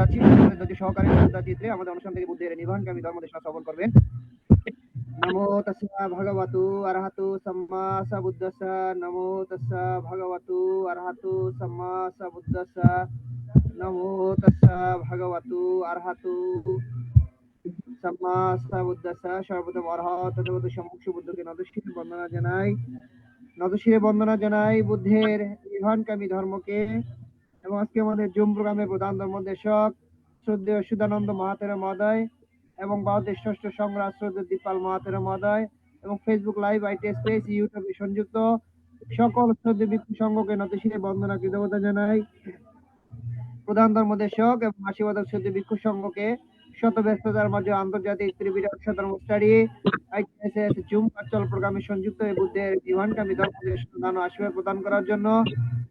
যাচ্ছি, ধৈর্য সহকারে শ্রদ্ধা চিত্রে আমাদের অনুষ্ঠান থেকে বুদ্ধের নির্বাণকামী ধর্মদেশনা শ্রবণ করবেন। নমো তাস্সা ভগবতু আরহাতু সাম্মা সাম্বুদ্দাস্সা। নমো তাস্সা ভগবতু আরহাতু সাম্মা সাম্বুদ্দাস্সা। নমো তাস্সা ভগবতু আরহাতু সাম্মা সাম্বুদ্দাস্সা। সর্বপ্রথম অরহত তথা সম্মুখ বুদ্ধকে নতশিরে বন্দনা জানাই বুদ্ধের নির্বাণকামী ধর্মকে। এবং আজকে আমাদের জুম প্রোগ্রামের প্রধান ধর্মদেশক শ্রদ্ধেয় সুধানন্দ মহাতেরা মহোদয় এবং ভারতের ষষ্ঠ সংগ্রাম শ্রদ্ধেয় দীপাল মহাতেরা মহোদয় এবং ফেসবুক লাইভ, আইটি স্পেস, ইউটিউবে সংযুক্ত সকল শ্রদ্ধেয় ভিক্ষু সংঘকে নতশিরে বন্দনা কৃতজ্ঞতা জানাই। প্রধান ধর্মদেশক এবং আশীর্বাদক শ্রদ্ধেয় ভিক্ষু সংঘকে শত ব্যস্ততার মাঝে আন্তর্জাতিক ত্রিবিধ ধর্ম স্টাডি আইটিএসএস জুম ভার্চুয়াল প্রোগ্রামে সংযুক্ত এই বুদ্ধের জীবনকামী ধর্মদেশ দান ও আশীর্বাদ প্রদান করার জন্য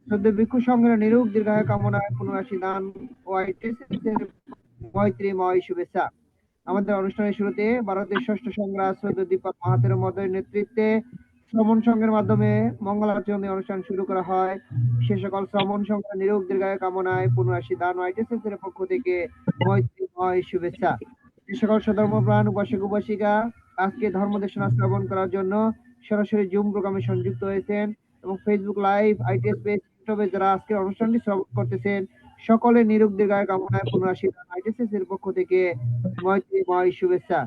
শ্রদ্ধেয় ভিক্ষু সংঘের নিরোগ দীর্ঘায়ু কামনায় পুনরাশি দান ও আইটিএসএস এর মৈত্রীময় শুভেচ্ছা। আমাদের অনুষ্ঠানের শুরুতে ভারতের ষষ্ঠ সংগ্রাম শ্রদ্ধেয় দীপক মহাতের মহোদয়ের নেতৃত্বে শ্রমণ সংঘের মাধ্যমে মঙ্গলাচরণী অনুষ্ঠান শুরু করা হয়। সে সকল শ্রমণ সংঘের নিরোগ দীর্ঘায়ু কামনায় পুনরাশি দান ও আইটিএসএস এর পক্ষ থেকে মৈত্রীময় শুভেচ্ছা। যে সকল সধর্মপ্রাণ উপাসক উপাসিকা আজকে ধর্মদেশনা শ্রবণ করার জন্য সরাসরি জুম প্রোগ্রামে সংযুক্ত হয়েছেন এবং ফেসবুক লাইভ, আইটিএস পেজ, ইউটিউবে যারা আজকে অনুষ্ঠানটি শ্রবণ করতেছেন সকলের নিরোগ দীর্ঘায়ু কামনায় পুনরাশি দান আইটিএসএস এর পক্ষ থেকে মৈত্রীময় শুভেচ্ছা।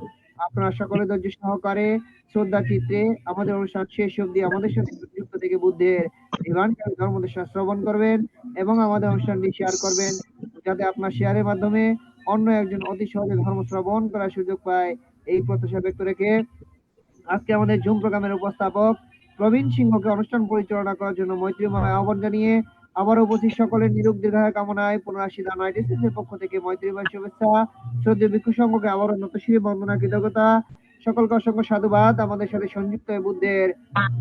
আপনারা সকলে ধৈর্য সহকারে শ্রদ্ধা চিত্রে আমাদের অনুষ্ঠান শেষ অবধি আমাদের সাথে যুক্ত থেকে বুদ্ধের নির্বাণকামী ধর্মদেশনা শ্রবণ করবেন এবং আমাদের অনুষ্ঠানটি শেয়ার করবেন, যাতে আপনার শেয়ারের মাধ্যমে অন্য একজন অতি সহজে ধর্ম শ্রবণ করার সুযোগ পায়। এই প্রত্যাশা ব্যক্ত রেখে আজকে আমাদের জুম প্রোগ্রামের উপস্থাপক প্রবীণ সিংহকে অনুষ্ঠান পরিচালনা করার জন্য মৈত্রীময় আহ্বান জানিয়ে আবার উপস্থিত সকলের নিরোগ দীর্ঘায়ু কামনায় পুনরাশি দান আইটিএসএস এর পক্ষ থেকে মৈত্রীময় শুভেচ্ছা। শ্রদ্ধেয় ভিক্ষু সংঘকে আবারও নতশিরে বন্দনা কৃতজ্ঞতা। সকলকে অসংখ্য সাধুবাদ আমাদের সাথে সংযুক্ত হয়ে বুদ্ধের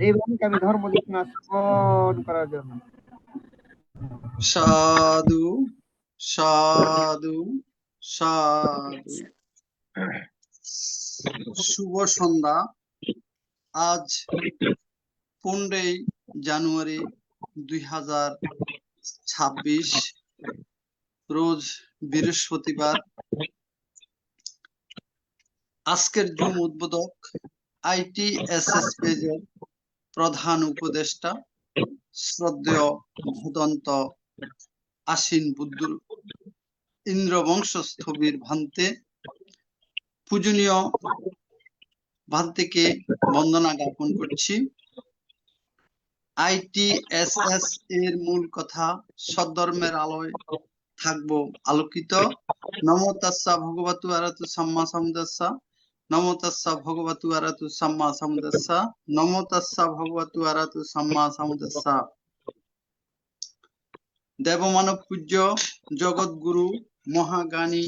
নির্বাণকামী ধর্ম দেশনা শ্রবণ করার জন্য। সাধু সাধু সাধু। শুভ সন্ধ্যা। আজ 15 জানুয়ারি 2026 রোজ বৃহস্পতিবার। আজকের জুম উদ্বোধক আইটিএসএস পেজের প্রধান উপদেষ্টা শ্রদ্ধেয় ভদন্ত আশ্বিন বুদ্ধ ইন্দ্রবংশস্থবির ভান্তে পূজনীয় ভান্তেকে বন্দনা জ্ঞাপন করছি। আইটিএসএস এর মূল কথা সদ্ধর্মের আলোয় থাকবো আলোকিত। নমো তাস্সা ভগবতু আরহাতু সাম্মা সাম্বুদ্দাস্সা। নমো তাস্সা ভগবতু আরহাতু সাম্মা সাম্বুদ্দাস্সা। নমো তাস্সা ভগবতু আরহাতু সাম্মা সাম্বুদ্দাস্সা। দেবমানব পূজ্য জগৎগুরু মহাজ্ঞানী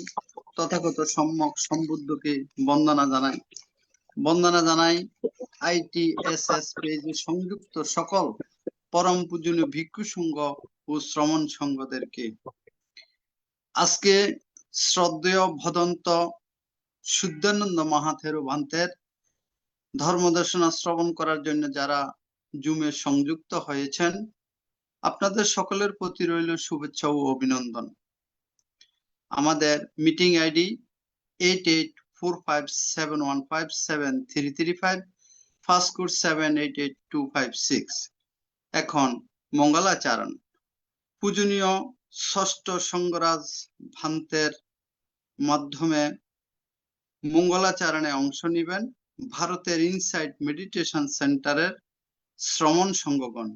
তথাগত সম্যক সম্বুদ্ধকে বন্দনা জানাই আইটিএসএস পেজে সংযুক্ত সকল পরম পূজনীয় ভিক্ষু সংঘ ও শ্রমণ সংঘদেরকে। আজকে শ্রদ্ধেয় ভদন্ত শুদ্ধানন্দ মহাথেরো ভান্তের ধর্মদর্শনা শ্রবণ করার জন্য যারা জুমে সংযুক্ত হয়েছেন, আপনাদের সকলের প্রতি রইল শুভেচ্ছা ও অভিনন্দন। আমাদের মিটিং আইডি 884571573335, ফার্স্ট কোড 788256। এখন মঙ্গলাচরণ। পূজনীয় ষষ্ঠ সংঘরাজ ভান্তের মাধ্যমে মঙ্গলাচরণে অংশ নেবেন ভারতের ইনসাইট মেডিটেশন সেন্টারের শ্রমণ সংঘগণ।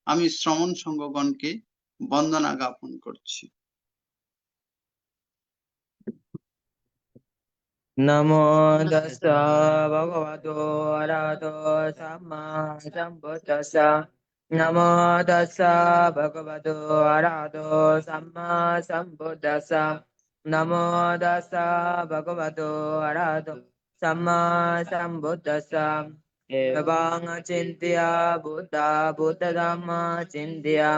আমি শ্রমণ সংঘগণকে বন্দনা জ্ঞাপন করছি। নমো তাস্সা ভগবতো আরহাতো সাম্মা সাম্বুদ্দাস্সা। নমো তাস্সা ভগবতো আরহাতো সাম্মা সাম্বুদ্দাস্সা। নমো তাস্সা ভগবতো আরহাতো সাম্মা সাম্বুদ্দাস্সা। এবং চিন্তিয়া বুদ্ধ ধাম্মা চিন্তিয়া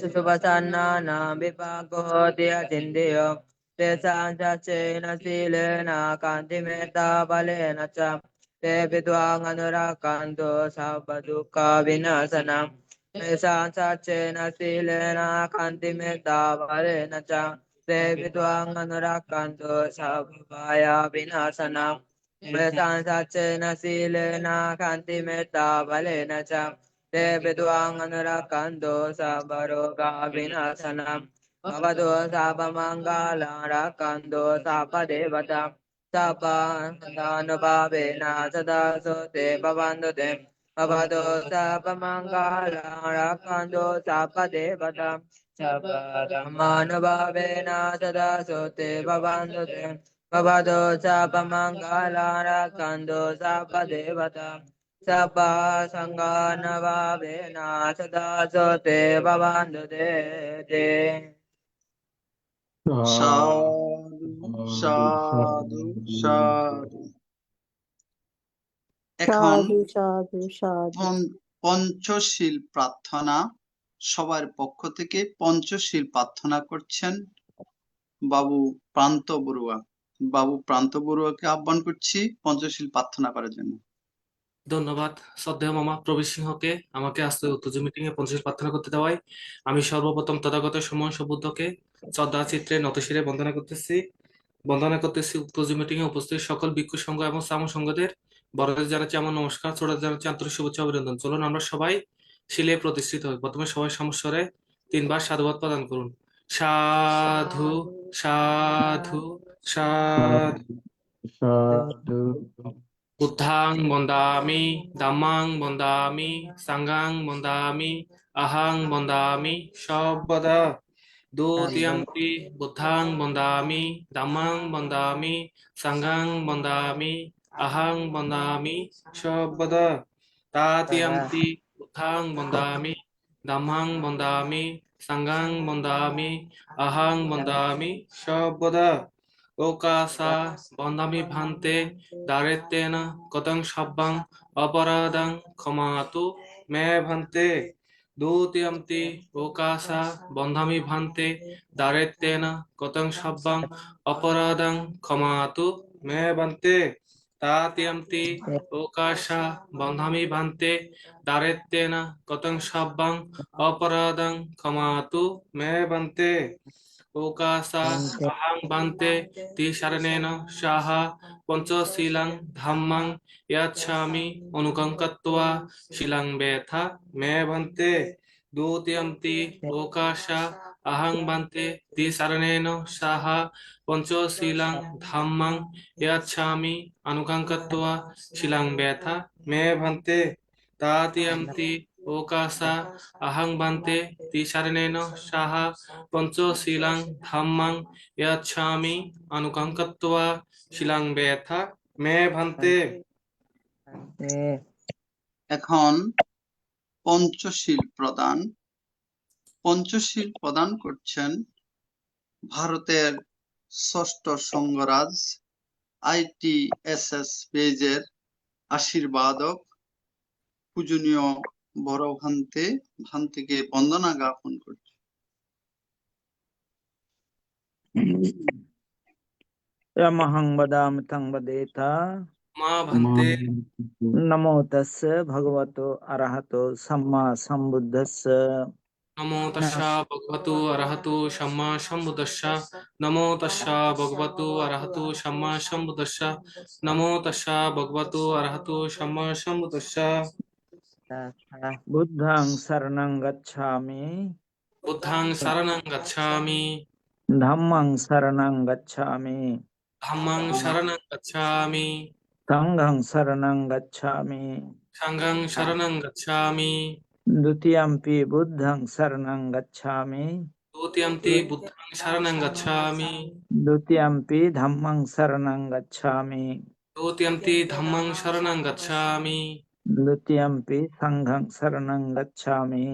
সুপসান্না বিপাকো দিয়া চিন্তিয় তেষাং চাচেন শীলেন কান্তিমেতা বলেন চ ते विद्वान् अनुरागान्तो सर्वदुःख विनाशनम् तेषां सच्चेन शीलेन कान्तिमेता बलेन च te vidvang anurakkanto sabhavaya vinasana Vesan sacena silena kanti metta balena cha te vidvang anurakkanto sabharoga vinasana Bhavado sabha mangala rakkanto sabha devata sabha sanubhavena sada sote bhavantu te Bhavado sabha mangala rakkanto sabha devata sabha dhammanubhavena sada sote bhavantu te Bhavado sabha mangala rakkanto sabha devata sabha sanganavavena sada sote bhavantu te সাধু সাধু সাধু। এখন সাধু সাধু সাধু পঞ্চশীল প্রার্থনা, সবার পক্ষ থেকে পঞ্চশীল প্রার্থনা করছেন বাবু প্রান্ত বড়ুয়া। বাবু প্রান্ত বড়ুয়াকে আহ্বান করছি পঞ্চশীল প্রার্থনা করার জন্য। ধন্যবাদ শ্রদ্ধেয় মামা প্রবীর সিংহকে আমাকে আজকে উত্তেজ মিটিং এ পঞ্চশীল প্রার্থনা করতে দেওয়ায়। আমি সর্বপ্রথম তথাগত সময় বুদ্ধকে শ্রদ্ধা চিত্রে নতশিরে বন্দনা করতেছি উত্তেজ মিটিং এ উপস্থিত সকল ভিক্ষু সংঘ এবং সাম সংঘদের বড়দের জানাচ্ছি আমার নমস্কার, ছোটদের জানাচ্ছি আন্তরিক শুভেচ্ছা অভিনন্দন। চলুন আমরা সবাই শিলে প্রতিষ্ঠিত হই। প্রথমে সবাই সমস্বরে 3 বার সাধুবাদ প্রদান করুন। সাধু সাধু সাধু। সাধু বুদ্ধাং বন্দামি dhammang বন্দামি সাঙ্গাং বন্দামি আহাং বন্দামি সর্বদা। দ্বিতীয়ম্পি বুদ্ধাং বন্দামি dhammang বন্দামি সাঙ্গাং বন্দামি আহাং বন্দামি সর্বদা। তৃতীয়ম্পি বুদ্ধাং বন্দামি dhammang বন্দামি সাঙ্গাং বন্দামি আহাং বন্দামি সর্বদা। ওকাসা বন্দামি ভান্তে দারেত্তেন কতং সব্বাং অপরাধং ক্ষমাতু মে ভান্তে। দ্বিতীয়ম্পি ওকাসা বন্দামি ভান্তে দারেত্তেন কতং সব্বাং অপরাধং ক্ষমাতু মে ভান্তে। তৃতীয়ম্পি ওকাসা বন্দামি ভান্তে দারেত্তেন কতং সব্বাং অপরাধং ক্ষমাতু মে ভান্তে। ওকাসা আহাং বান্তে তিসারণেন সাহা পঞ্চশীলং ধাম্মাং ইয়াচ্ছামি অনুকঙ্কত্বা শিলাং বেথা মে ভান্তে। দ্বিতীয়ম্পি ওকাসা আহাং বান্তে তিসারণেন সাহা পঞ্চশীলং ধাম্মাং ইয়াচ্ছামি অনুকঙ্কত্বা শিলাং বেথা মে ভান্তে। তৃতীয়ম্পি ওকাসা আহাং বান্তে তিসারণেন সাহা পঞ্চশীলং ধাম্মাং ইয়াচ্ছামি অনুকঙ্কত্বা শিলাং বেথা মে ভান্তে। এখন পঞ্চশীল প্রদান করছেন ভারতের ষষ্ঠ সংঘরাজ ITSS পেজের আশীর্বাদক পূজনীয় বড় ভান্তিকে বন্দনা জ্ঞাপন করছে। यमहं वदामि तं वदेता মা ভান্তে। नमो तस्य भगवतो अरहतो सम्मा सम्बुद्धस्य নমো তস্যা ভগবতু অরহতু সম্মা সম্বুদ্ধস্য। নমো তস্যা ভগবতু অরহতু সম্মা সম্বুদ্ধস্য। নমো তস্যা ভগবতু অরহতু সম্মা সম্বুদ্ধস্য। बुद्धं शरणं गच्छामि বুদ্ধাং শরণং গচ্ছামি धम्मं शरणं गच्छामि ধাম্মাং শরণং গচ্ছামি संघं शरणं गच्छामि সাঙ্গাং শরণং গচ্ছামি। द्वितीयम्पि बुद्धं शरणं गच्छामि দ্বিতীয়ম্পি বুদ্ধাং শরণং গচ্ছামি द्वितीयम्पि धम्मं शरणं गच्छामि দ্বিতীয়ম্পি ধাম্মাং শরণং গচ্ছামি द्वितीयम्पि संघं शरणं गच्छामि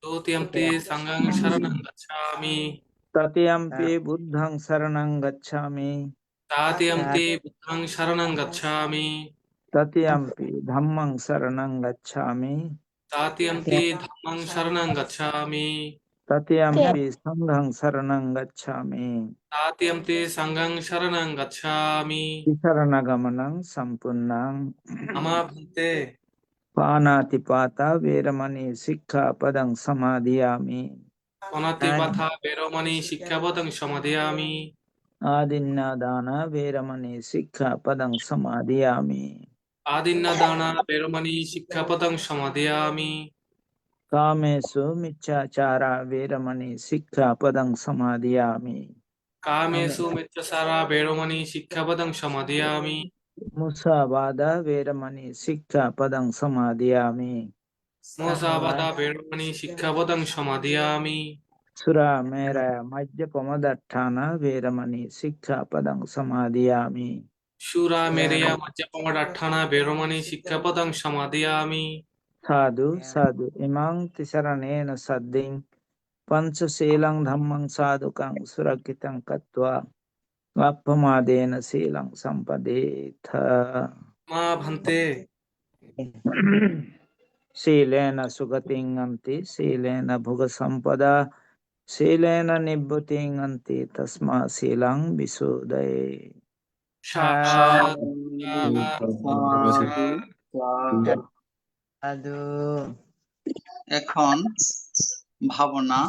দ্বিতীয়ম্পি সাঙ্গাং শরণং গচ্ছামি तृतीयम्पि बुद्धं शरणं गच्छामि তৃতীয়ম্পি বুদ্ধাং শরণং গচ্ছামি तृतीयम्पि धम्मं शरणं गच्छामि তৃতীয়ম্পি ধাম্মাং শরণং গচ্ছামি तृतीयम्पि संघं शरणं गच्छामि তৃতীয়ম্পি সাঙ্গাং শরণং গচ্ছামি। शरणगमनं सम्पूर्णं আমা ভান্তে। पानातिपाता वेरमणि सिक्खापदं समादयामि অনাতিপাথা বেরমণি শিক্ষাপদং সমাদিয়ামি আদিন্নাদানা বেরমণি শিক্ষাপদং সমাদিয়ামি আদিন্নাদানা বেরমণি শিক্ষাপদং সমাদিয়ামি কামেষু মিচ্ছাচারা বেরমণি শিক্ষাপদং সমাদিয়ামি কামেষু মিচ্ছাচারা বেরমণি শিক্ষাপদং সমাদিয়ামি মুসাবাদা বেরমণি শিক্ষাপদং সমাদিয়ামি মোসাবাদা বেরমণি শিক্ষাপদং সমাদিয়ামি সুরা মেরা মজ্জপমদঠানা বেরমণি শিক্ষাপদং সমাদিয়ামি সুরা মেরিয়া মজ্জাপমদাঠানা বেরমণি শিক্ষাপদং সমাদিয়ামি সাধু সাধু ইমাং তিসরণেন সদ্দিং পঞ্চশীলং ধম্মং সাধুকং সুরক্ষিতং কত্বা অপ্পমাদেন শীলং সম্পদেথ মা ভান্তে শীলেন সুগতিং অন্তি শীলেন ভোগ সম্পদা শীলেন নিব্বতিং অন্তি তস্মা শীলং বিশুদয়ে সাধু সাধু এখন ভাবনা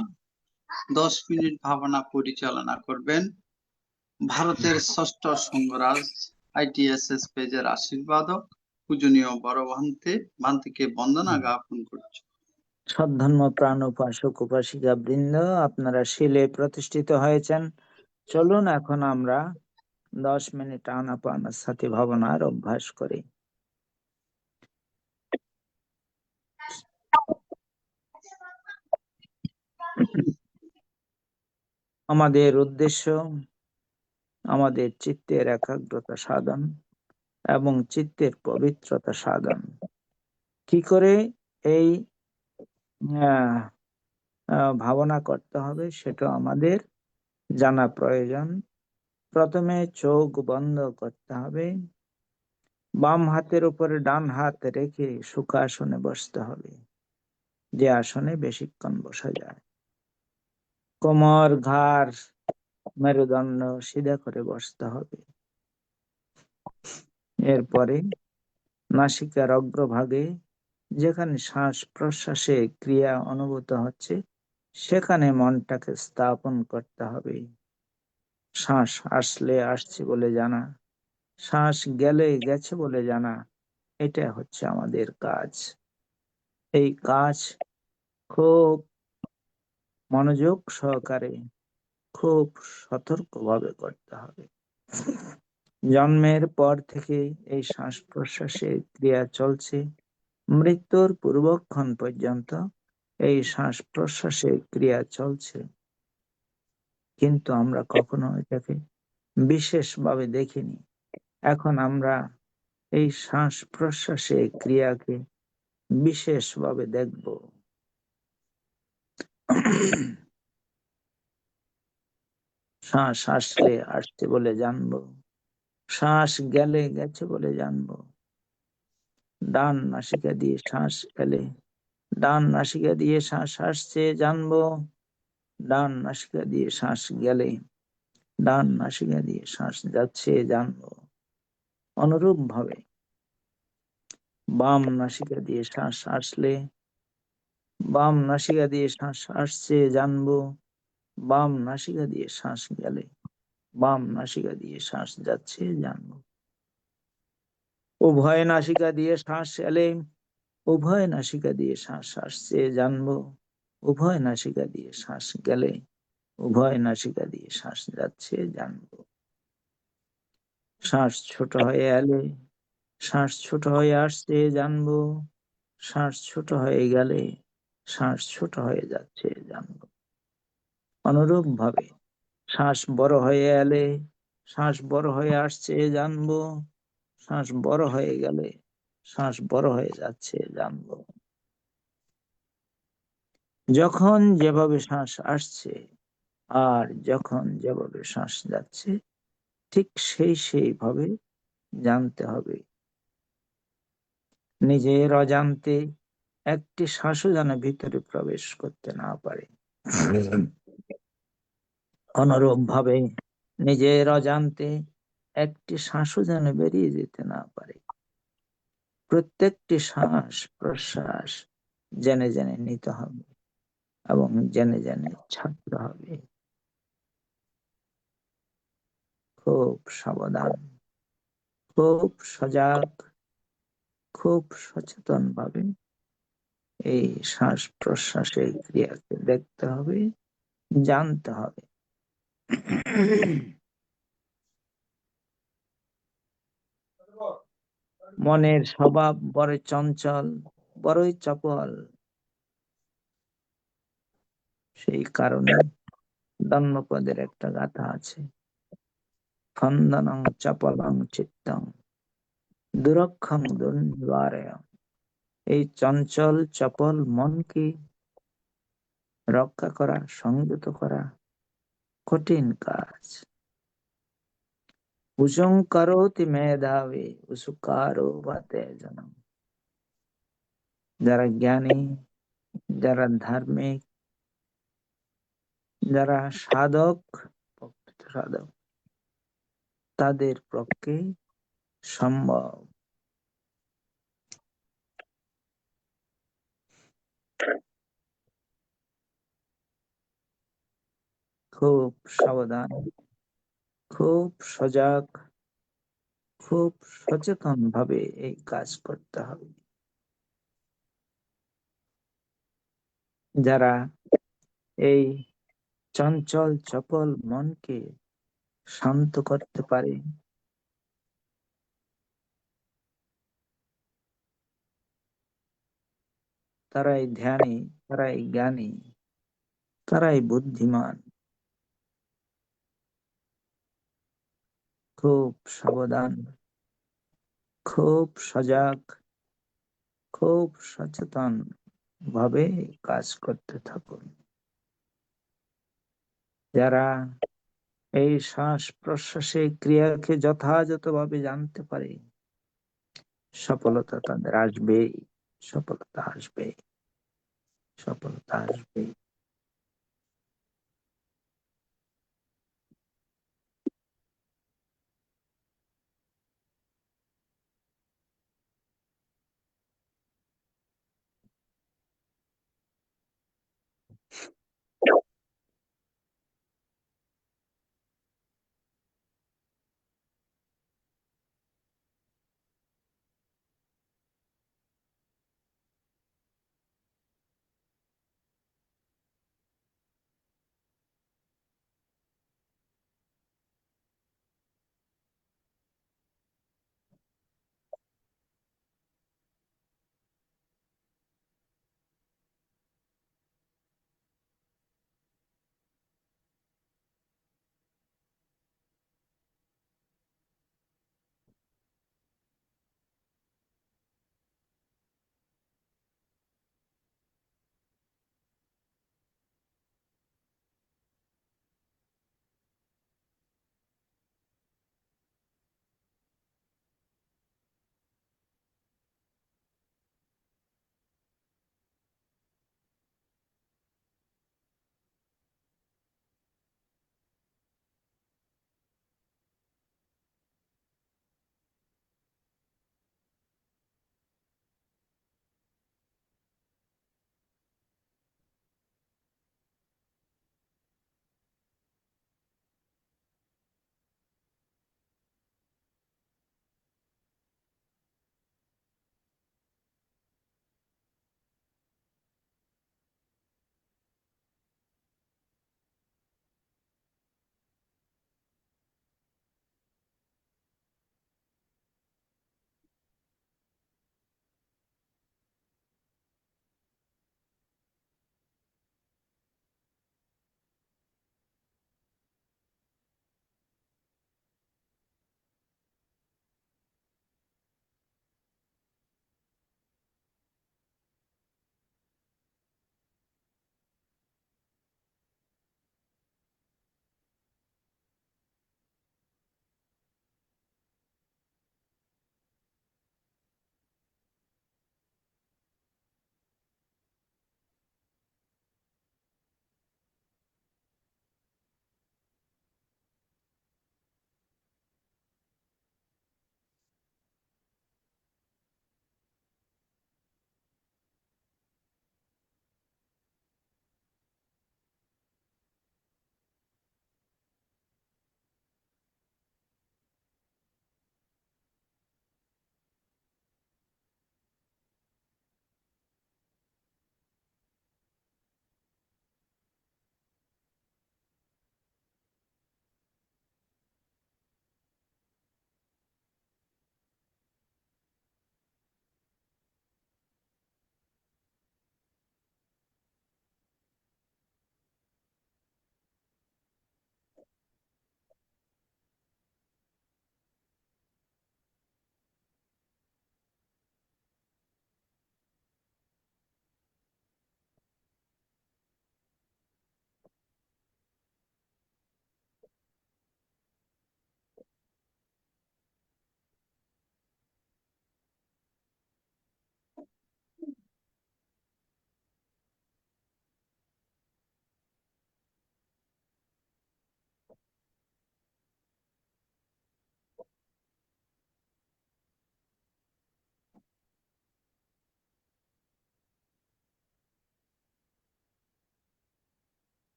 10 মিনিট ভাবনা পরিচালনা করবেন ভারতের ষষ্ঠ সংঘরাজ ITSS পেজের আশীর্বাদক পূজনীয় বড় ভান্তিকে বন্দনা জ্ঞাপন করছি। সদ্ধর্ম প্রাণ উপাসক উপাসিকা বৃন্দ, আপনারা শীলে প্রতিষ্ঠিত হয়েছেন। চলুন এখন আমরা 10 মিনিট আনাপানসতি ভাবনার অভ্যাস করি। আমাদের উদ্দেশ্য আমাদের চিত্তের একাগ্রতা সাধন এবং চিত্তের পবিত্রতা সাধন। কি করে এই ভাবনা করতে হবে সেটা আমাদের জানা প্রয়োজন। প্রথমে চোখ বন্ধ করতে হবে, বাম হাতের উপরে ডান হাত রেখে সুখাসনে বসতে হবে, যে আসনে বেশিক্ষণ বসা যায়। কোমর, ঘাড়, মেরুদণ্ড সিধা করে বসতে হবে। এরপরে নাসিকার অগ্রভাগে যেখানে শ্বাস প্রশ্বাসে ক্রিয়া অনুভূত হচ্ছে সেখানে মনটাকে স্থাপন করতে হবে। শ্বাস আসলে আসছে বলে জানা, শ্বাস গেলে গেছে বলে জানা, এটা হচ্ছে আমাদের কাজ। এই কাজ খুব মনোযোগ সহকারে, খুব সতর্কভাবে করতে হবে। জন্মের পর থেকে এই শ্বাস প্রশ্বাসের ক্রিয়া চলছে, মৃত্যুর পূর্বক্ষণ পর্যন্ত এই শ্বাস প্রশ্বাসের ক্রিয়া চলছে, কিন্তু আমরা কখনো এটাকে বিশেষভাবে দেখিনি। এখন আমরা এই শ্বাস প্রশ্বাসের ক্রিয়াকে বিশেষভাবে দেখব। শ্বাস আসলে আসছে বলে জানবো, শ্বাস গেলে গেছে বলে জানবো। ডান নাসিকা দিয়ে শ্বাস এলে ডান নাসিকা দিয়ে শ্বাস আসছে জানবো, ডান নাসিকা দিয়ে শ্বাস গেলে ডান নাসিকা দিয়ে শ্বাস যাচ্ছে জানবো। অনুরূপ ভাবে বাম নাসিকা দিয়ে শ্বাস আসলে বাম নাসিকা দিয়ে শ্বাস আসছে জানবো, বাম নাসিকা দিয়ে শ্বাস গেলে বাম নাসিকা দিয়ে শ্বাস যাচ্ছে জানবো। উভয় নাসিকা দিয়ে শ্বাস এলে উভয় নাসিকা দিয়ে শ্বাস আসছে জানবো, উভয় নাসিকা দিয়ে শ্বাস গেলে উভয় নাসিকা দিয়ে শ্বাস যাচ্ছে জানবো। শ্বাস ছোট হয়ে এলে শ্বাস ছোট হয়ে আসছে জানবো, শ্বাস ছোট হয়ে গেলে শ্বাস ছোট হয়ে যাচ্ছে জানবো। অনুরূপ ভাবে শ্বাস বড় হয়ে এলে শ্বাস বড় হয়ে আসছে জানবো, শ্বাস বড় হয়ে গেলে শ্বাস বড় হয়ে যাচ্ছে জানবো। যখন যেভাবে শ্বাস আসছে আর যখন যেভাবে শ্বাস যাচ্ছে ঠিক সেইভাবে জানতে হবে। নিজের অজান্তে একটি শ্বাসও যেন ভিতরে প্রবেশ করতে না পারে। অনুরূপ ভাবে নিজের অজান্তে একটি শ্বাসও যেন বেরিয়ে যেতে না পারে। প্রত্যেকটি শ্বাস প্রশ্বাস জেনে জেনে নিতে হবে। এবং জেনে জেনে ছাড়তে হবে। খুব সাবধান, খুব সজাগ, খুব সচেতন ভাবে এই শ্বাস প্রশ্বাসের ক্রিয়াকে দেখতে হবে, জানতে হবে। মনের স্বভাব বড় চঞ্চল, বড়ই চপল। সেই কারণে ধম্মপদের একটা গাথা আছে, খন্দনং চপলং চিত্তং দুরক্ষং দুর্নিবারয়। এই চঞ্চল চপল মনকে রক্ষা করা, সংযত করা কঠিন কাজ। উজং করোতি মেধাবী উসুকারো বা তেজনম। যারা জ্ঞানী, যারা ধার্মিক, যারা সাধক, প্রকৃত সাধক, তাদের পক্ষে সম্ভব। খুব সাবধান, খুব সজাগ, খুব সচেতন ভাবে এই কাজ করতে হবে। যারা এই চঞ্চল চপল মনকে শান্ত করতে পারে, তারাই ধ্যানী, তারাই জ্ঞানী, তারাই বুদ্ধিমান। খুব সাবধান, খুব সজাগ, খুব সচেতন ভাবে কাজ করতে থাকুন। যারা এই শ্বাস প্রশ্বাসের ক্রিয়াকে যথাযথভাবে জানতে পারে, সফলতা তাদের আসবে, সফলতা আসবে, সফলতা আসবে।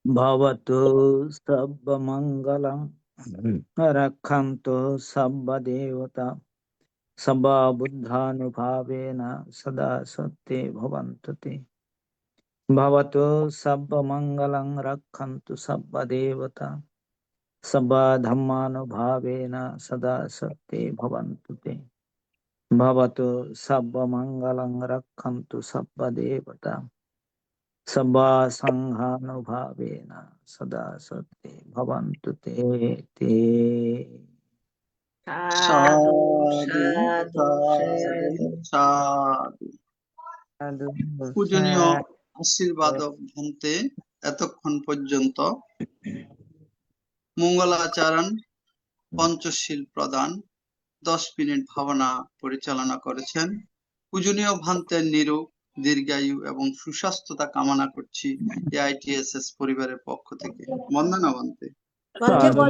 भवतु सर्वमङ्गलं रक्षन्तु सर्वदेवता सर्वबुद्धानुभावेन सदा सत्ये भवन्तु ते भवतु सर्वमङ्गलं रक्षन्तु सर्वदेवता सर्वधर्मानुभावेन सदा सत्ये भवन्तु ते भवतु सर्वमङ्गलं रक्षन्तु सर्वदेवता सर्वसङ्घानुभावेन सदा सत्ये भवन्तु ते ते সাধু সাধু সাধু সাধু। সাধু পূজনীয় আশীর্বাদক ভন্তে এতক্ষণ পর্যন্ত মঙ্গলাচরণ পঞ্চশীল প্রদান 10 মিনিট ভাবনা পরিচালনা করেছেন। পূজনীয় ভান্তের নিরোগ দীর্ঘায়ু এবং সুস্বাস্থ্যতা কামনা করছি এআইটিএসএস পরিবারের পক্ষ থেকে। বন্দনা ভান্তে। সাধু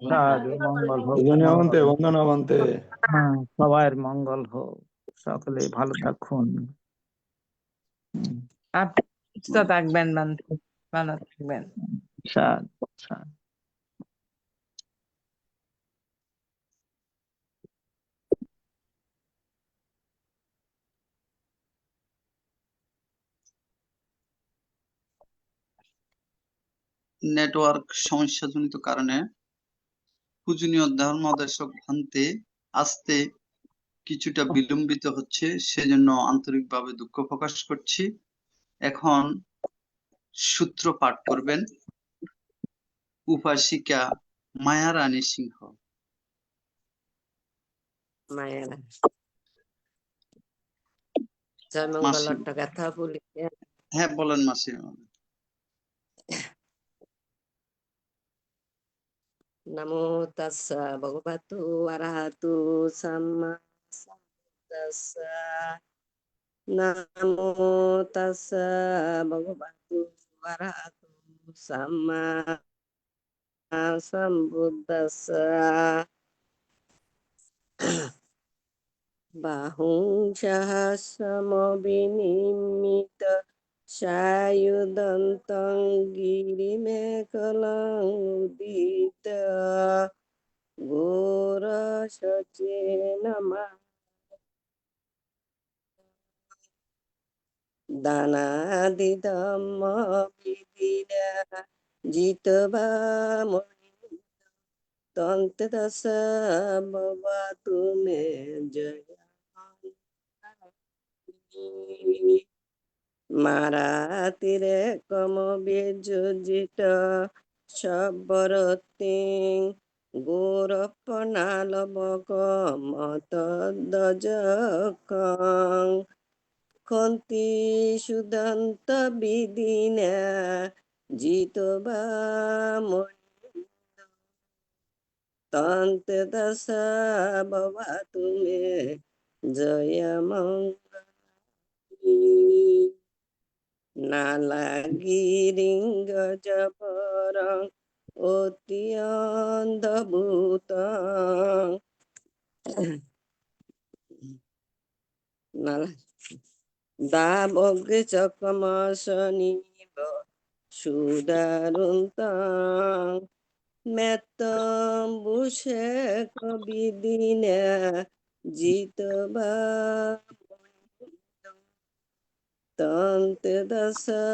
সাধু মঙ্গল হোক মঙ্গল হোক। বন্দনা বন্দে হ্যাঁ, সবার মঙ্গল হোক, সকলে ভালো থাকুন। আপনি সুস্থ থাকবেন, ভালো থাকবেন। সাধু সাধু। নেটওয়ার্ক সমস্যাজনিত কারণে পূজনীয় ধর্মদেশক ভান্তে আসতে কিছুটা বিলম্বিত হচ্ছে, সেজন্য আন্তরিকভাবে দুঃখ প্রকাশ করছি। এখন সূত্র পাঠ করবেন উপাসিকা মায়ারানী সিংহ। মায়েরা জয়মঙ্গল অট্টগাথা বলি। হ্যাঁ বলেন মাসিমা। নমো তাস্সা ভগবতু আরহাতু সাম্মা সাম্বুদ্দাস্সা। নমো তাস্সা ভগবতু আরহাতু সাম্মা সাম্বুদ্দাস্সা। বাহুং সহস্রমবিনিমিত সায়ুদন্तं গিরিমেখলাং উদিত ঘোরশচেন দানাদিদম্মবিদিনা জিতবা তন্ত্রদশা ভবতু মে জয়। মারাতিরে কম বিযোজিত সবরতি গৌরপনালবক মতদজকং খন্তি সুদন্ত বিদিনা জিতবা তন্ত্র দশা ভবতু মে জয়মঙ্গলী। নালাগিরিঙ্গ জবরং অতি অন্ধভূত দাবগ চকমশনিব সুদারুন্তং মেত্তম্বুষে কবিদিনা জিতবা তন্ত্র দশা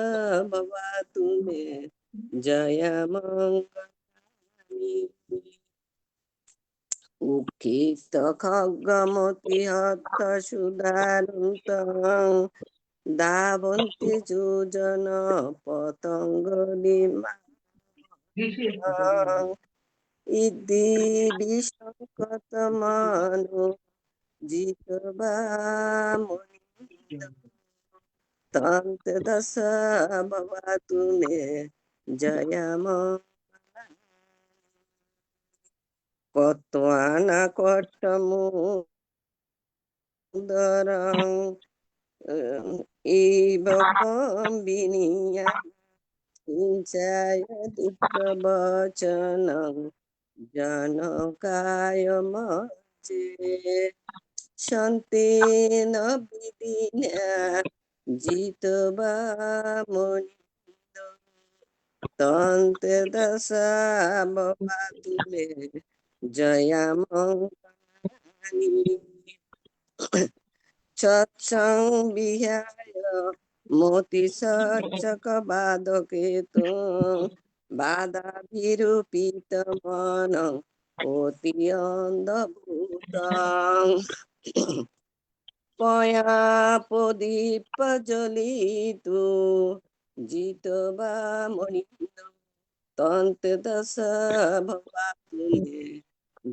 ভবতু মে জয়মঙ্গলী। উক্ষিপ্ত খগ্গমতি হত সুদারুন্তং দাবন্তি যোজন পতঙ্গলিমাং ইদ্ধি বিশঙ্কতমানু জিতবা তন্ত্র দশা ভবতু মে জয়মঙ্গলী। কত্বানা কট্টমুদরং ইব কম্বিনিয়া চিঞ্চায়তি প্রবচনং জনকায় মঞ্চে শান্তিন বিদিনা জিতবা মনিন্দ তন্তে দশা বাবা তুলে জয়া মঙ্গলানি সৎসং বিহায় মতি সচ্চক বাদকে বাধা বিরূপিত মন অতি অন্ধভূতং পয়া প্রদীপ জ্বলিতু জিতবা মনিন্দ তন্তে দশ ভবাতুলে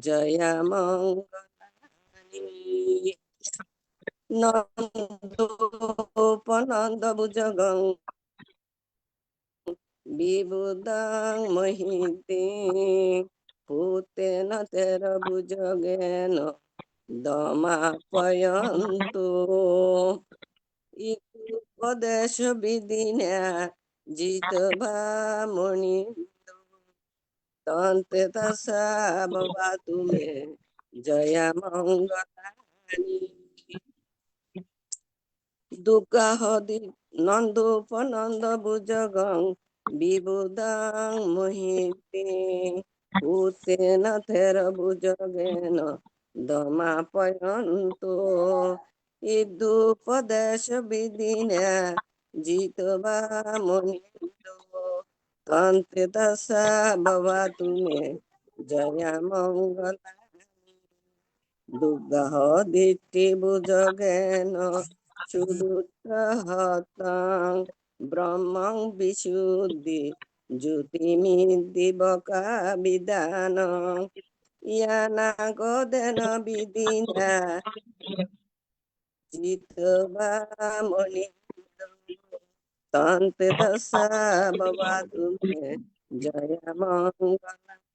জয়া মঙ্গলানি নন্দোপনন্দ ভুজগং বিবুদাং মহিতে ভূতেন তের ভুজগেন দমাপয়ন্তু উপদেশ বিদিনা জিতবা মনিন্দ তন্তে দশা বাবা তুমে জয়া মঙ্গলানি দুর্গাহদি নন্দোপনন্দ ভুজগং বিবুদাং মহিতে ভূতেন থের ভুজগেন দমাপয়ন্তু ইদুপদেশ বিদিনা জিতবা মনিন্দ তন্তে দশা বাবা তুমে জয়া মঙ্গলানি দুর্গাহদিতি ভুজগেন সুদুত্তহতং ব্রহ্মং বিশুদ্ধি জ্যোতিমিদিবকা বিদানং ইয়ানাগোদেন বিদিনা জিতবা মনিন্দ তন্তে দশা বাবা তুমে জয়া মঙ্গলানি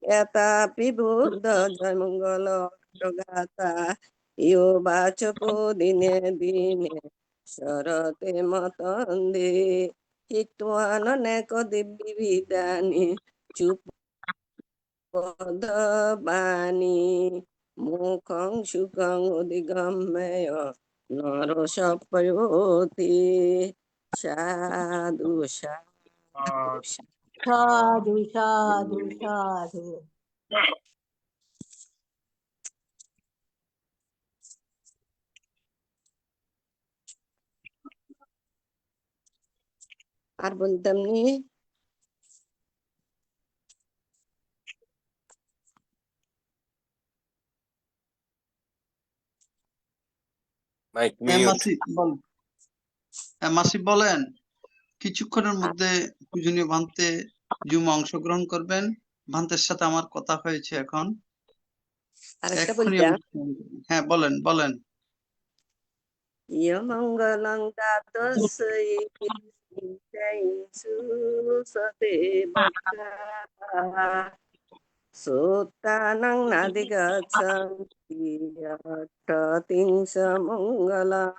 এতাপি বুদ্ধ জয় মঙ্গল গাথা ইয় বাচকো দিনে দিনে শরতে মতন্দে হিত্বান নেক দিব্যি বিদানি চুপ বাণী মুখং সুখং অধিগম্যয় নর সপয়োতি সাধু সাধু সাধু সাধু সাধু। আর বলতাম নি মাসি বলেন কিছুক্ষণের মধ্যে পূজনীয় ভান্তে জুমা অংশগ্রহণ করবেন। ভান্তের সাথে আমার কথা হয়েছে এখন আরেকটা এক্ষুনি বলতাম হ্যাঁ বলেন বলেন। ইয় মঙ্গলং দাতস্যৈ সতে বক্তা সুতানং নাদিগচ্ছন্তি অট্টতিংশ মঙ্গলং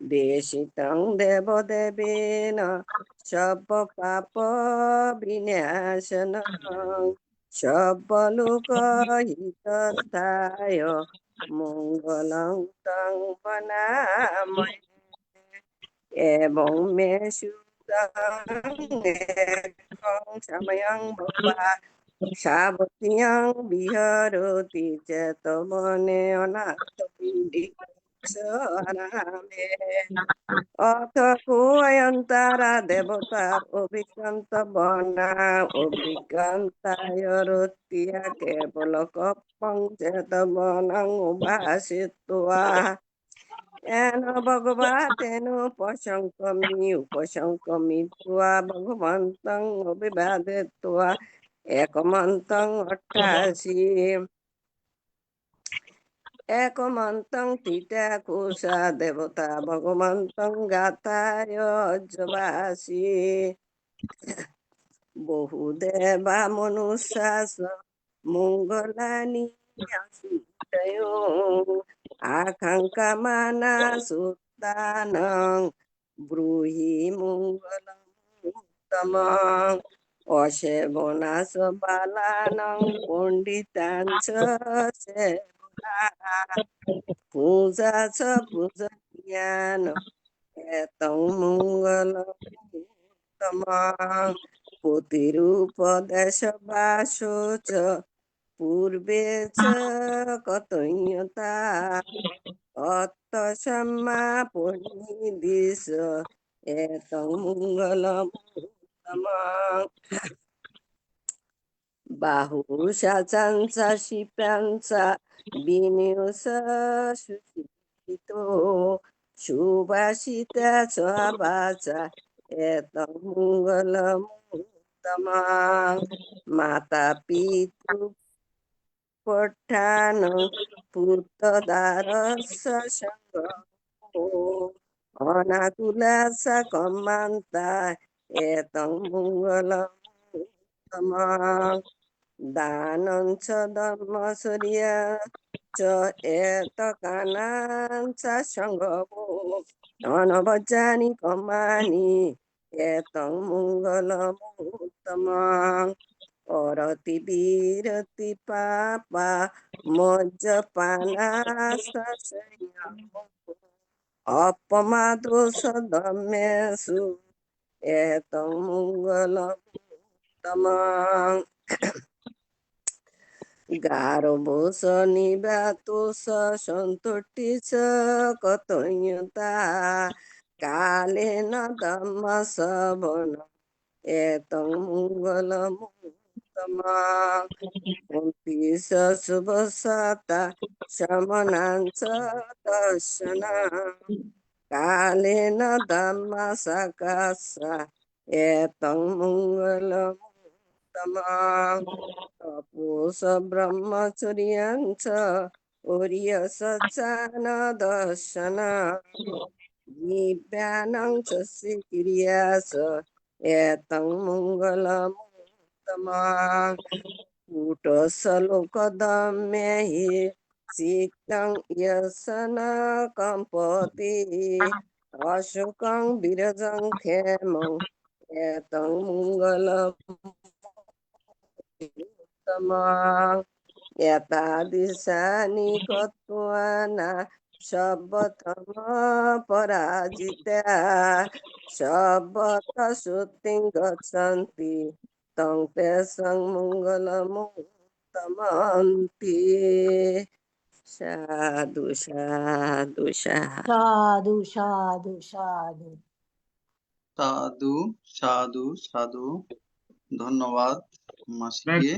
দেশিতং দেবদেবেন সব পাপ বিনাশনং সর্বলোক হিতস্থায় মঙ্গলং তং বনামহে এবং মে সুতং একং সময়ং ভবা সাবতীয়ং বিহরতি চেতমনে অনাথ পিণ্ডিকামে অথ কুয়ন্তরা দেবতা অভিকান্ত বনা অভিকান্তায় রতিয়া কেবল কপং চেতমনং উভাসিত্বা এন ভগবতেন উপশঙ্কমি ত্বা ভগবন্তং অভিবাদিত্বা একমন্তং অট্টাশি একমন্তং তিতাকুষা দেবতা ভগবন্তং গাথায় অজ্জবাসি বহুদেবা মনুষ্যাস মঙ্গলানি আসুতয় আকাঙ্ক্ষামানা সুতানং ব্রূহি মঙ্গলং উত্তমং অসেবনাশ বালানং পণ্ডিতাঞ্চ পূজা ছ পূজনীয়ান এতং মঙ্গলমুত্তমং প্রতিরূপদেশবাসো চ পূর্বে চ কতন্যতা অত্তসম্মা পরিদিশ এতং মঙ্গলমুত্তমং বাহুষা চাঞ্চা শিপাঞ্চা বিনিয়োসা সুশীলিতো সুভাষিতা চ বাচা এতং মঙ্গলমুত্তমং মাতা পিতৃ পঠানং পুত্রদারস্য সঙ্গো অনাকুলাসা কম্মান্তা এতং মঙ্গলমুত্তমং দানং চ ধর্মসূর্যা চ এতকানাং চ সঙ্গবো অনবজ্জানি কম্মানি এতং মঙ্গলমুত্তমং অরতি বিরতি পাপা মজ্জপানাশয় অপমাদোষ ধর্মেষু এতং মঙ্গলমুত্তমং গারবোষ নিবাতোষ সন্তোটি চ কতন্যতা কালেন ধম্ম শ্রবণ এতং মঙ্গলমুত্তমং কুন্তিশ শুভসতা শমনাঞ্চ দর্শনং কালেন ধম্ম সাকাসা এতং মঙ্গলমুত্তমং তপোস ব্রহ্মচর্যাঞ্চ ওরিয়সচ্চান দর্শনং দিব্যানাং চ ক্রিয়াস এতং মঙ্গলমুত্তমং কূটশ্লোকদম্যহি সিক্তং ইয়সন কম্পতি অশোকং বিরজং ক্ষেমং এতং মঙ্গলমুত্তমং এতাদৃশানি কত্বানা সর্বতম পরাজিতা সর্বত শ্রুতিং গচ্ছন্তি তং তেষাং মঙ্গলমুত্তমন্তি। সাধু সাধু সাধু সাধু সাধু সাধু সাধু সাধু সাধু। ধন্যবাদ মাসিকে।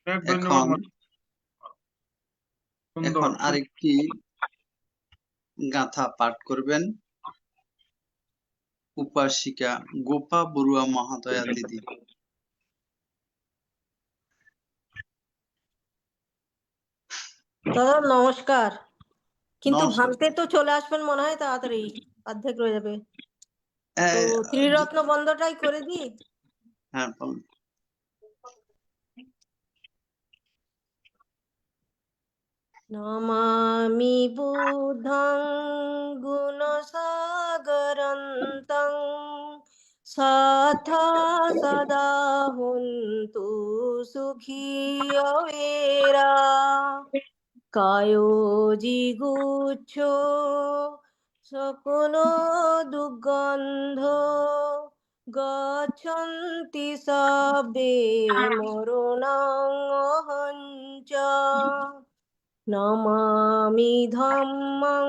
এখন এখন আরেকটি গাথা পাঠ করবেন উপাসিকা গোপা বড়ুয়া মহাদয়া দিদি। দাদা নমস্কার, কিন্তু নমস্কার। ভাঙতে তো চলে আসবেন মনে হয় তাড়াতাড়ি, অর্ধেক রয়ে যাবে। তো হ্যাঁ, ত্রিরত্ন বন্ধটাই করে দিই। হ্যাঁ বলুন। নমামি বুদ্ধং গুণসাগরন্तं সাথা সদা হুন্তু সুখী অবেরা কায়োজিগুচ্ছ সকল দুর্গন্ধ গচ্ছন্তি সবে মরণং অহঞ্চ নমামি ধম্মং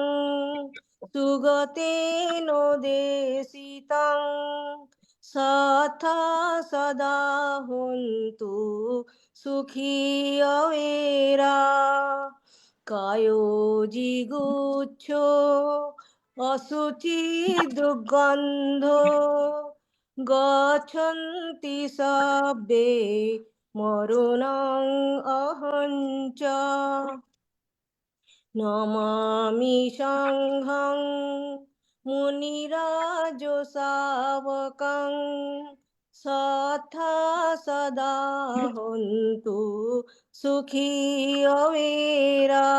সুগতেন দেশিতং সাথা সদা হুন্তু সুখী অবেরা কায়োজিগুচ্ছ অশুচি দুর্গন্ধ গচ্ছন্তি সবে মরণং অহঞ্চ নমামি সংঘং মুনিরাজ শাবকং সাথা সদা হুন্তু সুখী অবেরা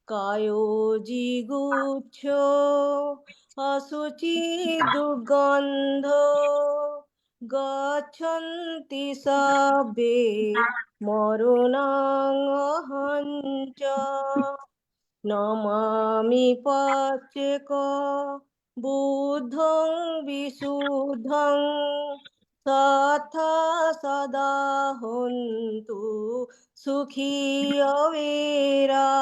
কায়োজিগুচ্ছ অশুচি দুর্গন্ধ গচ্ছন্তি সবে মরণাং অহঞ্চ নমামি পচ্চেক বুদ্ধং বিশুদ্ধং তথা সদা হন্তু সুখী অবেরা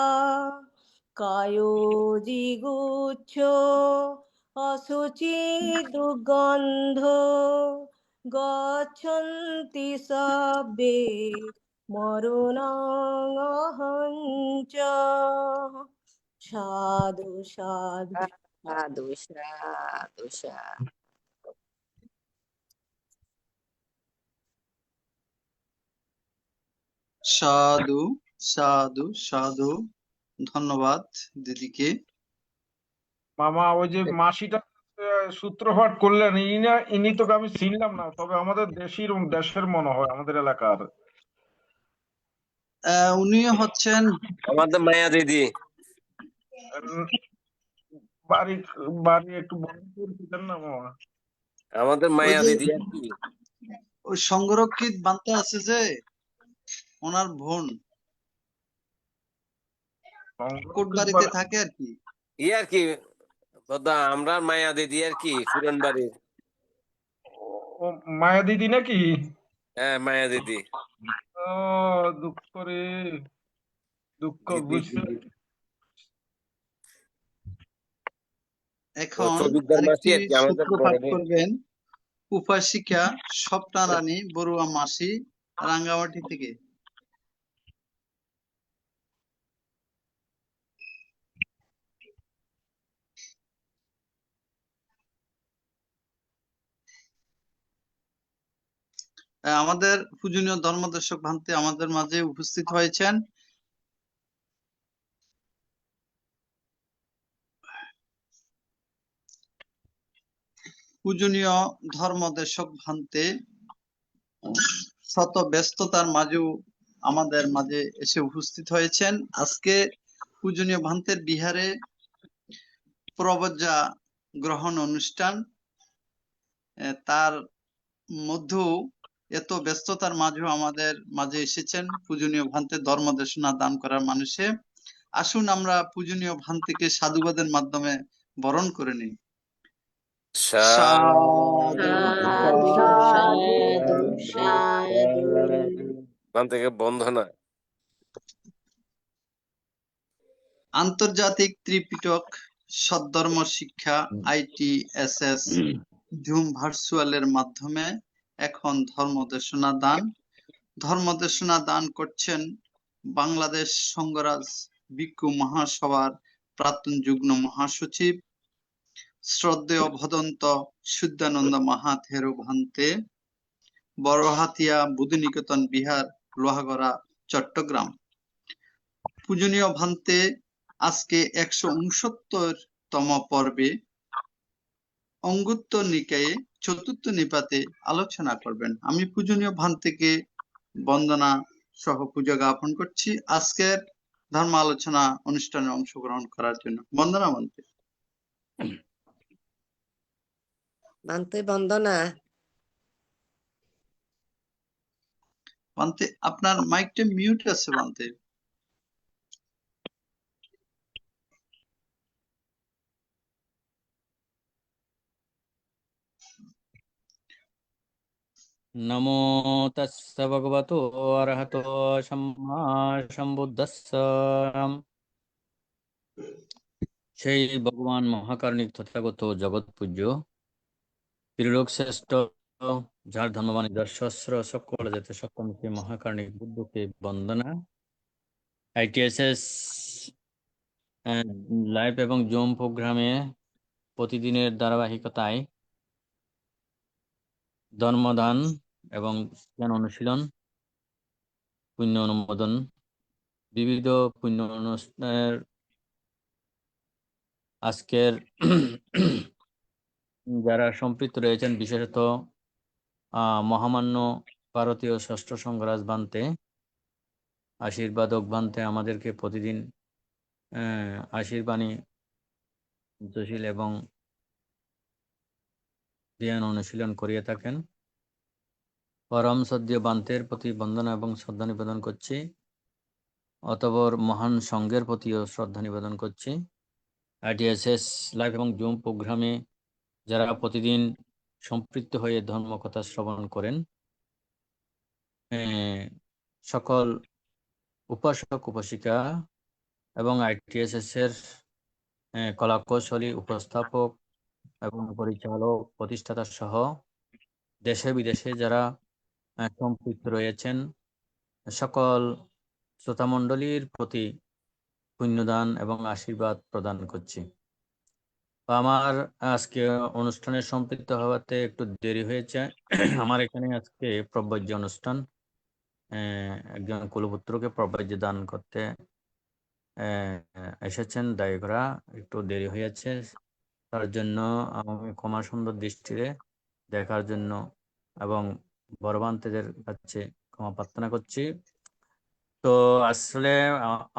কায়োজিগুচ্ছ অশুচি দুর্গন্ধ গচ্ছন্তি সবে মরণাং অহঞ্চ সাধু সাধু সাধু সাধু সাধু। সাধু সাধু সাধু। ধন্যবাদ দিদিকে। মামা ওই যে মাসিটা সূত্রপাত করলেন ইনি তোকে আমি চিনলাম না, তবে আমাদের দেশের মনে হয়, আমাদের এলাকার। উনি হচ্ছেন আমাদের মায়া দিদি। বাড়ি বাড়ি একটু বন্ধ করে দিতেন না মামা? আমাদের ওই মায়া যে দিদি আর কি। ওই সংরক্ষিত বান্তে আছে যে ওনার বোন কোটবাড়িতে থাকে আর কি। ই আর কি দাদা, আমরা মায়া দিদি আর কি, সুরেন বাড়ির। ও মায়া দিদি নাকি? হ্যাঁ, মায়া দিদি। ও দুঃখ রে, দুঃখ দিদি বুঝছে। দিদি। ও এখন চবিদ্দার মাসি আরেকটি আর কি, আমাদের সূত্র বড় পাঠ বোন। করবেন উপাসিকা স্বপ্না রানী বড়ুয়া মাসি, রাঙ্গামাটি থেকে। আমাদের পূজনীয় ধর্মদর্শক ভান্তে আমাদের মাঝে উপস্থিত হয়েছেন। পূজনীয় ধর্মদর্শক ভান্তে শত ব্যস্ততার মাঝেও আমাদের মাঝে এসে উপস্থিত হয়েছেন। আজকে পূজনীয় ভান্তের বিহারে প্রবজ্জা গ্রহণ অনুষ্ঠান, তার মধ্যেও এত ব্যস্ততার মাঝেও আমাদের মাঝে এসেছেন পূজনীয় ভান্তের ধর্মদেশনা দান করার মানুষে। আসুন আমরা পূজনীয় ভান্তিকে সাধুবাদের মাধ্যমে বরণ করে নিই। সাধু সাধু সাধু। ওখান থেকে বন্ধনা। আন্তর্জাতিক ত্রিপিটক সদ্ধর্ম শিক্ষা ITSS জুম ভার্চুয়ালের মাধ্যমে এখন ধর্মদেশনা দান করছেন বাংলাদেশ সংঘরাজ ভিক্ষু মহাসভার প্রাক্তন যুগ্ম মহাসচিব শ্রদ্ধেয় ভদন্ত শুদ্ধানন্দ মহাথেরো ভান্তে, বড়হাতিয়া বুদ্ধনিকেতন বিহার, লোহাগড়া, চট্টগ্রাম। পূজনীয় ভান্তে আজকে 169তম পর্বে অঙ্গুত্র নিকায়ে চতুর্থ নিপাতে আলোচনা করবেন। আমি পূজনীয় ভান্তেকে বন্দনা সহ পূজা জ্ঞাপন করছি আজকের ধর্ম আলোচনা অনুষ্ঠানে অংশগ্রহণ করার জন্য। বন্দনা ভান্তে। ভান্তে বন্দনা। ভান্তে আপনার মাইকটা মিউট আছে ভান্তে। नमो तस्स भगवतो अरहतो सम्मा सम्बुद्धस्स। সেই ভগবান মহাকারণিক তথাগত জগৎ পূজ্য ত্রিলোক শ্রেষ্ঠ, যার ধর্মবাণী দর্শস্র সকল যেতে সক্ষম সেই মহাকারণিক বুদ্ধকে বন্দনা। ITSS লাইভ এবং জুম প্রোগ্রামে প্রতিদিনের ধারাবাহিকতায় ধর্মদান এবং জ্ঞান অনুশীলন, পুণ্য অনুমোদন, বিবিধ পুণ্য অনুষ্ঠানের আজকের যারা সম্পৃক্ত রয়েছেন, বিশেষত মহামান্য ভারতীয় ষষ্ঠ সংঘরাজ ভান্তে, আশীর্বাদক ভান্তে আমাদেরকে প্রতিদিন আশীর্বাণী যশীল এবং ধ্যান অনুশীলন করিয়ে থাকেন। পরম শ্রদ্ধেয় বান্তের প্রতি বন্দনা এবং শ্রদ্ধা নিবেদন করছি। অতঃপর মহান সংঘের প্রতিও শ্রদ্ধা নিবেদন করছি। ITSS লাইভ এবং জুম প্রোগ্রামে যারা প্রতিদিন সম্পৃক্ত হয়ে ধর্মকথা শ্রবণ করেন, সকল উপাসক উপাসিকা এবং ITSS এর কলাকৌশলী উপস্থাপক এবং পরিচালক প্রতিষ্ঠাতা সহ দেশে বিদেশে যারা সম্পৃক্ত রয়েছেন, সকল শ্রোতামণ্ডলীর প্রতি পুণ্যদান এবং আশীর্বাদ প্রদান করছি। তো আমার আজকে অনুষ্ঠানে সম্পৃক্ত হওয়াতে একটু দেরি হয়েছে। আমার এখানে আজকে প্রব্রাজ্য অনুষ্ঠান, একজন কুলপুত্রকে প্রব্রাজ্য দান করতে এসেছেন দায়ীরা, একটু দেরি হয়েছে। তার জন্য আমি ক্ষমা সুন্দর দৃষ্টিতে দেখার জন্য এবং বড়বান্তেদের কাছে ক্ষমা প্রার্থনা করছি। তো আসলে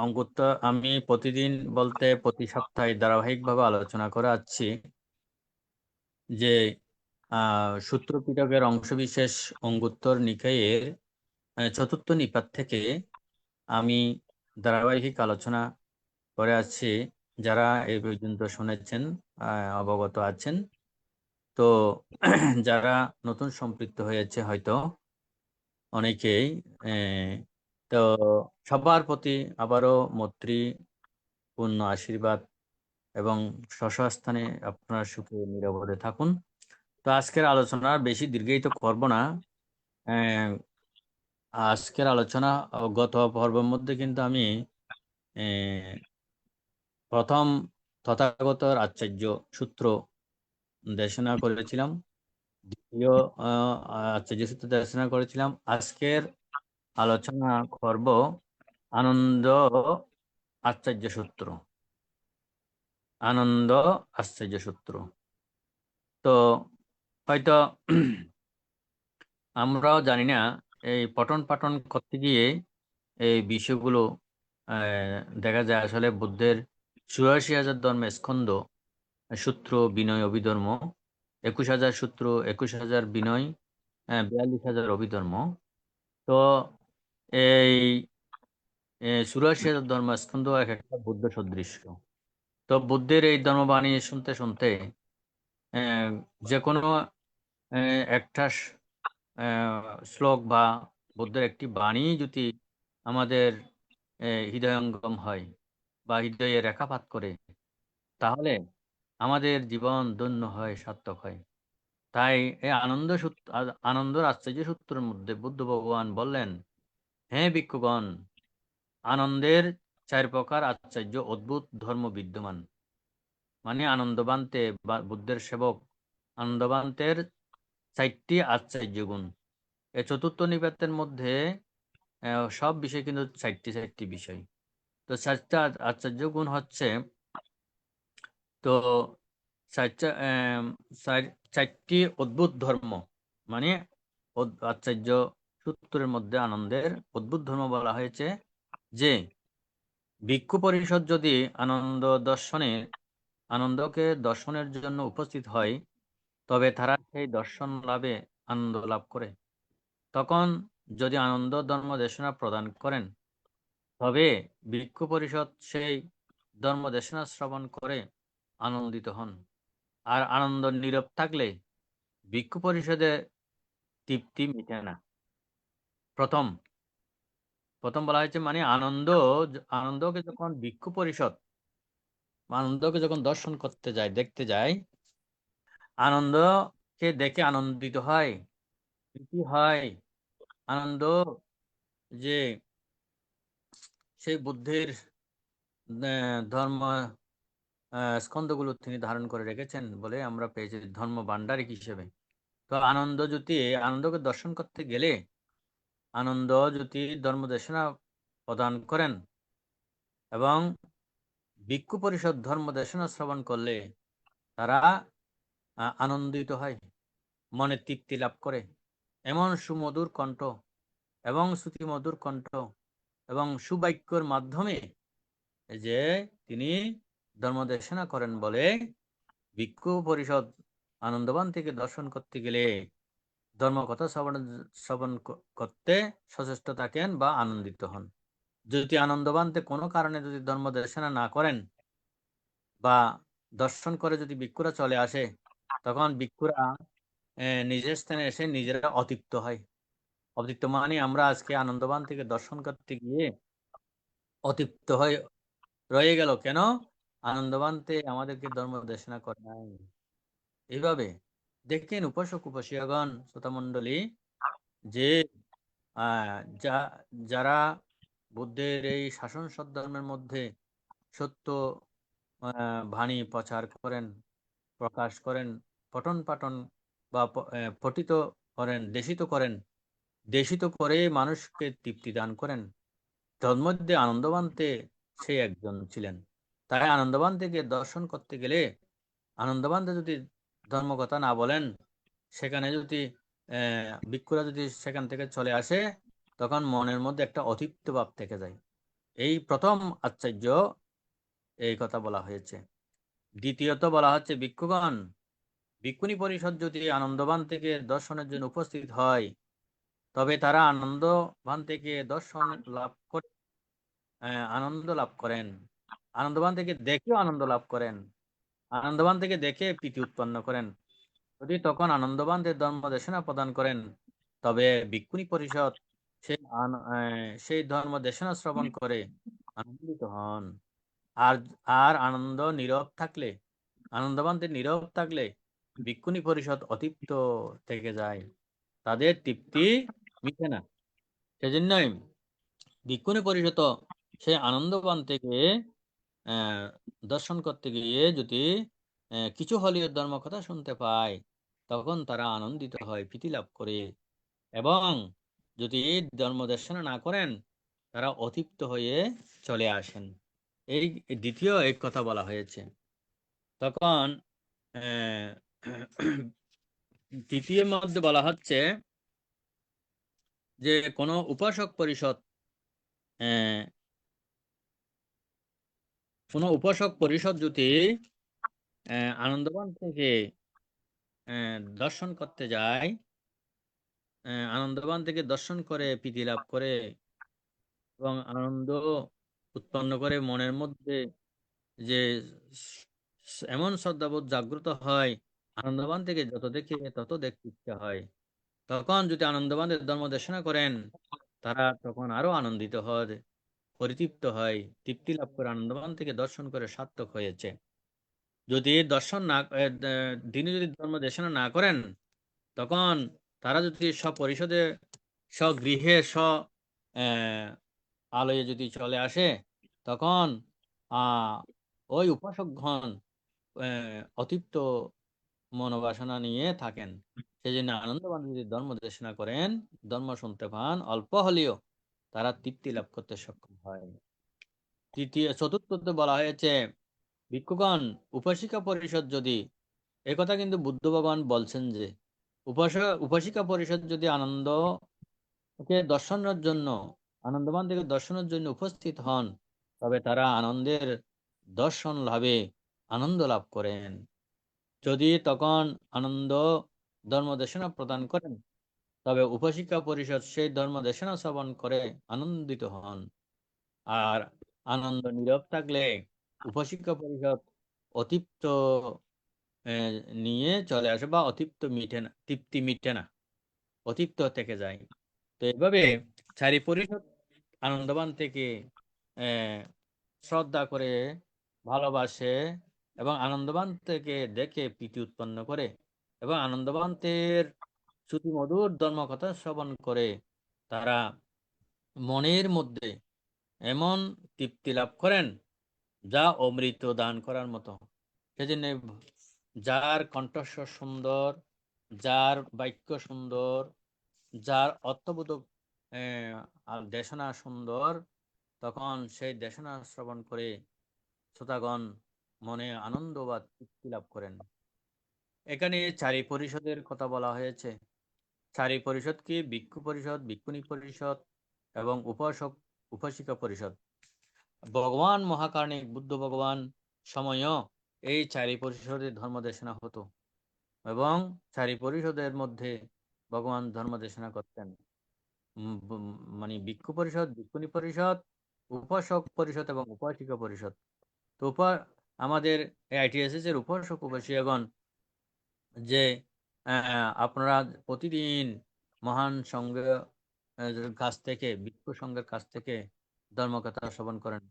অঙ্কুত্ব আমি প্রতিদিন বলতে প্রতি সপ্তাহে ধারাবাহিকভাবে আলোচনা করে আসছি যে সূত্র পিটকের অংশবিশেষ অঙ্গুত্তর নিকায়ের চতুর্থ নিপাত থেকে আমি ধারাবাহিক আলোচনা করে আসছি। যারা এই পর্যন্ত শুনেছেন অবগত আছেন। তো যারা নতুন সম্পৃক্ত হয়েছে হয়তো অনেকেই, তো সবার প্রতি আবারও মৈত্রী পূর্ণ আশীর্বাদ এবং স্বস্থানে আপনার সুখে নিরাপদে থাকুন। তো আজকের আলোচনা বেশি দীর্ঘায়িত করব না। আজকের আলোচনা গত পর্বের মধ্যে কিন্তু আমি প্রথম তথাগতর আচার্য সূত্র দেশনা করেছিলাম, দ্বিতীয় আচার্য সূত্র দেশনা করেছিলাম। আজকের আলোচনা করব আনন্দ আচার্য সূত্র। আনন্দ আশ্চর্য সূত্র। তো হয়তো আমরাও জানি না, এই পঠন পাঠন করতে গিয়ে এই বিষয়গুলো দেখা যায় আসলে বুদ্ধের ৮৪,০০০ ধর্মের স্কন্ধ, সূত্র, বিনয়, অভিধর্ম, ২১,০০০ সূত্র, ২১,০০০ বিনয়, ৪২,০০০ অভিধর্ম। তো এই ৮৪,০০০ ধর্ম স্কন্ধ এক একটা বুদ্ধ সদৃশ্য। তো বুদ্ধের এই ধর্মবাণী শুনতে শুনতে যে কোনো একটা শ্লোক বা বুদ্ধের একটি বাণী যদি আমাদের হৃদয়ঙ্গম হয় বা হৃদয়ে রেখাপাত করে, তাহলে আমাদের জীবন ধন্য হয়, সার্থক হয়। তাই এই আনন্দর আশ্চর্য সূত্রের মধ্যে বুদ্ধ ভগবান বললেন, হে ভিক্ষুগণ, আনন্দের ৪ প্রকার আশ্চর্য অদ্ভুত ধর্ম বিদ্যমান। মানে আনন্দবান্তে বা বুদ্ধের সেবক আনন্দবান্তের ৪টি আশ্চর্য গুণ। এই চতুর্থ নিপাতের মধ্যে সব বিষয় কিন্তু ৪টি বিষয়। তো ৪টা আশ্চর্য গুণ হচ্ছে, তো ৪টি অদ্ভুত ধর্ম, মানে আশ্চর্য সূত্রের মধ্যে আনন্দের অদ্ভুত ধর্ম বলা হয়েছে যে ভিক্ষু পরিষদ যদি আনন্দকে দর্শনের জন্য উপস্থিত হয়, তবে তারা সেই দর্শন লাভে আনন্দ লাভ করে। তখন যদি আনন্দ ধর্ম দেশনা প্রদান করেন, তবে ভিক্ষু পরিষদ সেই ধর্ম দেশনা শ্রবণ করে আনন্দিত হন। আর আনন্দ নীরব থাকলে ভিক্ষু পরিষদে তৃপ্তি মিটে না। প্রথম বলা হয়েছে, মানে আনন্দকে যখন ভিক্ষু পরিষদ আনন্দকে যখন দর্শন করতে যায়, দেখতে যায়, আনন্দকে দেখে আনন্দিত হয়, প্রীতি হয়, আনন্দ যে সেই বুদ্ধের ধর্ম স্কন্ধগুলো তিনি ধারণ করে রেখেছেন বলে আমরা পেয়েছি ধর্ম ভাণ্ডারিক হিসেবে। তো আনন্দকে দর্শন করতে গেলে আনন্দ যদি ধর্মদেশনা প্রদান করেন এবং ভিক্ষু পরিষদ ধর্মদেশনা শ্রবণ করলে তারা আনন্দিত হয়, মনে তৃপ্তি লাভ করে। এমন সুমধুর কণ্ঠ এবং শ্রুতিমধুর কণ্ঠ এবং সুবাক্যর মাধ্যমে যে তিনি ধর্মদেশনা করেন বলে ভিক্ষু পরিষদ আনন্দবান থেকে দর্শন করতে গেলে ধর্মকথা শ্রবণ করতে সচেষ্ট থাকেন বা আনন্দিত হন। যদি আনন্দবান্তে কোনো কারণে যদি ধর্ম দেশনা না করেন বা দর্শন করে যদি ভিক্ষুরা চলে আসে, তখন ভিক্ষুরা নিজের স্থানে এসে নিজেরা অতৃপ্ত হয়। অতৃপ্ত মানে আমরা আজকে আনন্দবান থেকে দর্শন করতে গিয়ে অতৃপ্ত হয়ে রয়ে গেল, কেন? আনন্দবান্তে আমাদেরকে ধর্ম দেশনা করে নাই। এইভাবে দেখেন উপাসক উপাসিয়াগণ শ্রোতামণ্ডলী, যে যারা বুদ্ধের এই শাসন সদ্ধর্মের মধ্যে সত্য বাণী প্রচার করেন, প্রকাশ করেন, পঠন পাঠন বা পঠিত করেন, দেশিত করে মানুষকে তৃপ্তি দান করেন, তন্মধ্যে আনন্দবান্তে সে একজন ছিলেন। তাই আনন্দবান থেকে দর্শন করতে গেলে আনন্দবান্তে যদি ধর্মকথা না বলেন, সেখানে যদি ভিক্ষুরা যদি সেখান থেকে চলে আসে, তখন মনের মধ্যে একটা অতৃপ্ত ভাব থেকে যায়। এই প্রথম আচার্য এই কথা বলা হয়েছে। দ্বিতীয়ত বলা হচ্ছে ভিক্ষুগণ, ভিক্ষুণী পরিষদ যদি আনন্দবান থেকে দর্শনের জন্য উপস্থিত হয়, তবে তারা আনন্দবান থেকে দর্শন লাভ করে আনন্দ লাভ করেন, আনন্দবান থেকে দেখেও আনন্দ লাভ করেন, আনন্দবান থেকে দেখে প্রীতি উৎপন্ন করেন। যদি তখন আনন্দবানদের ধর্ম দেশনা প্রদান করেন, তবে ভিক্ষুণী পরিষদ সেই ধর্ম দেশনা শ্রবণ করে আনন্দিত হন। আর আর আনন্দবানদের নীরব থাকলে ভিক্ষুণী পরিষদ অতৃপ্ত থেকে যায়, তাদের তৃপ্তি মিটে না। সেজন্যই ভিক্ষুণী পরিষদ সেই আনন্দবান থেকে দর্শন করতে গিয়ে যদি কিছু হলেও ধর্ম কথা শুনতে পায়, তখন তারা আনন্দিত হয়, প্রীতি লাভ করে। এবং যদি ধর্ম দর্শনা না করেন, তারা অতৃপ্ত হয়ে চলে আসেন। এই দ্বিতীয় এক কথা বলা হয়েছে। তখন তৃতীয় মধ্যে বলা হচ্ছে যে কোনো উপাসক পরিষদ যদি আনন্দবান থেকে দর্শন করতে যায়, আনন্দবান থেকে দর্শন করে প্রীতি লাভ করে এবং আনন্দ উৎপন্ন করে মনের মধ্যে, যে এমন শ্রদ্ধাবোধ জাগ্রত হয়, আনন্দবান থেকে যত দেখে তত দেখতে ইচ্ছা হয়, তখন যদি আনন্দবানের ধর্ম দেশনা করেন, তারা তখন আরো আনন্দিত হয়, পরিতৃপ্ত হয়, তৃপ্তি লাভ করে আনন্দবান থেকে দর্শন করে সার্থক হয়েছে। যদি দর্শন না তিনি যদি ধর্ম দেশনা না করেন, তখন তারা যদি স্বপরিষদে স্বগৃহে আলয়ে যদি চলে আসে, তখন ওই উপাসকগণ অতৃপ্ত মনোবাসনা নিয়ে থাকেন। সেই জন্য আনন্দবান যদি ধর্ম দেশনা করেন, ধর্ম শুনতে পান, অল্প হলেও তারা তৃপ্তি লাভ করতে সক্ষম হয়। চতুর্থতে বলা হয়েছে ভিক্ষুগণ, উপাসিকা পরিষদ যদি, একথা কিন্তু বুদ্ধ ভগবান বলছেন যে উপাসিকা পরিষদ যদি আনন্দবান থেকে দর্শনের জন্য উপস্থিত হন, তবে তারা আনন্দের দর্শন লাভে আনন্দ লাভ করেন। যদি তখন আনন্দ ধর্ম দেশনা প্রদান করেন, তবে উপাসিকা পরিষদ সেই ধর্ম দেশনা শ্রবণ করে আনন্দিত হন। আর আনন্দ নীরব থাকলে উপাসিকা পরিষদ অতৃপ্ত নিয়ে চলে আসে বা তৃপ্তি মিটে না, অতৃপ্ত থেকে যায়। তো এইভাবে চারি পরিষদ আনন্দবান থেকে শ্রদ্ধা করে, ভালোবাসে এবং আনন্দবান থেকে দেখে প্রীতি উৎপন্ন করে এবং আনন্দবান্তের শ্রুতি মধুর ধর্মকথা শ্রবণ করে তারা মনের মধ্যে এমন তৃপ্তি লাভ করেন, যা অমৃত দান করার মতো। সেজন্য যার কণ্ঠস্বর সুন্দর, যার বাক্য সুন্দর, যার অর্থবোধক দেশনা সুন্দর, তখন সেই দেশনা শ্রবণ করে শ্রোতাগণ মনে আনন্দ বা তৃপ্তি লাভ করেন। এখানে চারি পরিষদের কথা বলা হয়েছে। চারি পরিষদ কি? ভিক্ষু পরিষদ, ভিক্ষুণী পরিষদ এবং উপাসিকা পরিষদ। ভগবান মহাকার্ণিক বুদ্ধ ভগবান সময়ও এই চারি পরিষদের ধর্ম দেশনা হতো এবং চারি পরিষদের মধ্যে ভগবান ধর্ম দেশনা করতেন। মানে ভিক্ষু পরিষদ, ভিক্ষুণী পরিষদ, উপাসক পরিষদ এবং উপাসিকা পরিষদ। তো আমাদের আইটিএসএস এর উপাসক উপাসিয়াগণ যে আপনারা প্রতিদিন মহান সংঘের কাছ থেকে, ভিক্ষু সংঘের কাছ থেকে ধর্মকথা শ্রবণ করেন।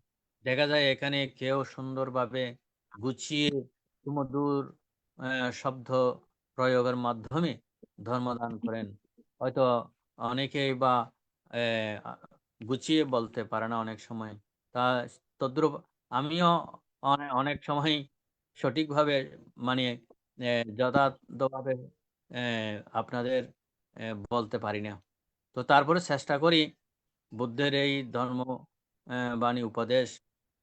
দেখা যায় এখানে কেউ সুন্দরভাবে গুছিয়ে সুমধুর শব্দ প্রয়োগের মাধ্যমে ধর্মদান করেন। হয়তো অনেকেই বা গুছিয়ে বলতে পারে না অনেক সময়। তা তদ্রূপ আমিও অনেক সময় সঠিকভাবে মানে যথাযথভাবে আপনাদের বলতে পারি না। তো তারপরে চেষ্টা করি বুদ্ধের এই ধর্ম বাণী উপদেশ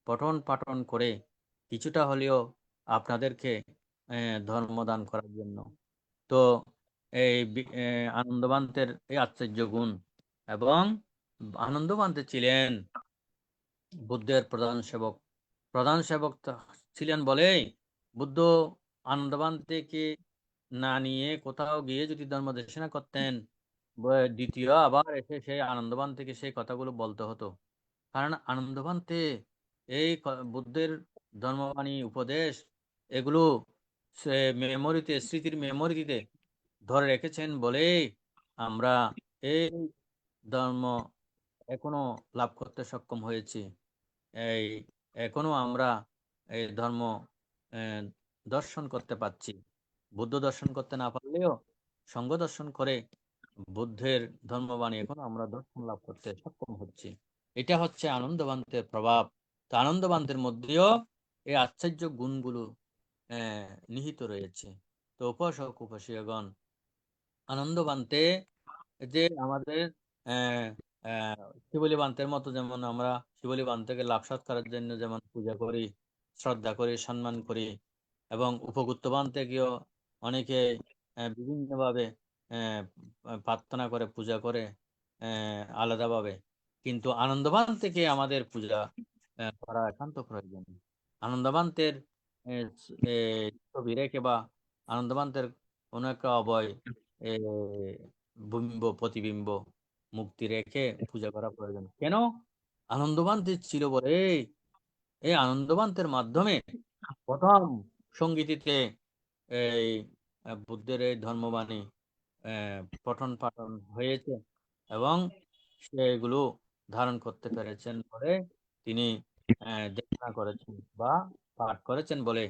পঠন পাঠন করে কিছুটা হলেও আপনাদেরকে ধর্মদান করার জন্য। তো এই আনন্দবান্তের এই আশ্চর্য গুণ, এবং আনন্দবান্তে ছিলেন বুদ্ধের প্রধান সেবক। প্রধান সেবক ছিলেন বলেই বুদ্ধ আনন্দবান্তেকে না নিয়ে কোথাও গিয়ে যদি ধর্ম দেশনা করতেন, দ্বিতীয় আবার এসে সেই আনন্দবান থেকে সেই কথাগুলো বলতে হতো। কারণ আনন্দবান্তে এই বুদ্ধের ধর্মবাণী উপদেশ এগুলো সে মেমোরিতে, স্মৃতির মেমোরিতে ধরে রেখেছেন বলেই আমরা এই ধর্ম এখনো লাভ করতে সক্ষম হয়েছি। এই এখনো আমরা এই ধর্ম আহ, দর্শন করতে পারছি। বুদ্ধ দর্শন করতে না পারলেও সঙ্গ দর্শন করে বুদ্ধের ধর্মবাণী এখনো আমরা দর্শন লাভ করতে সক্ষম হচ্ছি। এটা হচ্ছে আনন্দবান্তের প্রভাব। তো আনন্দবান্তের মধ্যেও এই আশ্চর্য গুণগুলো নিহিত রয়েছে। তো উপাসক উপাসিয়াগণ আনন্দবান্তে যে আমাদের আহ আহ শিবলী বান্তের মতো, যেমন আমরা শিবলী বান্তকে লাভ সৎকারের জন্য যেমন পূজা করি, শ্রদ্ধা করি, সম্মান করি, এবং উপগুপ্ত বান্তেকেও অনেকে বিভিন্নভাবে আহ প্রার্থনা করে, পূজা করে আলাদাভাবে। কিন্তু আনন্দবান থেকে আমাদের পূজা করা একান্ত প্রয়োজন। আনন্দবান্তের ছবি রেখে বা আনন্দবান্তের কোনো একটা অবয় বিম্ব প্রতিবিম্ব মুক্তি রেখে পূজা করা প্রয়োজন। কেন? আনন্দবান্তের ছিল বলে এই আনন্দবান্তের মাধ্যমে প্রথম সঙ্গীতিতে এই বুদ্ধের এই ধর্মবাণী পঠন পাঠন হয়েছে, এবং সেগুলো ধারণ করতে পেরেছেন বলে তিনি দেশনা করেছেন বা পাঠ করেছেন বলে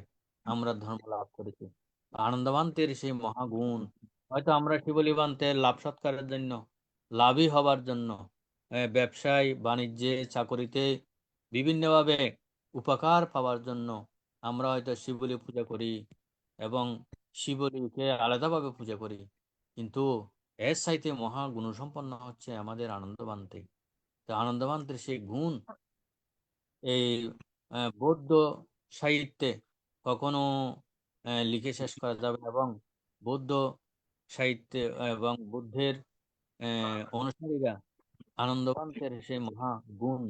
আমরা ধর্ম লাভ করেছি। আনন্দবান্তের সেই মহাগুণ হয়তো আমরা শিবলিবান্তের লাভ সৎকারের জন্য, লাভই হবার জন্য, ব্যবসায় বাণিজ্যে চাকরিতে বিভিন্নভাবে উপকার পাওয়ার জন্য আমরা হয়তো শিবলি পূজা করি এবং শিবলিকে আলাদাভাবে পূজা করি। কিন্তু এর চাইতে মহা গুণসম্পন্ন হচ্ছে আমাদের আনন্দবান্তে। তো আনন্দবান্তের সেই গুণ এই বৌদ্ধ সাহিত্যে কখনো লিখে শেষ করা যাবে, এবং বৌদ্ধ সাহিত্যে এবং বুদ্ধের অনুসারীরা আনন্দবান্তের সেই মহা গুণ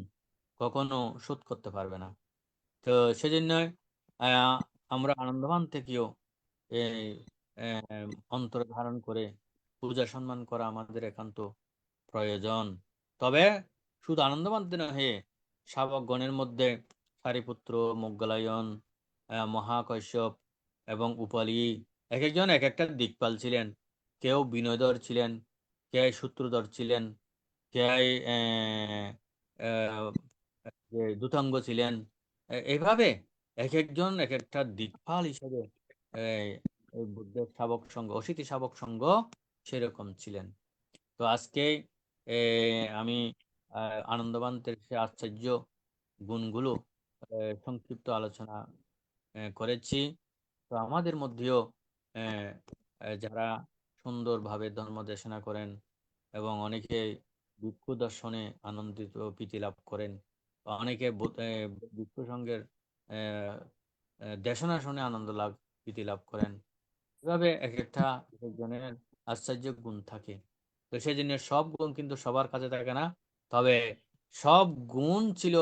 কখনো শোধ করতে পারবে না। তো সেজন্য আমরা আনন্দবান থেকেও এই অন্তর ধারণ করে পূজা সম্মান করা আমাদের একান্ত প্রয়োজন। তবে শুধু আনন্দবান্তে নহে, শাবকগণের মধ্যে সারিপুত্র, মোগলায়ন, মহাকশ্যপ এবং উপালি এক একজন এক একটা দিকপাল ছিলেন। কেউ বিনয়ধর ছিলেন, কে সূত্রধর ছিলেন, কে যে দূতাঙ্গ ছিলেন। এইভাবে এক একজন এক একটা দিকপাল হিসেবে এই এই বুদ্ধের শাবক সংঘ, অশীতি শাবক সংঘ সেরকম ছিলেন। তো আজকে আমি আনন্দবান্তের সে আশ্চর্য গুণগুলো সংক্ষিপ্ত আলোচনা করেছি। তো আমাদের মধ্যেও যারা সুন্দরভাবে ধর্ম দেশনা করেন এবং অনেকে ভিক্ষু দর্শনে আনন্দিত প্রীতি লাভ করেন, বা অনেকে ভিক্ষু সঙ্গের দেশনা শুনে আনন্দ লাভ, প্রীতি লাভ করেন। এভাবে এক একটা একজনের আশ্চর্য গুণ থাকে। তো সেই জন্য সব গুণ কিন্তু সবার কাছে থাকে না। তবে সব গুণ ছিল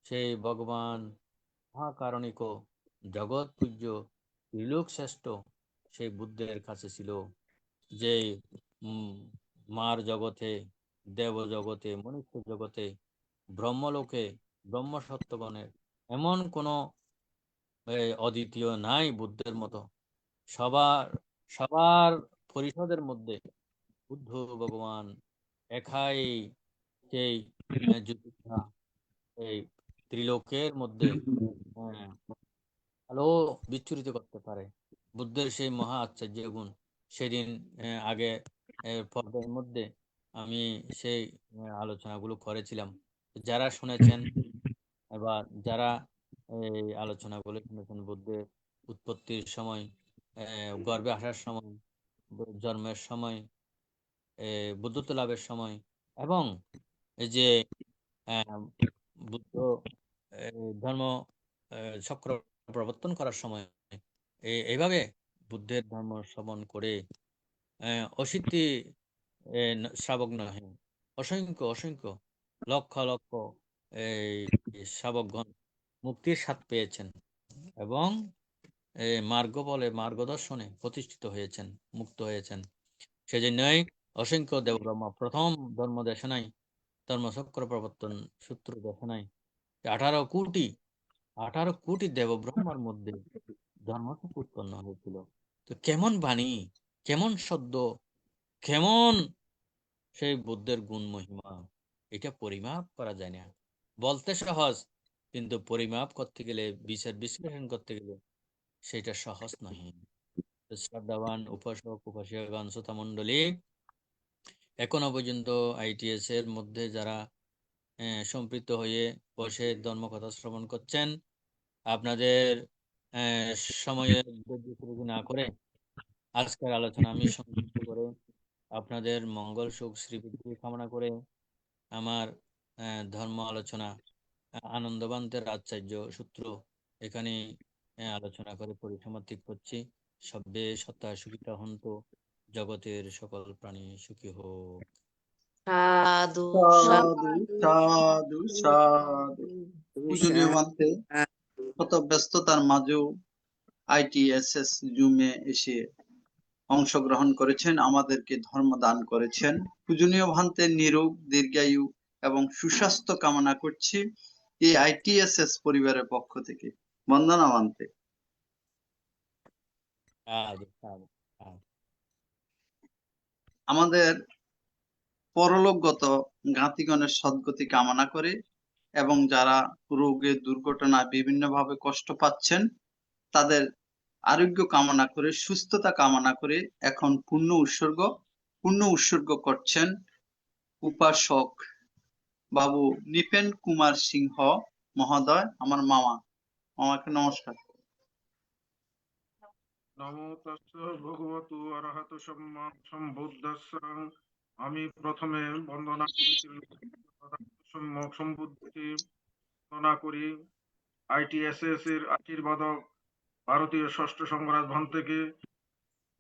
সেই ভগবান মহাকারণিক, জগৎ পূজ্য, ত্রিলোক শ্রেষ্ঠ সেই বুদ্ধের কাছে ছিল। যে মার জগতে, দেব জগতে, মনুষ্য জগতে, ব্রহ্মলোকে, ব্রহ্মসত্যগণের এমন কোনো অদ্বিতীয় নাই বুদ্ধের মতো। সবার সবার পরিষদের মধ্যে বুদ্ধ ভগবান একাই সেই যুতিকা, এই ত্রিলোকের মধ্যে আলো বিচ্ছুরিত করতে পারে। বুদ্ধের সেই মহা আশ্চর্য গুণ সেদিন আগে পর্বের মধ্যে আমি সেই আলোচনাগুলো করেছিলাম। যারা শুনেছেন এবার যারা এই আলোচনাগুলো শুনেছেন, বুদ্ধের উৎপত্তির সময়, গর্ভে আসার সময়, জন্মের সময়, বুদ্ধত্ব লাভের সময়, এবং এই যে বুদ্ধ ধর্ম চক্র প্রবর্তন করার সময় এইভাবে বুদ্ধের ধর্ম শ্রবণ করে অসিদ্ধি শ্রাবক নহে, অসংখ্য অসংখ্য লক্ষ লক্ষ এই শ্রাবকগণ মুক্তির স্বাদ পেয়েছেন এবং মার্গ বলে মার্গদর্শনে প্রতিষ্ঠিত হয়েছেন, মুক্ত হয়েছেন। সেজন্যই অসংখ্য দেবব্রহ্মা প্রথম ধর্ম দেশনায়, ধর্মচক্র প্রবর্তন সূত্র দেশনায় 18 কোটি দেবব্রহ্মার মধ্যে ধর্মচক্র উৎপন্ন হয়েছিল। তো কেমন বাণী, কেমন শব্দ, কেমন সেই বুদ্ধের গুণ মহিমা, এটা পরিমাপ করা যায় না। বলতে সহজ, কিন্তু পরিমাপ করতে গেলে, বিচার বিশ্লেষণ করতে গেলে সেটা সহজ নয়। শ্রদ্ধাবান উপাসক উপাসিকাগণ শ্রোতা মণ্ডলী, এখনো পর্যন্ত ITS এর মধ্যে যারা সম্পৃক্ত হয়ে বসে ধর্মকথা শ্রবণ করছেন, আপনাদের সময়ের বৃদ্ধি না করে আজকের আলোচনা আমি সংক্ষিপ্ত করে আপনাদের মঙ্গল সুখ শ্রীবৃদ্ধি কামনা করে আমার ধর্ম আলোচনা আনন্দবান্তের আচার্য সূত্র এখানে আলোচনা করে পরিসমাপ্তি করছি। সব্যে সত্তা সুখিতা হন্তু, জগতের সকল প্রাণী সুখী হোক। সাধু সাধু সাধু সাধু। পূজনীয় মাত্রে কত ব্যস্ততার মাঝেও ITSS জুমে এসে অংশগ্রহণ করেছেন, আমাদেরকে ধর্ম দান করেছেন। পূজনীয় ভান্তের নিরোগ দীর্ঘায়ু এবং সুস্বাস্থ্য কামনা করছি এই ITSS পরিবারের পক্ষ থেকে। বন্দনা ভান্তে। আমাদের পরলোকগত জ্ঞাতিগণের সদ্গতি কামনা করে এবং যারা রোগে দুর্ঘটনায় বিভিন্নভাবে কষ্ট পাচ্ছেন তাদের আরোগ্য কামনা করে, সুস্থতা কামনা করে এখন পুণ্য উৎসর্গ করছেন উপাসক বাবু নৃপেন কুমার সিংহ মহোদয়, আমার মামাকে নমস্কার। নমো তাস্য ভগবতু অরহতু সম্মা সম্বুদ্ধস্য। আমি প্রথমে বন্দনা করি সম্যক সম্বুদ্ধকে, বন্দনা করি ITSS এর আশীর্বাদক ভারতীয় ষষ্ঠ সংঘরাজ ভান্তেকে,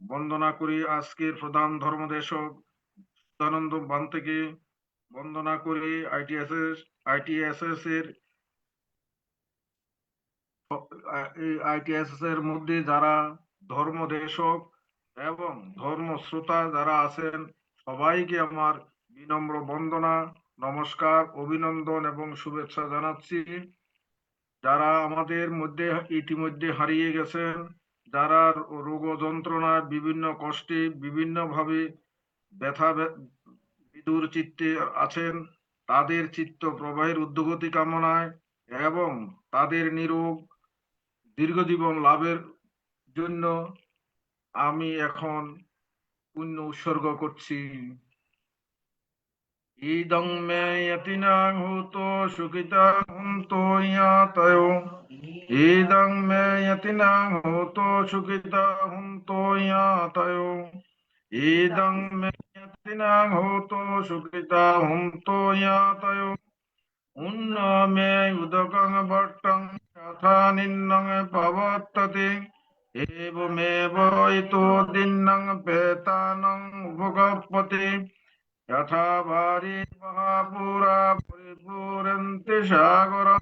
বন্দনা করি আজকের প্রধান ধর্মদেশক সদানন্দ ভান্তেকে, বন্দনা করি ITSS এর মধ্যে যারা ধর্মদেশক এবং ধর্মশ্রোতা যারা আছেন সবাইকে আমার বিনম্র বন্দনা, নমস্কার, অভিনন্দন এবং শুভেচ্ছা জানাচ্ছি। যারা আমাদের মধ্যে ইতিমধ্যে হারিয়ে গেছেন, যারা রোগ যন্ত্রণায় বিভিন্ন কষ্টে বিভিন্নভাবে ব্যথা বিদুর চিত্তে আছেন, তাদের চিত্ত প্রবাহের উদ্গতি কামনায় এবং তাদের নিরোগ দীর্ঘজীবন লাভের জন্য আমি এখন পুণ্য উৎসর্গ করছি। ইদং মে যতিনাং হূতো সুখিতা হন্তু ইয়াতয়ো, ইদং মে যতিনাং হূতো সুখিতা হন্তু ইয়াতয়ো, ইদং মে যতিনাং হূতো সুখিতা হন্তু ইয়াতয়ো, উন্ন মে উদকং ভট্টং যথা নিন্নং পবর্ততে, এবমেব ইতো দিন্নং পেতানং উপগপতে, যথা বারি মহাপুরা পরিপূরন্তি সাগরং,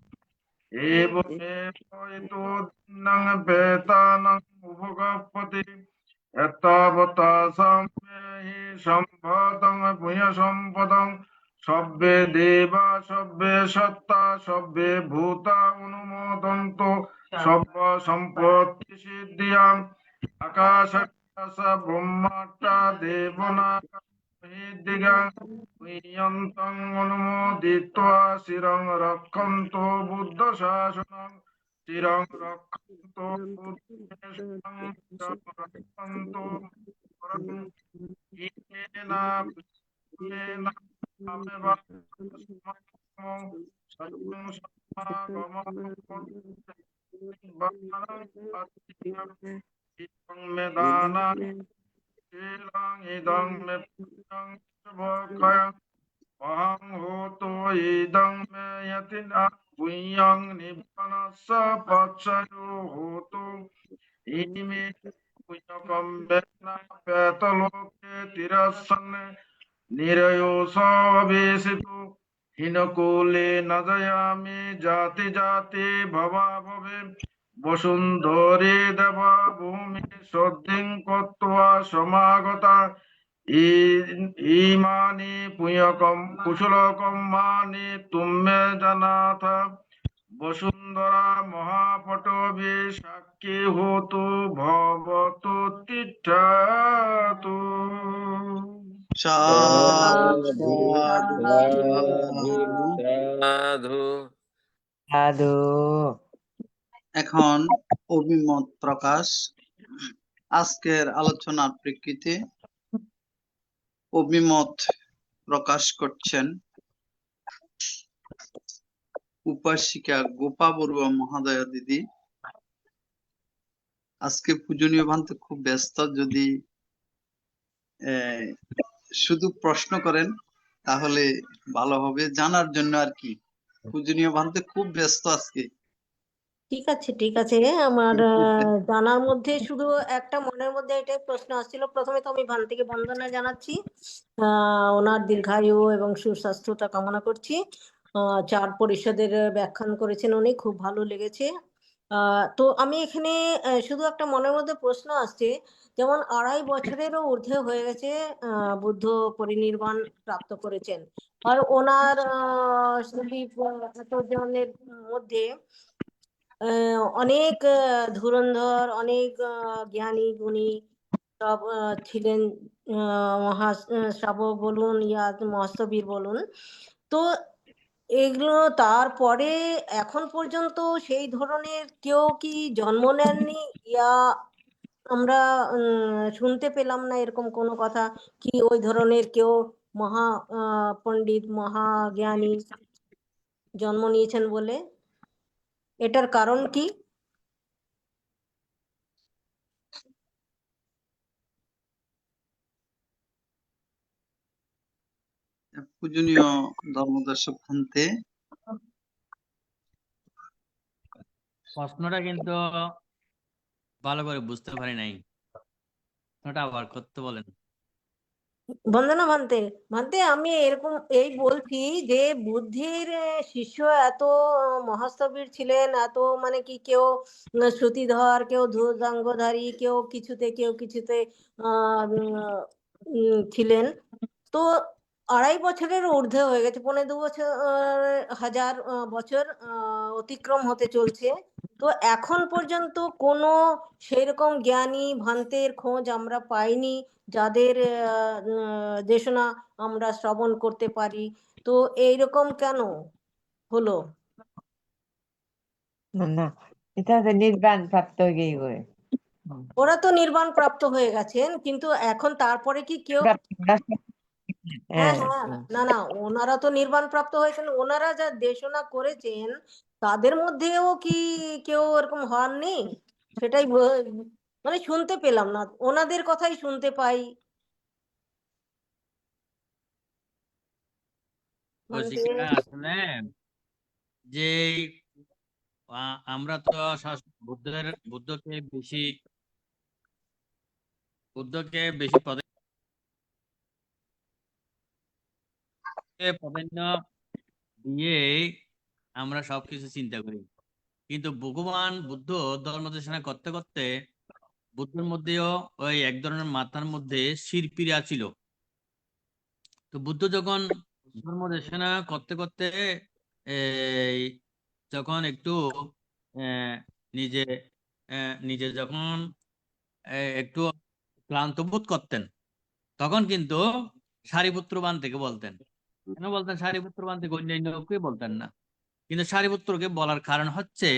এবমেব ইতো দিন্নং পেতানং উপগপতে, এতাবতা সাম্য হি সম্পদং পুণ্য সম্পদং সব্বে দেবা সব্বে সত্তা সব্বে ভূতা অনুমোদন্ত সব্ব সম্পত্তি সিদ্ধিয়াম আকাশ আকাশ ব্রহ্মাটা দেবনাগা দিগাং পুণ্যন্তং অনুমোদিত্বা চিরং রক্ষন্তু বুদ্ধ শাসনং চিরং রক্ষন্তু বুদ্ধ শাসনং চিরং রক্ষন্তু পরং ইমেনা ইমেনা আমেবা সমাগমং সত্যং সমাগমং নিব্বাণং পাতিয়ং ইদং মে দানাং শিলং ইদং মে পুণ্যং শুভক্ষয়ং অহং হোতো ইদং মে যতিনা পুণ্যং নিব্বাণস্য পচ্ছয়ো হোতো ইমে পুণ্যকম বেনা পেতলোকে তিরস্সন্নে নিরয়োসবেশিতু হীনকুলে ন জয়ামি জাতি জাতি ভবা ভবে বসুন্ধরে দেবা ভূমি সদ্ধিং কত্বা সমাগতা ইমানি পুণ্যকম কুশলকম্মানি তুম্মে জানাথ বসুন্ধরা মহাপটবে সাক্ষী হোতু ভবতু তিষ্ঠাতু। সাধু সাধু সাধু। এখন অভিমত প্রকাশ। আজকের আলোচনার প্রেক্ষিতে অভিমত প্রকাশ করছেন উপাসিকা গোপা বড়ুয়া মহোদয়া দিদি। আজকে পূজনীয় ভান্তে খুব ব্যস্ত, যদি শুধু প্রশ্ন করেন তাহলে ভালো হবে, জানার জন্য আর কি। পূজনীয় ভান্তে খুব ব্যস্ত আজকে। ঠিক আছে ঠিক আছে, আমার জানার মধ্যে শুধু একটা মনের মধ্যে এটাই প্রশ্ন আসছিল। প্রথমে তো আমি ভান্তিকে বন্দনা জানাচ্ছি, ওনার দীর্ঘায়ু এবং সুস্বাস্থ্যটা কামনা করছি। চার পরিষদের ব্যাখ্যান করেছেন উনি, খুব ভালো লেগেছে। তো আমি এখানে শুধু একটা মনের মধ্যে প্রশ্ন আসছে, যেমন 2.5 বছরেরও ঊর্ধ্বে হয়ে গেছে বুদ্ধ পরিনির্বাণ প্রাপ্ত করেছেন, আর ওনার এতজনের মধ্যে অনেক ধুরন্ধর, অনেক জ্ঞানী গুণী সব ছিলেন, মহাশ্রাবক বলুন ইয়া মহাস্তবীর বলুন। তো এগুলো তারপরে এখন পর্যন্ত সেই ধরনের কেউ কি জন্ম নেননি, ইয়া আমরা শুনতে পেলাম না এরকম কোনো কথা কি ওই ধরনের কেউ মহা পণ্ডিত মহাজ্ঞানী জন্ম নিয়েছেন বলে? এটার কারণ কি? পূজনীয় ধর্মদর্শক ভান্তে, প্রশ্নটা কিন্তু ভালো করে বুঝতে পারি নাই, ওটা আবার করতে বলেন। বন্দনা ভান্তে, ভান্তে আমি এরকম এই বলছি যে বুদ্ধির শিষ্য এত মহাস্তবীর ছিলেন, এত মানে কি কেউ শ্রুতিধর, কেউ ধূর্তাঙ্গধারী, কেউ কিছুতে ছিলেন। তো 2.5 বছরের ঊর্ধ্বে হয়ে গেছে, 2.25 বছর, 1000 বছর অতিক্রম হতে চলছে। তো এখন পর্যন্ত কোনো সেরকম জ্ঞানী ভান্তের খোঁজ আমরা পাইনি যাদের দেশনা আমরা শ্রবণ করতে পারি। তো এইরকম কেন হলো? না, এটা তো নির্বাণ প্রাপ্ত হয়ে গিয়ে ওরা তো নির্বাণ প্রাপ্ত হয়ে গেছেন, কিন্তু এখন তারপরে কি কেউ? হ্যাঁ হ্যাঁ, না না, ওনারা তো নির্বাণ প্রাপ্ত হয়েছেন, ওনারা যা দেশনা করেছেন তাদের মধ্যেও কি কেউ এরকম হননি? সেটাই মানে শুনতে পেলাম না, ওনাদের কথাই শুনতে পাই। মানে শিক্ষা আসলে যে আমরা তো বুদ্ধকে বেশি প্রাধান্য দিয়ে আমরা সবকিছু চিন্তা করি, কিন্তু ভগবান বুদ্ধ ধর্ম দেশনা করতে করতে বুদ্ধের মধ্যেও ওই এক ধরনের মাথার মধ্যে শিরপিরা ছিল। তো বুদ্ধ যখন ধর্ম দেশনা করতে করতে এই যখন একটু আহ, নিজে নিজে যখন একটু ক্লান্ত বোধ করতেন, তখন কিন্তু সারিপুত্র বান থেকে বলতেন। কেন বলতেন সারিপুত্র বান থেকে? অন্যান্যকে বলতেন না। কিন্তু সারিপুত্রকে বলার কারণ হচ্ছে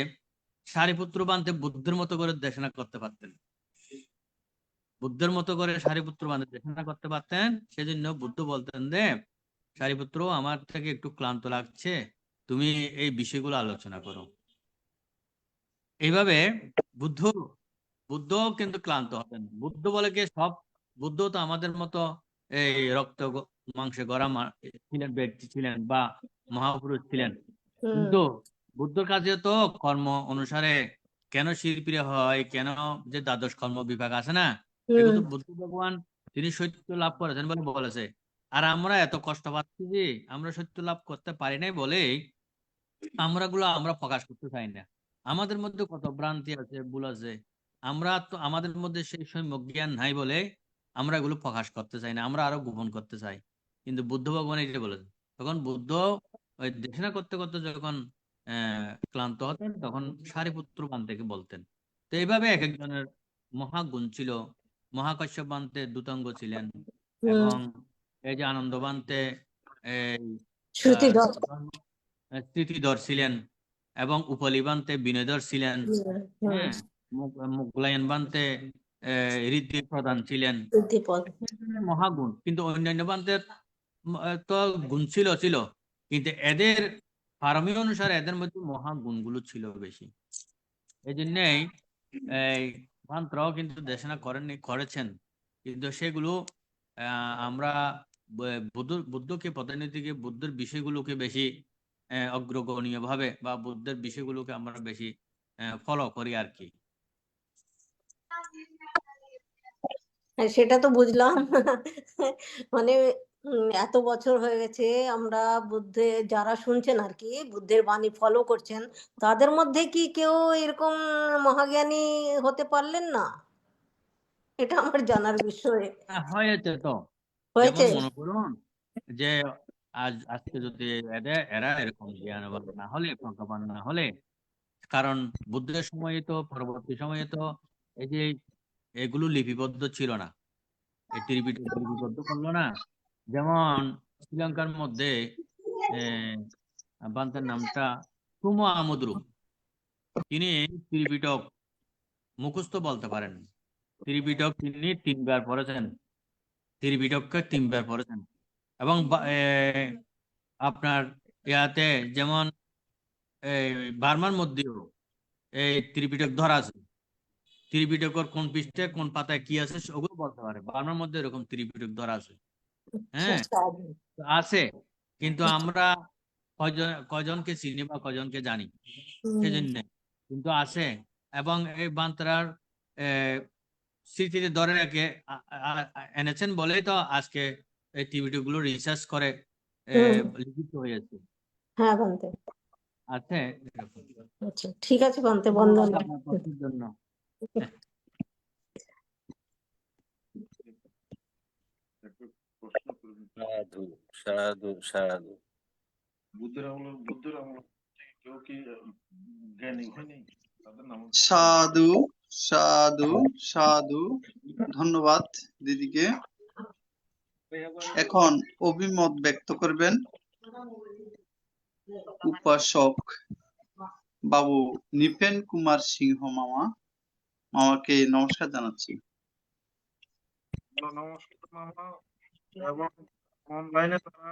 সারিপুত্র বানতে বুদ্ধের মতো করে দেশনা করতে পারতেন। বুদ্ধের মতো করে সারিপুত্র বানতে দেশনা করতে পারতেন। সেজন্য বুদ্ধ বলতেন যে, সারিপুত্র, আমার থেকে একটু ক্লান্ত লাগছে, তুমি এই বিষয়গুলো আলোচনা করো। এইভাবে বুদ্ধ বুদ্ধ কিন্তু ক্লান্ত হতেন। বুদ্ধ বলে কি সব, বুদ্ধ তো আমাদের মতো এই রক্ত মাংসে গড়া ছিলেন, ব্যক্তি ছিলেন বা মহাপুরুষ ছিলেন। কিন্তু বুদ্ধর কাছে তো কর্ম অনুসারে কেন শিল্পীরা হয়, কেন যে দ্বাদশ কর্ম বিভাগ আছে না, এগুলো তো বুদ্ধ ভগবান তিনি সত্য লাভ করেছেন বলে বলেছে। আর আমরা এত কষ্ট পাচ্ছি যে আমরা সত্য লাভ করতে পারি নাই বলে আমরা প্রকাশ করতে চাই না। আমাদের মধ্যে কত ভ্রান্তি আছে, ভুল আছে, আমরা তো আমাদের মধ্যে সেই সম্যক জ্ঞান নাই বলে আমরা এগুলো প্রকাশ করতে চাই না, আমরা আরো গোপন করতে চাই। কিন্তু বুদ্ধ ভগবান এটা বলেছেন। তখন বুদ্ধ ওই দেশনা করতে করতে যখন ক্লান্ত হতেন, তখন সারিপুত্র বান থেকে বলতেন। তো এইভাবে এক একজনের মহাগুণ ছিল। মহাকাশ্যপ বান্তে দ্যুতাঙ্গ ছিলেন, এবং এই যে আনন্দ বান্তে এই শ্রুতিধর। স্মৃতিধর ছিলেন, এবং উপলি বান্তে বিনয়ধর ছিলেন। হ্যাঁ, মুগলায়ন বান্তে ঋদ্ধি প্রধান ছিলেন। শ্রুতিপদ। মহাগুণ। কিন্তু অন্যান্য বান্তের তো গুণ ছিল, কিন্তু এদের পারমী অনুসারে এদের মধ্যে মহাগুণগুলো ছিল বেশি। এই জন্যই এই বান্তরাও কিন্তু দেশনা করেছেন, কিন্তু সেগুলো আমরা বুদ্ধকে প্রতিনিধিকে বুদ্ধের বিষয়গুলোকে বেশি অগ্রগণীয় ভাবে বা বুদ্ধের বিষয়গুলোকে আমরা বেশি ফলো করি আর কি। হ্যাঁ, সেটা তো বুঝলাম। মানে এত বছর হয়ে গেছে, আমরা বুদ্ধের যারা শুনছেন আর কি, বুদ্ধের বাণী ফলো করছেন, তাদের মধ্যে কি কেউ এরকম মহাজ্ঞানী হতে পারলেন না? এটা আমার জানার বিষয়। হয়েছে তো। হয়েছে। যেমন মনে করুন যে আজকে যদি এরা এরকম জ্ঞানবান না হলে, প্রজ্ঞাবান না হলে, কারণ বুদ্ধের সময়ে তো, পরবর্তী সময়ে তো এই যে এগুলো লিপিবদ্ধ ছিল না, এই ত্রিপিটক লিপিবদ্ধ করলো না। যেমন শ্রীলঙ্কার মধ্যে বান্তার নামটা সুমো আমুদ্রু, তিনি ত্রিপিটক মুখস্থ বলতে পারেন। ত্রিপিটক তিনি 3 বার পড়েছেন, ত্রিপিটককে 3 বার পড়েছেন। এবং আপনার ইয়াতে যেমন এই বার্মার মধ্যেও এই ত্রিপিটক ধরা আছে। ত্রিপিটকের কোন পৃষ্ঠে কোন পাতায় কি আছে ওগুলো বলতে পারে। বার্মার মধ্যে এরকম ত্রিপিটক ধরা আছে। হ্যাঁ, আছে, কিন্তু আমরা কয়জনকে চিনি বা কয়জনকে জানি, সেজন্য। কিন্তু আছে, এবং এই বান্তরার স্মৃতিতে ধরে রেখে এনেছেন বলেই তো আজকে এই টিভিটি গুলো রিসার্চ করে লিখিত হয়েছে। হ্যাঁ বন্ধে। আছে। আচ্ছা, ঠিক আছে বন্ধে, ধন্যবাদ বন্দনা। আপনার প্রশ্নের জন্য। সাধু সাধু সাধু। সাধু সাধু সাধু। ধন্যবাদ দিদিকে। এখন অভিমত ব্যক্ত করবেন উপাসক বাবু নিপেন কুমার সিংহ মামা। মামাকে নমস্কার জানাচ্ছি। নমস্কার মামা, এবং অনলাইনে যারা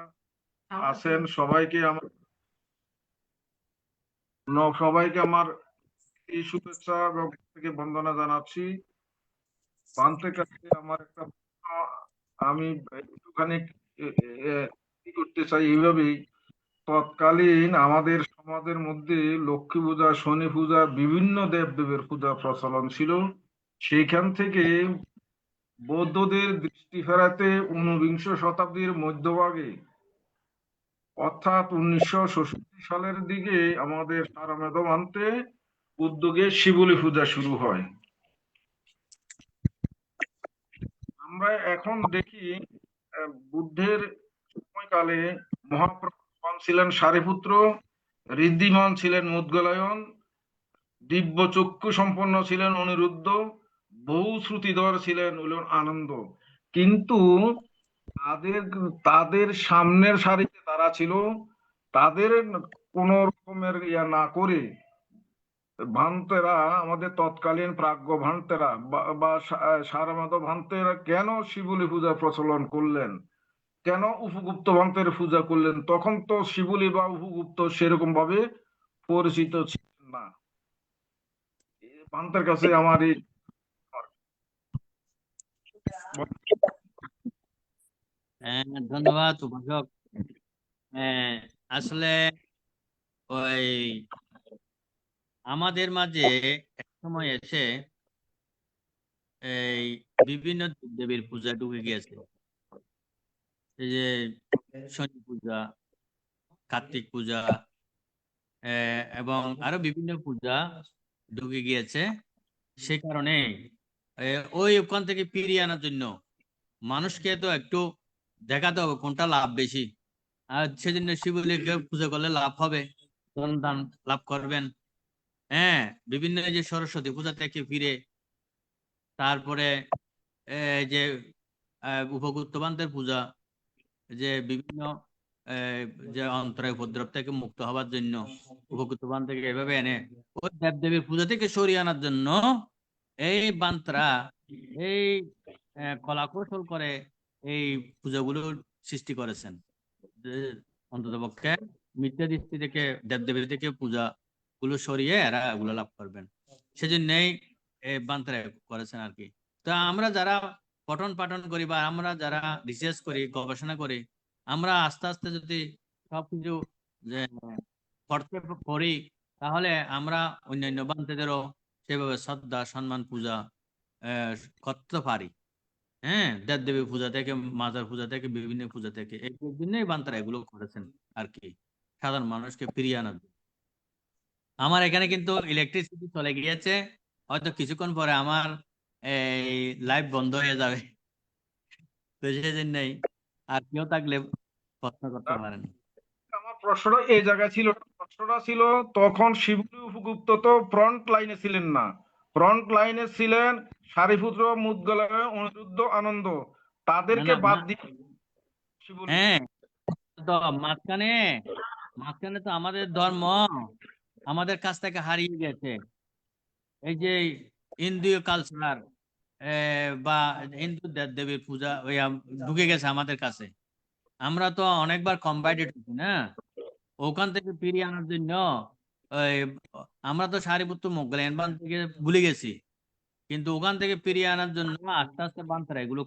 আছেন সবাইকে আমার এই শুভেচ্ছা এবং থেকে বন্দনা জানাচ্ছি। প্রান্তের কাছে আমার একটা আমি একটুখানি কি করতে চাই এইভাবেই। তৎকালীন আমাদের সমাজের মধ্যে লক্ষ্মী পূজা, শনি পূজা, বিভিন্ন দেবদেবের পূজা প্রচলন ছিল। সেইখান থেকে বৌদ্ধদের দৃষ্টি ফেরাতে 19বিংশ শতাব্দীর মধ্যভাগে, অর্থাৎ 1966 সালের দিকে আমাদের সারা মেদমান্তে উদ্যোগে শিবলী পূজা শুরু হয়। আমরা এখন দেখি বুদ্ধের সময়কালে মহাপ্রজ্ঞান ছিলেন সারিপুত্র, ঋদ্ধিমান ছিলেন মুদ্গলায়ন, দিব্য চক্ষু সম্পন্ন ছিলেন অনিরুদ্ধ, বহু শ্রুতিধর ছিলেন হলেন আনন্দ। কিন্তু তাদের তাদের সামনের সারিতে তারা ছিল, তাদের কোন রকমের ইয়া না করে ভান্তেরা, আমাদের তৎকালীন প্রাজ্ঞ ভান্তেরা বা সারমাধব ভান্তেরা কেন শিবলি পূজা প্রচলন করলেন, কেন উপগুপ্ত ভান্তের পূজা করলেন? তখন তো শিবলি বা উপগুপ্ত সেরকম ভাবে পরিচিত ছিলেন না। ভান্তের কাছে আমার এই ধন্যবাদ উপাসক। আসলে ওই আমাদের মাঝে এক সময় এসে এই বিভিন্ন দেবীর পূজা ঢুকে গিয়েছে। এই যে শনি পূজা, কার্তিক পূজা, এবং আরো বিভিন্ন পূজা ঢুকে গিয়েছে। সে কারণে ওই ওখান থেকে ফিরিয়ে আনার জন্য মানুষকে তো একটু দেখাতে হবে কোনটা লাভ বেশি। আর সেজন্য শিবলিঙ্গে পূজা করলে লাভ হবে, দান লাভ করবেন। হ্যাঁ, বিভিন্ন এই যে সরস্বতী পূজা থেকে ফিরে তারপরে যে উপগুপ্তবান্তের পূজা, যে বিভিন্ন যে অন্তরায় উপদ্রব থেকে মুক্ত হওয়ার জন্য উপগুপ্তবান থেকে এভাবে এনে ওই দেবদেবীর পূজা থেকে সরিয়ে আনার জন্য এই বান্তরা এই কলা কৌশল করে এই পূজাগুলো সৃষ্টি করেছেন। অন্তত পক্ষে মিথ্যা দৃষ্টি থেকে দেবদেবী থেকে পূজা গুলো সরিয়ে এরা এগুলো লাভ করবেন, সেজন্যই এই বান্তরা করেছেন আর কি। তো আমরা যারা পঠন পাঠন করি বা আমরা যারা রিসার্চ করি, গবেষণা করি, আমরা আস্তে আস্তে যদি সবকিছু করতে করি, তাহলে আমরা অন্যান্য বান্তদেরও সেভাবে শ্রদ্ধা সম্মান পূজা করতে পারি। হ্যাঁ, দেবদেবী পূজা থেকে, মাজার পূজা থেকে, বিভিন্ন পূজা থেকে, এই জন্যই বান্তারা এগুলো করেছেন আর কি, সাধারণ মানুষকে ফিরিয়ে আনার জন্য। আমার এখানে কিন্তু ইলেকট্রিসিটি চলে গিয়েছে, হয়তো কিছুক্ষণ পরে আমার এই লাইভ বন্ধ হয়ে যাবে। তো সেই জন্যই আর কেউ থাকলে প্রশ্ন করতে পারেন। আমার প্রশ্নটা এই জায়গায় ছিল, প্রশ্নটা ছিল তখন শিবলি উপগুপ্ত তো ফ্রন্ট লাইনে ছিলেন না, ফ্রন্ট লাইনে ছিলেন সারিপুত্র, মুদ্গলায়, অনিরুদ্ধ, আনন্দ। তাদেরকে বাদ দিয়ে শিবলি। হ্যাঁ, তো মাঝখানে মাঝখানে তো আমাদের ধর্ম আমাদের কাছ থেকে হারিয়ে গেছে। এই যে ইন্দীয় কালচার বা হিন্দু দেবদেবীর পূজা ঢুকে গেছে আমাদের কাছে। আমরা তো অনেকবার কম্বাইন্ড হচ্ছি না, ওখান থেকে ফিরিয়ে আনার জন্য আমরা তো সারিপুত্র মোগলায়ন বান থেকে ভুলে গেছি, কিন্তু ওখান থেকে ফিরিয়ে আনার জন্য আস্তে আস্তে বান্তরা এগুলো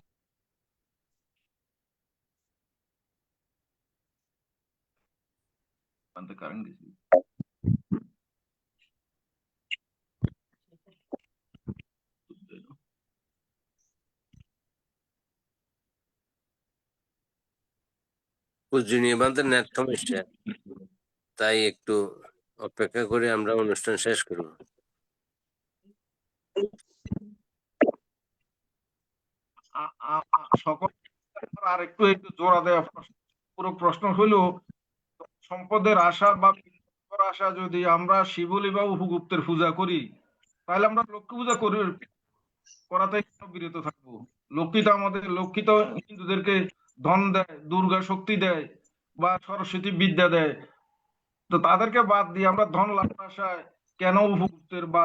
পূজনীয় বান্ধব নেট সমস্যা, তাই একটু অপেক্ষা করে আমরা অনুষ্ঠান শেষ করব। সকল আর একটু একটু জোড়া দেওয়া পুরো প্রশ্ন হলো, সম্পদের আশা বা আশা যদি আমরা শিবলি বা উপগুপ্তের পূজা করি, তাহলে আমরা লক্ষ্মী পূজা করাতে বিরত থাকবো। লক্ষ্মী তো আমাদের, লক্ষ্মী তো হিন্দুদেরকে ধন দেয়, দুর্গা শক্তি দেয় বা সরস্বতী বিদ্যা দেয়। তো তাদেরকে বাদ দিয়ে আমরা ধন লাভের আশায় কেন উপগুপ্তের বা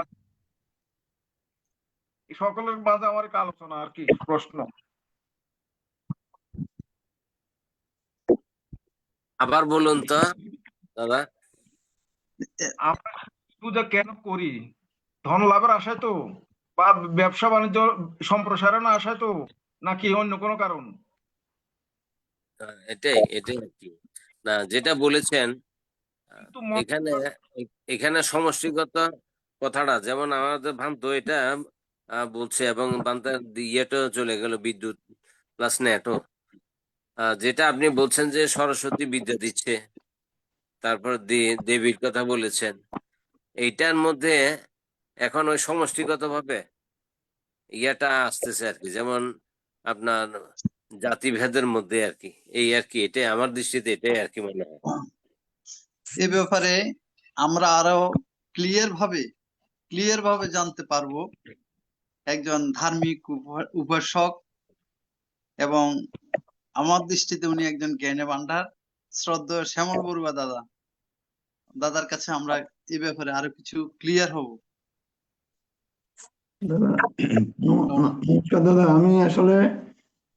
সকলের মাঝে আমার একটা আলোচনা আর কি, প্রশ্ন। আবার বলুন তো দাদা। আমরা পূজা কেন করি? ধন লাভের আশায় তো, বা ব্যবসা বাণিজ্য সম্প্রসারণের আশায় তো, নাকি অন্য কোনো কারণ? এটাই এটাই আর কি। না, যেটা বলেছেন এখানে এখানে সমষ্টিগত কথাটা, যেমন আমাদের ভান্ত এটা বলছে, এবং ভান্তার ইয়েটাও চলে গেল, বিদ্যুৎ প্লাস নেটও। যেটা আপনি বলছেন যে সরস্বতী বিদ্যা দিচ্ছে, তারপর দেবীর কথা বলেছেন, এইটার মধ্যে এখন ওই সমষ্টিগত ভাবে ইয়েটা আসতেছে আর কি। যেমন আপনার জাতিভেদের মধ্যে আর কি, এই আর কি, এটাই আমার দৃষ্টিতে এটাই আর কি মনে হয়। এ ব্যাপারে আমরা আরো ক্লিয়ার ভাবে জানতে পারবো একজন ধার্মিক উপাসক, এবং আমার দৃষ্টিতে উনি একজন জ্ঞানী ভান্ডার, শ্রদ্ধেয় শ্যামল বড়ুয়া দাদার কাছে আমরা এ ব্যাপারে আরো কিছু ক্লিয়ার হব। দাদা নমস্কার দাদা, আমি আসলে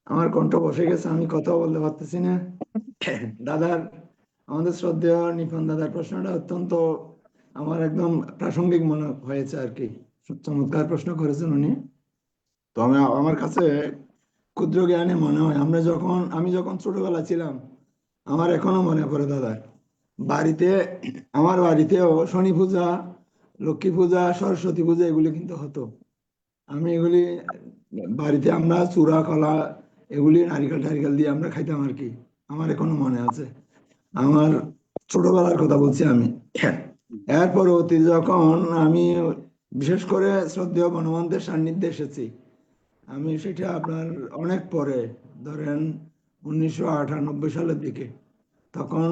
আমার কণ্ঠ বসে গেছে, আমি কথা বলতে পারতেছি না। দাদার, আমাদের শ্রদ্ধেয় নিপন দাদার প্রশ্নটা অত্যন্ত আমার একদম প্রাসঙ্গিক মনে হয়েছে আর কি। চমৎকার প্রশ্ন করেছেন উনি। তো আমার কাছে ক্ষুদ্র জ্ঞানে মনে হয় আমি যখন ছোটবেলা ছিলাম, আমার এখনো মনে পড়ে দাদা, আমার বাড়িতেও শনি পূজা, লক্ষ্মী পূজা, সরস্বতী পূজা এগুলি কিন্তু হতো। আমি এগুলি বাড়িতে আমরা চূড়া কলা এগুলি নারিকেল টারিকেল দিয়ে আমরা খাইতাম আর কি। আমার এখনো মনে আছে, আমার ছোটবেলার কথা বলছি আমি। এর পরবর্তী যখন আমি বিশেষ করে শ্রদ্ধেয় বনমন্তের সান্নিধ্যে এসেছি, আমি সেটা আপনার অনেক পরে, ধরেন 1998 সালের দিকে, তখন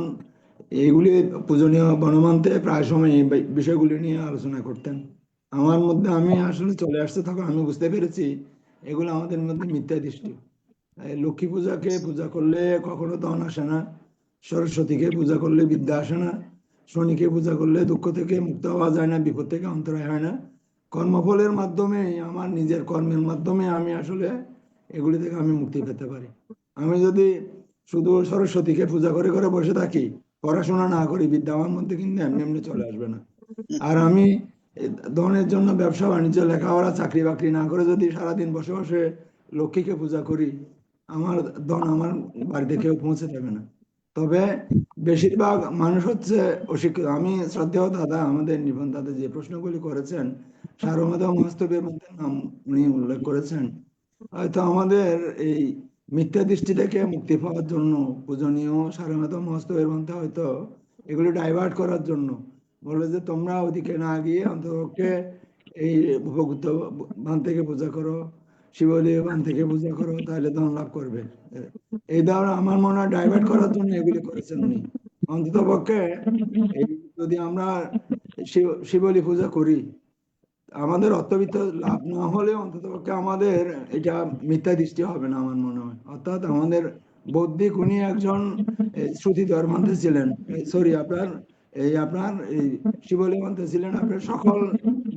এইগুলি পূজনীয় বনমন্তে প্রায় সময় এই বিষয়গুলি নিয়ে আলোচনা করতেন। আমার মধ্যে আমি আসলে চলে আসছে, তখন আমি বুঝতে পেরেছি এগুলো আমাদের মধ্যে মিথ্যা দৃষ্টি। লক্ষ্মী পূজাকে পূজা করলে কখনো ধন আসে না, সরস্বতীকে পূজা করলে বিদ্যা আসে না, শনিকে পূজা করলে দুঃখ থেকে মুক্ত হওয়া যায় না, বিপদ থেকে অন্তরায় হয় না। কর্মফলের মাধ্যমে, আমার নিজের কর্মের মাধ্যমে আমি আসলে এগুলি থেকে আমি মুক্তি পেতে পারি। আমি যদি শুধু সরস্বতীকে পূজা করে করে বসে থাকি, পড়াশোনা না করি, বিদ্যা আমার মধ্যে কিন্তু এমনি এমনি চলে আসবে না। আর আমি ধনের জন্য ব্যবসা বাণিজ্য, লেখাপড়া, চাকরি বাকরি না করে যদি সারাদিন বসে বসে লক্ষ্মীকে পূজা করি, আমার ধন আমার বাড়িতে কেউ পৌঁছে দেবে না। তবে বেশিরভাগ মানুষ হচ্ছে অশিক্ষিত। আমি শ্রদ্ধেয় দাদা, আমাদের নিপন দাদা যে প্রশ্নগুলি করেছেন, সারমত মহাস্তবের মধ্যে নাম উনি উল্লেখ করেছেন, হয়তো আমাদের এই মিথ্যা দৃষ্টি থেকে মুক্তি পাওয়ার জন্য পূজনীয় সারমত মহাস্তবের মধ্যে হয়তো এগুলি ডাইভার্ট করার জন্য বলে যে তোমরা ওদিকে না গিয়ে অন্ততপক্ষে এই উপগুপ্ত বান থেকে পূজা করো, শিবলী বান থেকে পূজা করো, তাহলে ধন লাভ করবে। এই দ্বারা আমার মনে হয় ডাইভার্ট করার জন্য এগুলি করেছেন উনি। অন্তত পক্ষে যদি আমরা শিবলী পূজা করি, আমাদের অর্থবিত্ত লাভ না হলে অন্তত পক্ষে আমাদের এটা মিথ্যা দৃষ্টি হবে না আমার মনে হয়। অর্থাৎ আমাদের বৌদ্ধিক উনি একজন শ্রুতিধর মন্ত্রী ছিলেন, সরি আপনার এই শিবলী মন্ত্রী ছিলেন আপনার সকল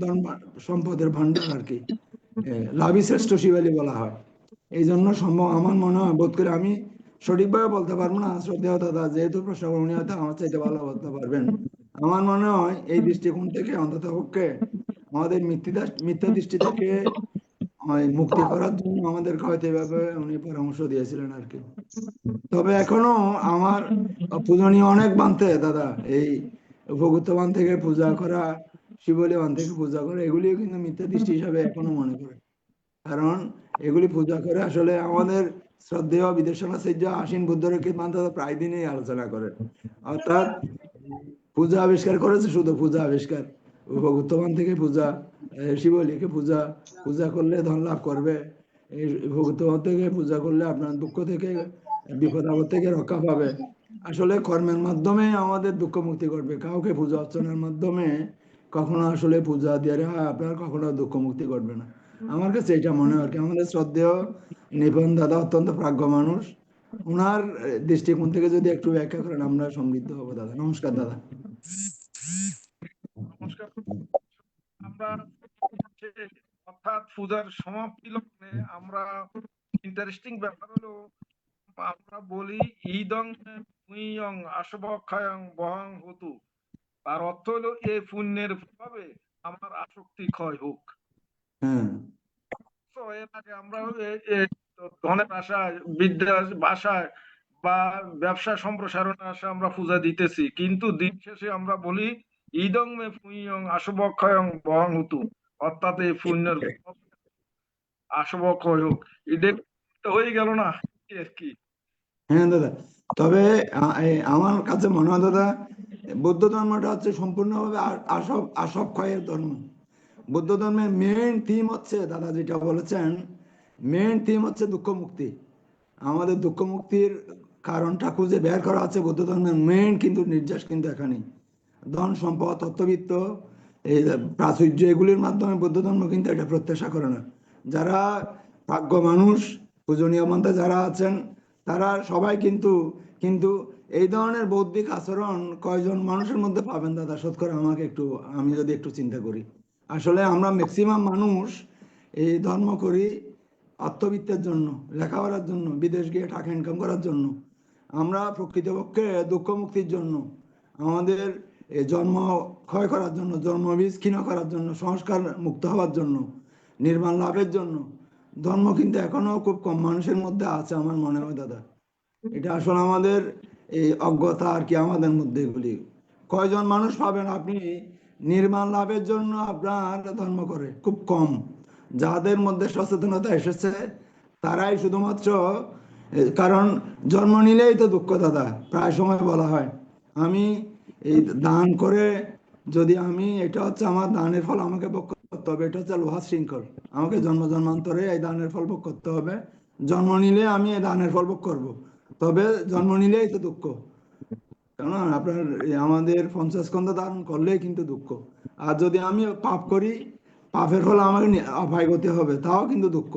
ধন সম্পদের ভান্ডার আর কি, লাভই শ্রেষ্ঠ শিবলী বলা হয়। এই জন্য সম্ভব আমার মনে হয়, বোধ করে আমি সঠিকভাবে বলতে পারবো না, শ্রদ্ধেয় দাদা যেহেতু প্রশ্ন উনি হয়তো আমার চাইতে ভালো বলতে পারবেন। আমার মনে হয় এই দৃষ্টিকোণ থেকে অন্তত পক্ষে আমাদের মিথ্যা দৃষ্টি থেকে মুক্তি করার জন্য আমাদেরকে হয়তো এভাবে উনি পরামর্শ দিয়েছিলেন আর কি। তবে এখনো আমার পূজনীয় অনেক বানতে দাদা, এই উপগুপ্ত বান থেকে পূজা করা, শিবলী বান থেকে পূজা করা, এগুলিও কিন্তু মিথ্যা দৃষ্টি হিসাবে এখনো মনে করে। কারণ এগুলি পূজা করে আসলে আমাদের শ্রদ্ধেয় বিদেশাচার্য আশ্বিন বুদ্ধরক্ষিত বান প্রায় দিনই আলোচনা করে। অর্থাৎ পূজা আবিষ্কার করেছে, শুধু পূজা আবিষ্কার, উপগুপ্তবান থেকে পূজা, শিবলীকে পূজা করলে ধন লাভ করবে, এই উপগুপ্তবান থেকে পূজা করলে আপনার দুঃখ থেকে বিপদ আপদ থেকে রক্ষা পাবে। আসলে কর্মের মাধ্যমে আমাদের দুঃখ মুক্তি করবে, কাউকে পূজা অর্চনার মাধ্যমে কখনো আসলে পূজা দিয়ে আপনার কখনো দুঃখ মুক্তি করবে না। আমার কাছে এটা মনে হয় আর কি। আমাদের শ্রদ্ধেয় নিপন দাদা অত্যন্ত প্রাজ্ঞ মানুষ, ওনার দৃষ্টিকোণ থেকে যদি একটু ব্যাখ্যা করেন আমরা সমৃদ্ধ হবো দাদা। নমস্কার দাদা। নমস্কার। আমরা অর্থাৎ পূজার সমাপ্তি লগ্নে আমরা ইন্টারেস্টিং ব্যাপার হলো আমরা বলি ইদং পুইয়ং আসবক্ষয়ং বহং হতু, তার অর্থ হলো এই পুণ্যের প্রভাবে আমার আসক্তি ক্ষয় হোক। এর আগে আমরা ধনের আশায়, বিদ্যার আশায় বা ব্যবসা সম্প্রসারণের আশায় আমরা পূজা দিতেছি, কিন্তু দিন শেষে আমরা বলি ইদং মে পুইয়ং আসবক্ষয়ং বহং হতু, অর্থাৎ এই পুণ্যের আসবক্ষয় হোক। এটা হয়ে গেল না আর কি। হ্যাঁ দাদা, তবে আমার কাছে মনে হয় দাদা, বৌদ্ধ ধর্মটা হচ্ছে সম্পূর্ণভাবে আসব ক্ষয়ের ধর্ম। বৌদ্ধ ধর্মের মেইন থিম হচ্ছে দাদা যেটা বলেছেন মেইন থিম হচ্ছে দুঃখ মুক্তি। আমাদের দুঃখ মুক্তির কারণটা খুঁজে বের করা আছে বৌদ্ধ ধর্মের মেইন কিন্তু নির্যাস কিন্তু এখানেই। ধন সম্পদ তত্ত্ববিত্ত এই প্রাচুর্য এগুলির মাধ্যমে বৌদ্ধ ধর্ম কিন্তু এটা প্রত্যাশা করে না। যারা ভাগ্য মানুষ পূজনীয় মন্ত্রে যারা আছেন তারা সবাই কিন্তু এই ধরনের বৌদ্ধিক আচরণ কয়জন মানুষের মধ্যে পাবেন দাদা? শতকরা আমি যদি একটু চিন্তা করি, আসলে আমরা ম্যাক্সিমাম মানুষ এই ধর্ম করি আত্মবিত্তের জন্য, লেখাপড়ার জন্য, বিদেশ গিয়ে টাকা ইনকাম করার জন্য। আমরা প্রকৃতপক্ষে দুঃখ মুক্তির জন্য, আমাদের জন্ম ক্ষয় করার জন্য, জন্মবীজ ক্ষীণ করার জন্য, সংস্কার মুক্ত হওয়ার জন্য, নির্মাণ লাভের জন্য ধর্ম কিন্তু এখনো খুব কম মানুষের মধ্যে আছে আমার মনে হয় দাদা। এটা আসলে আমাদের এই অজ্ঞতা আর কি আমাদের মধ্যে। এগুলি কয়জন মানুষ পাবেন আপনি নির্মাণ লাভের জন্য আপনার ধর্ম করে? খুব কম। যাদের মধ্যে সচেতনতা এসেছে তারাই শুধুমাত্র, কারণ জন্ম নিলেই তো দুঃখ দাদা। প্রায় সময় বলা হয় আমি এই দান করে যদি এটা হচ্ছে আমার দানের ফল আমাকে ভোগ করতে হবে, এটা হচ্ছে লোহার শৃঙ্খল। আমাকে জন্ম জন্মান্তরে এই দানের ফল ভোগ করতে হবে। জন্ম নিলে আমি এই দানের ফল ভোগ করবো, তবে জন্ম নিলেই তো দুঃখ। কেন আপনার আমাদের 50 স্কন্ধ ধারণ করলেই কিন্তু দুঃখ। আর যদি আমি পাপ করি পাপের ফল আমাকে অপায় গতি হবে, তাও কিন্তু দুঃখ।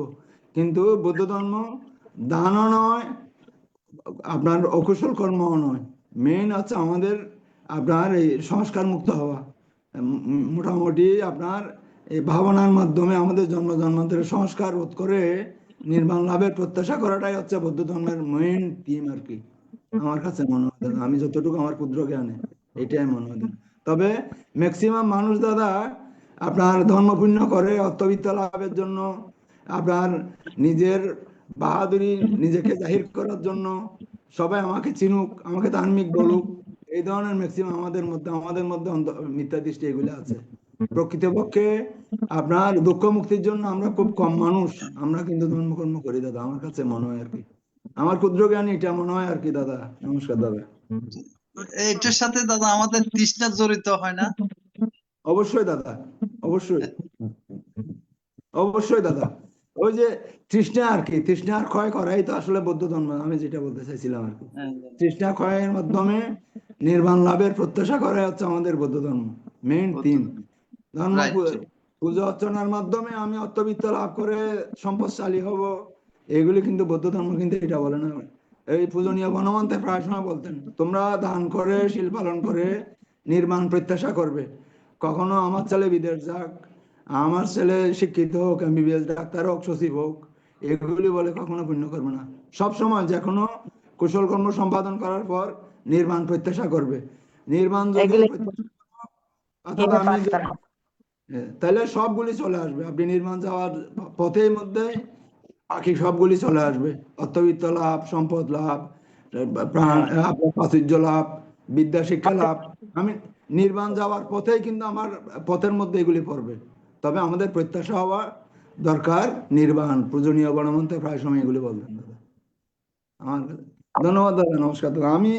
কিন্তু বৌদ্ধ ধর্ম দানও নয়, আপনার অকুশল কর্মও নয়, মেইন হচ্ছে আমাদের আপনার এই সংস্কার মুক্ত হওয়া। মোটামুটি আপনার এই ভাবনার মাধ্যমে আমাদের জন্ম জন্মান্তরের সংস্কার বোধ করে নির্মাণ লাভের প্রত্যাশা করাটাই হচ্ছে বৌদ্ধ ধর্মের মেইন থিম আর কি। আমার কাছে মনে হয় দাদা, আমি যতটুকু আমার ক্ষুদ্র জ্ঞানে এটাই মনে হয়। তবে ম্যাক্সিমাম মানুষ দাদা আপনার ধর্ম পুণ্য করে অর্থবিত্ত লাভের জন্য, আপনার নিজের বাহাদুরি নিজেকে জাহির করার জন্য, সবাই আমাকে চিনুক, আমাকে ধার্মিক বলুক, এই ধরনের ম্যাক্সিমাম আমাদের মধ্যে মিথ্যা দৃষ্টি এগুলো আছে। প্রকৃতপক্ষে আপনার দুঃখ মুক্তির জন্য আমরা খুব কম মানুষ আমরা কিন্তু ধর্মকর্ম করি দাদা, আমার কাছে মনে হয় আর কি। আমার ক্ষুদ্র জ্ঞান এটা মনে হয় আর কি দাদা। নমস্কার দাদা। এটার সাথে দাদা আমাদের তৃষ্ণা জড়িত হয় না? অবশ্যই দাদা, অবশ্যই দাদা। ওই যে তৃষ্ণা আর কি, তৃষ্ণার ক্ষয় করাই তো আসলে বৌদ্ধ ধর্ম। আমি যেটা বলতে চাইছিলাম আর কি, তৃষ্ণা ক্ষয়ের মাধ্যমে নির্বাণ লাভের প্রত্যাশা করাই হচ্ছে আমাদের বৌদ্ধ ধর্ম মেইন থিম। ধর্ম পূজা অর্চনার মাধ্যমে আমি অর্থবিত্ত লাভ করে সম্পদশালী হব, এগুলি কিন্তু বৌদ্ধ ধর্ম কিন্তু এটা বলে না। এই পূজনীয় বনমন্তে প্রায় সময় বলতেন তোমরা দান করে শিল পালন করে নির্মাণ প্রত্যাশা করবে। কখনো আমার ছেলে বিদেশ যাক, আমার ছেলে শিক্ষিত হোক, MBBS ডাক্তার হোক, সচিব হোক, এগুলি বলে কখনো পুণ্য করবে না। সব সময় যে কোনো কুশল কর্ম সম্পাদন করার পর নির্মাণ প্রত্যাশা করবে। নির্মাণ যদি তাহলে সবগুলি চলে আসবে। আপনি নির্মাণ যাওয়ার পথের মধ্যে বাকি সবগুলি চলে আসবে, অর্থবিত্ত লাভ, সম্পদ লাভ, প্রাণ প্রাচুর্য লাভ, বিদ্যা শিক্ষা লাভ। আমি নির্বাণ যাওয়ার পথেই কিন্তু আমার পথের মধ্যে এগুলি পড়বে। তবে আমাদের প্রত্যাশা হওয়া দরকার নির্বাণ। পূজনীয় গণমন্ত্রে প্রায় সময় এগুলি বলতেন দাদা। আমার ধন্যবাদ দাদা, নমস্কার দাদা। আমি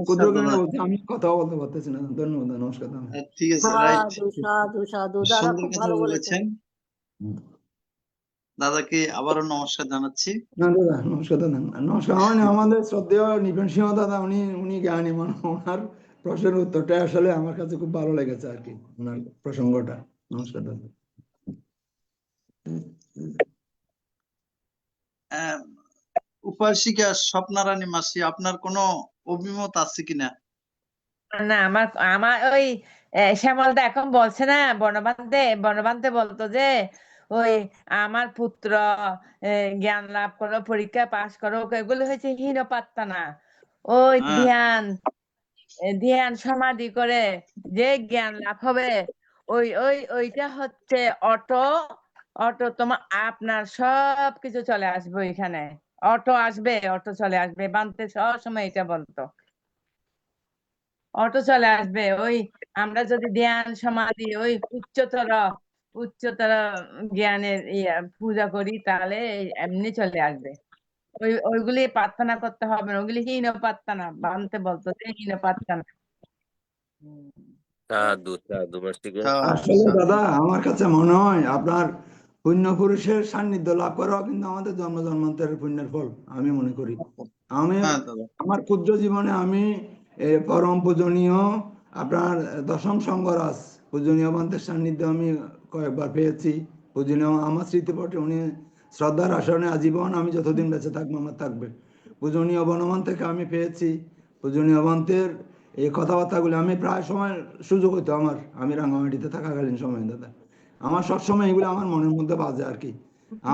ক্ষুদ্র জ্ঞানে বলছি, আমি কথা বলতে পারতেছি না। ধন্যবাদ দাদা, নমস্কার দাদা। ঠিক আছে, রাইট। সাধু সাধু সাধু দাদা, সুন্দর খুব কথা ভালো বলেছেন। দাদাকে আবারও নমস্কার জানাচ্ছি। না দাদা, নমস্কার দাদা। নমস্কার। আমাদের শ্রদ্ধেয় নিপেন সিংহ দাদা, উনি জ্ঞানী মানুষ। ওনার প্রশ্নের উত্তরটা আসলে আমার কাছে খুব ভালো লেগেছে আর কি, ওনার প্রসঙ্গটা। নমস্কার দাদা। উপাসিকা স্বপ্নারানী মাসি, আপনার কোনো অভিমত আছে কিনা? না, আমার আমার ওই শ্যামলদা এখন বলছে না, বনবান্তে বলতো যে ওই আমার পুত্র জ্ঞান লাভ করো, পরীক্ষা পাশ করো, এগুলো হয়েছে হীনপাত্তা না। ওই ধ্যান সমাধি করে যে জ্ঞান লাভ হবে, ওইটা হচ্ছে অটো তোমার আপনার সব কিছু চলে আসবে ওইখানে। অটো আসবে, অটো চলে আসবে। বান্তে সব সময় এটা বলতো, অটো চলে আসবে। ওই আমরা যদি ধ্যান সমাধি ওই উচ্চতর জ্ঞানের পূজা করি, তাহলে এমনি চলে আসবে। ওইগুলি প্রার্থনা করতে হবে না, ওইগুলি হীন প্রার্থনা। বানতে বলতো যে হীন প্রার্থনা। সাধু সাধু মাসিগো। আসলে দাদা আমার কাছে মনে হয় আপনার পুণ্য পুরুষের সান্নিধ্য লাভ করাও কিন্তু আমাদের জন্ম জন্মান্তরের পুণ্যের ফল আমি মনে করি। আমি হ্যাঁ দাদা। আমার ক্ষুদ্র জীবনে আমি পরম পূজনীয় আপনার দশম সংঘরাজ পূজনীয় বান্তের সান্নিধ্য আমি কয়েকবার পেয়েছি। পূজনীয় আমার স্মৃতিপটে উনি শ্রদ্ধার আসনে আজীবন আমি যতদিন বেঁচে থাকবো আমার থাকবে। পূজনীয় বনমান থেকে আমি পেয়েছি পূজনীয় বান্তের এই কথাবার্তাগুলি আমি প্রায় সময় সুযোগ হইতো আমার, আমি রাঙামাটিতে থাকাকালীন সময় দাদা আমার সবসময় এগুলো আমার মনের মধ্যে বাজে আর কি।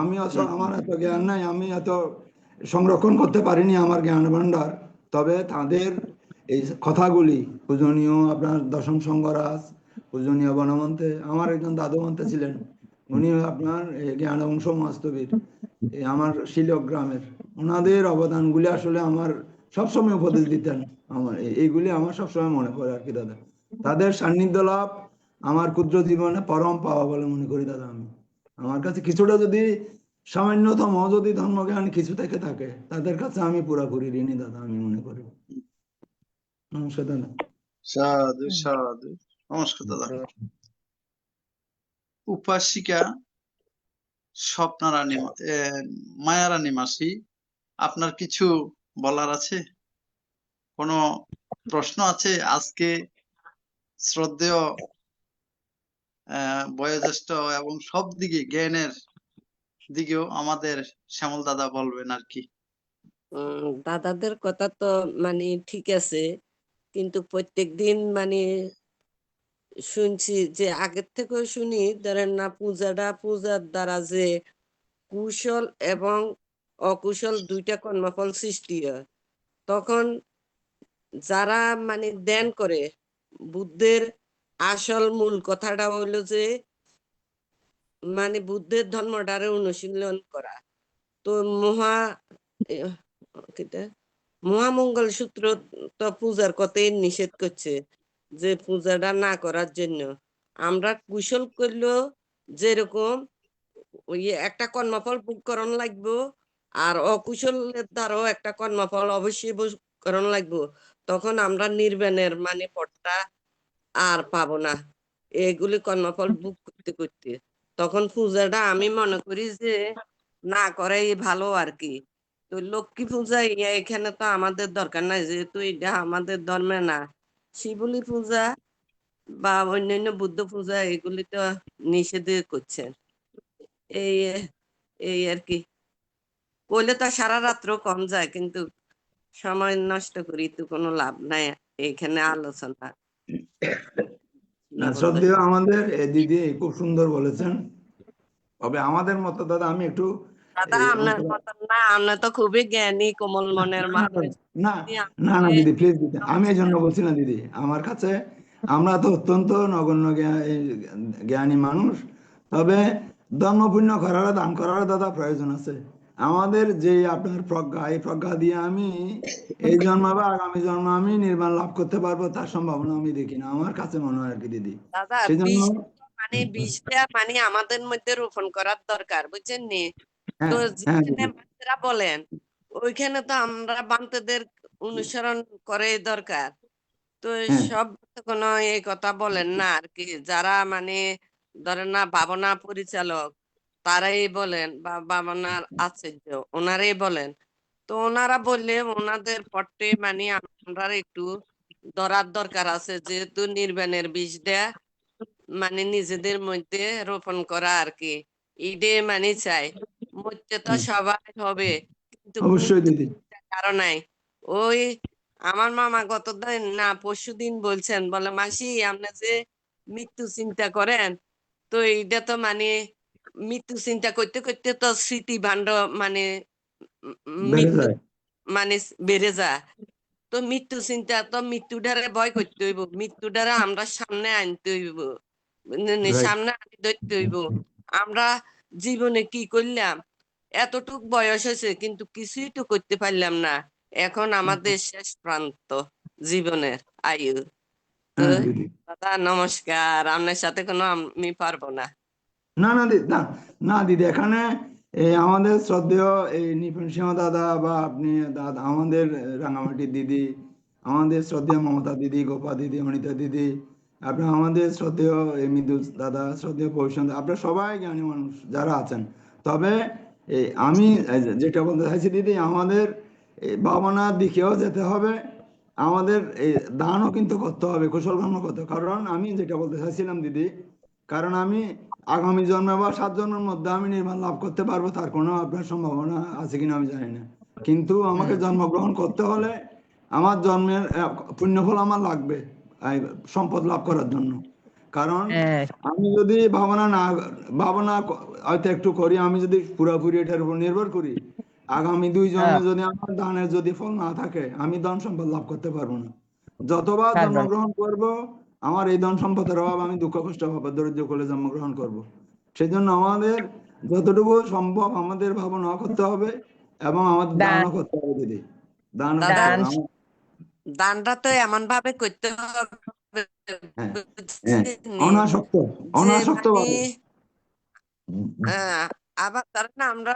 আমি আমার এত জ্ঞান নাই, আমি এত সংরক্ষণ করতে পারিনি আমার জ্ঞান ভান্ডার, তবে তাদের এই কথাগুলি পূজনীয় আপনার দশম সংঘরাজ পূজনীয় বনমন্তে আমার একজন দাদুমন্তে ছিলেন, উনি আপনার জ্ঞান এবং সমাজতবীর আমার শিলক গ্রামের, ওনাদের অবদানগুলি আসলে আমার সবসময় উপদেশ দিতেন। আমার এইগুলি আমার সবসময় মনে পড়ে আর কি দাদা। তাদের সান্নিধ্য লাভ আমার ক্ষুদ্র জীবনে পরম পাওয়া বলে মনে করি দাদা। আমি আমার কাছে কিছুটা যদি সামান্যতম যদি ধর্মজ্ঞান কিছু থেকে থাকে তাদের কাছে আমি পুরাপুরি ঋণী দাদা আমি মনে করি। নমস্কার দাদা। সাধু সাধু। নমস্কার দাদা। উপাসিকা স্বপ্নারানী মায়ারানী মাসি, আপনার কিছু বলার আছে? কোনো প্রশ্ন আছে? আজকে শ্রদ্ধেয় বয়োজ্যেষ্ঠ এবং সব দিকে জ্ঞানের দিকেও আমাদের শ্যামল দাদা বলবেন আর কি। দাদাদের কথা তো মানে ঠিক আছে, কিন্তু প্রত্যেকদিন মানে শুনছি যে আগের থেকেও শুনি, ধরেন না পূজার দ্বারা যে কুশল এবং অকুশল দুইটা কর্মফল সৃষ্টি হয়, তখন যারা মানে ধ্যান করে, বুদ্ধের আসল মূল কথাটা হইলো যে মানে বুদ্ধের ধর্মটারে অনুশীলন করা। তো মহামঙ্গল সূত্র তো পূজার কথাই নিষেধ করছে যে পূজাটা না করার জন্য। আমরা কুশল করলেও যেরকম ওই একটা কর্মফল ভোগ করণ লাগবো, আর অকুশলের দ্বারাও একটা কর্মফল অবশ্যই ভোগ করণ লাগবো, তখন আমরা নির্বাণের মানে পথটা আর পাবো না এগুলি কর্মফল ভোগ করতে করতে। তখন পূজাটা আমি মনে করি যে না করাই ভালো আর কি। তো লক্ষ্মী পূজা এখানে তো আমাদের দরকার নাই, যেহেতু এটা আমাদের ধর্মে না। শিবলী পূজা বা অন্যান্য বুদ্ধ পূজা এগুলি তো নিষেধ করছেন। এই এই আর কি কইলে তো সারা রাত্র কম যায়, কিন্তু সময় নষ্ট করি তো কোনো লাভ নাই এইখানে আলোচনা। শ্রদ্ধেয় আমাদের দিদি খুব সুন্দর বলেছেন, তবে আমাদের মতো দাদা আমি একটু দাদা আপনার মতন না, আপনার তো খুবই জ্ঞানী কোমল মনের মানুষ। না না না দিদি প্লিজ দিদি, আমি এই জন্য বলছি না দিদি, আমার কাছে আমরা তো অত্যন্ত নগণ্য জ্ঞানী মানুষ, তবে ধর্ম পুণ্য করার দান করার দাদা প্রয়োজন আছে। আমাদের যে আপনার প্রজ্ঞা, এই প্রজ্ঞা দিয়ে আমি এই জন্ম বা আগামী জন্ম আমি নির্বাণ লাভ করতে পারবো তার সম্ভাবনা আমি দেখি না, আমার কাছে মনে হয় আর কি দিদি। দাদা সেই জন্য বীজটা মানে আমাদের মধ্যে রোপণ করার দরকার, বুঝছেন নি? হ্যাঁ তো হ্যাঁ যেখানে দিদি বাচ্চারা বলেন ওইখানে তো আমরা বান্তেদের অনুসরণ করে দরকার। তো হ্যাঁ সব কোনো এই কথা বলেন না আর কি, যারা মানে ধরেন না ভাবনা পরিচালক তারাই বলেন, বা ভাবনার আচার্য ওনারাই বলেন। তো ওনারা বললে ওনাদের পটে মানে আমরা একটু ধরার দরকার আছে, যেহেতু নির্বাণের বীজ দেয়া মানে নিজেদের মধ্যে রোপণ করা আর কি। ঈদে মানে চাই মরতে তো সবাই হবে, কিন্তু অবশ্যই মৃত্যু দিদি। কারো নাই। ওই আমার মামা গতদিন না পরশুদিন বলছেন, বলে মাসি আপনি যে মৃত্যু চিন্তা করেন, তো এইটা তো মানে মৃত্যু চিন্তা করতে করতে তো স্মৃতি ভাণ্ড মানে বেড়ে মৃত্যু যায়। মানে বেড়ে যায়। তো মৃত্যু চিন্তা তো মৃত্যুটারে ভয় করতে হইব, মৃত্যুটারে আমরা সামনে আনতে হইব, রাইট। সামনে আনি ধরতে হইব। আমরা জীবনে কি করলাম, এতটুক বয়স হয়েছে কিন্তু কিছুই তো করতে পারলাম না, এখন আমাদের শেষ প্রান্ত জীবনের আয়ু। তো হ্যাঁ দিদি। দাদা নমস্কার, আপনার সাথে কোনো আমি পারবো না। না না দিদি, না না দিদি, এখানে এই আমাদের শ্রদ্ধেয় এই নিপুণ সিংহ দাদা বা আপনি দাদা, আমাদের রাঙামাটির দিদি, আমাদের শ্রদ্ধেয় মমতা দিদি, গোপা দিদি, অনিতা দিদি, আপনার আমাদের শ্রদ্ধেয় এমিদুল দাদা, শ্রদ্ধেয় পৌষণ, আপনারা সবাই জ্ঞানী মানুষ যারা আছেন। তবে আমি যেটা বলতে চাইছি দিদি, আমাদের ভাবনার দিকেও যেতে হবে, আমাদের এই দানও কিন্তু করতে হবে, কুশল কর্ম করতে হবে। কারণ আমি যেটা বলতে চাইছিলাম দিদি, কারণ আমি আগামী জন্মে বা 7 জন্মের মধ্যে আমি নির্মাণ লাভ করতে পারবো তার কোনো আপনার সম্ভাবনা আছে কিনা আমি জানি না। কিন্তু আমাকে জন্মগ্রহণ করতে হলে আমার জন্মের পুণ্যফল আমার লাগবে এই সম্পদ লাভ করার জন্য। কারণ আমি যদি ভাবনা হয়তো একটু করি, আমি যদি পুরোপুরি এটার উপর নির্ভর করি, আগামী 2 জন্মে যদি আমার দানের যদি ফল না থাকে, আমি ধন সম্পদ লাভ করতে পারবো না। যতবার জন্মগ্রহণ করব, আমার এই ধন সম্পদের অভাব, আমি দুঃখ কষ্ট পাবো, দরিদ্র কোলে জন্মগ্রহণ করব। সেজন্য আমাদের যতটুকু সম্ভব আমাদের ভাবনা করতে হবে এবং আমাদের দানও করতে হবে দিদি। দান দাদা, করতে হবে। দানটা তো এমন ভাবে করতে হবে হ্যাঁ, বুঝছেন, অনাসক্ত, যে অনাসক্ত মানে ভাবে। আবার ধরেন আমরা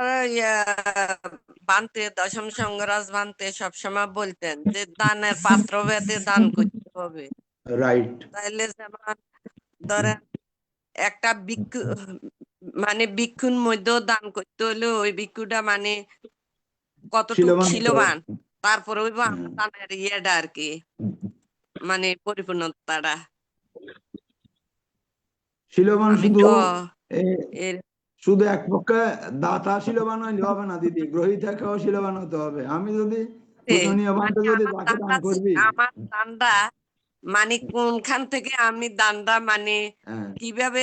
বানতে দশম সঙ্গরাজ বানতে সবসময় বলতেন যে দানের পাত্র ভেদে দান করতে হবে। রাইট। তাইলে যেমন ধরেন একটা ভিক্ষু, মানে ভিক্ষুর মধ্যেও দান করতে হলে ওই ভিক্ষুটা মানে কতটুক শিলবান, তারপরে ওই দানের ইয়েটা আর কি, মানে পরিপূর্ণতাটা। শিলবান আমি শুধু তো এ- শুধু এক পক্ষে দাতা শিলবান হইলে হবে না দিদি, গ্রহীতাকেও শিলবান হতে হবে। আমি যদি পূজনীয় ভাবে যদি তাকে দান করবি, আমার দানটা মানে কোনখান থেকে আমি দানটা মানে কিভাবে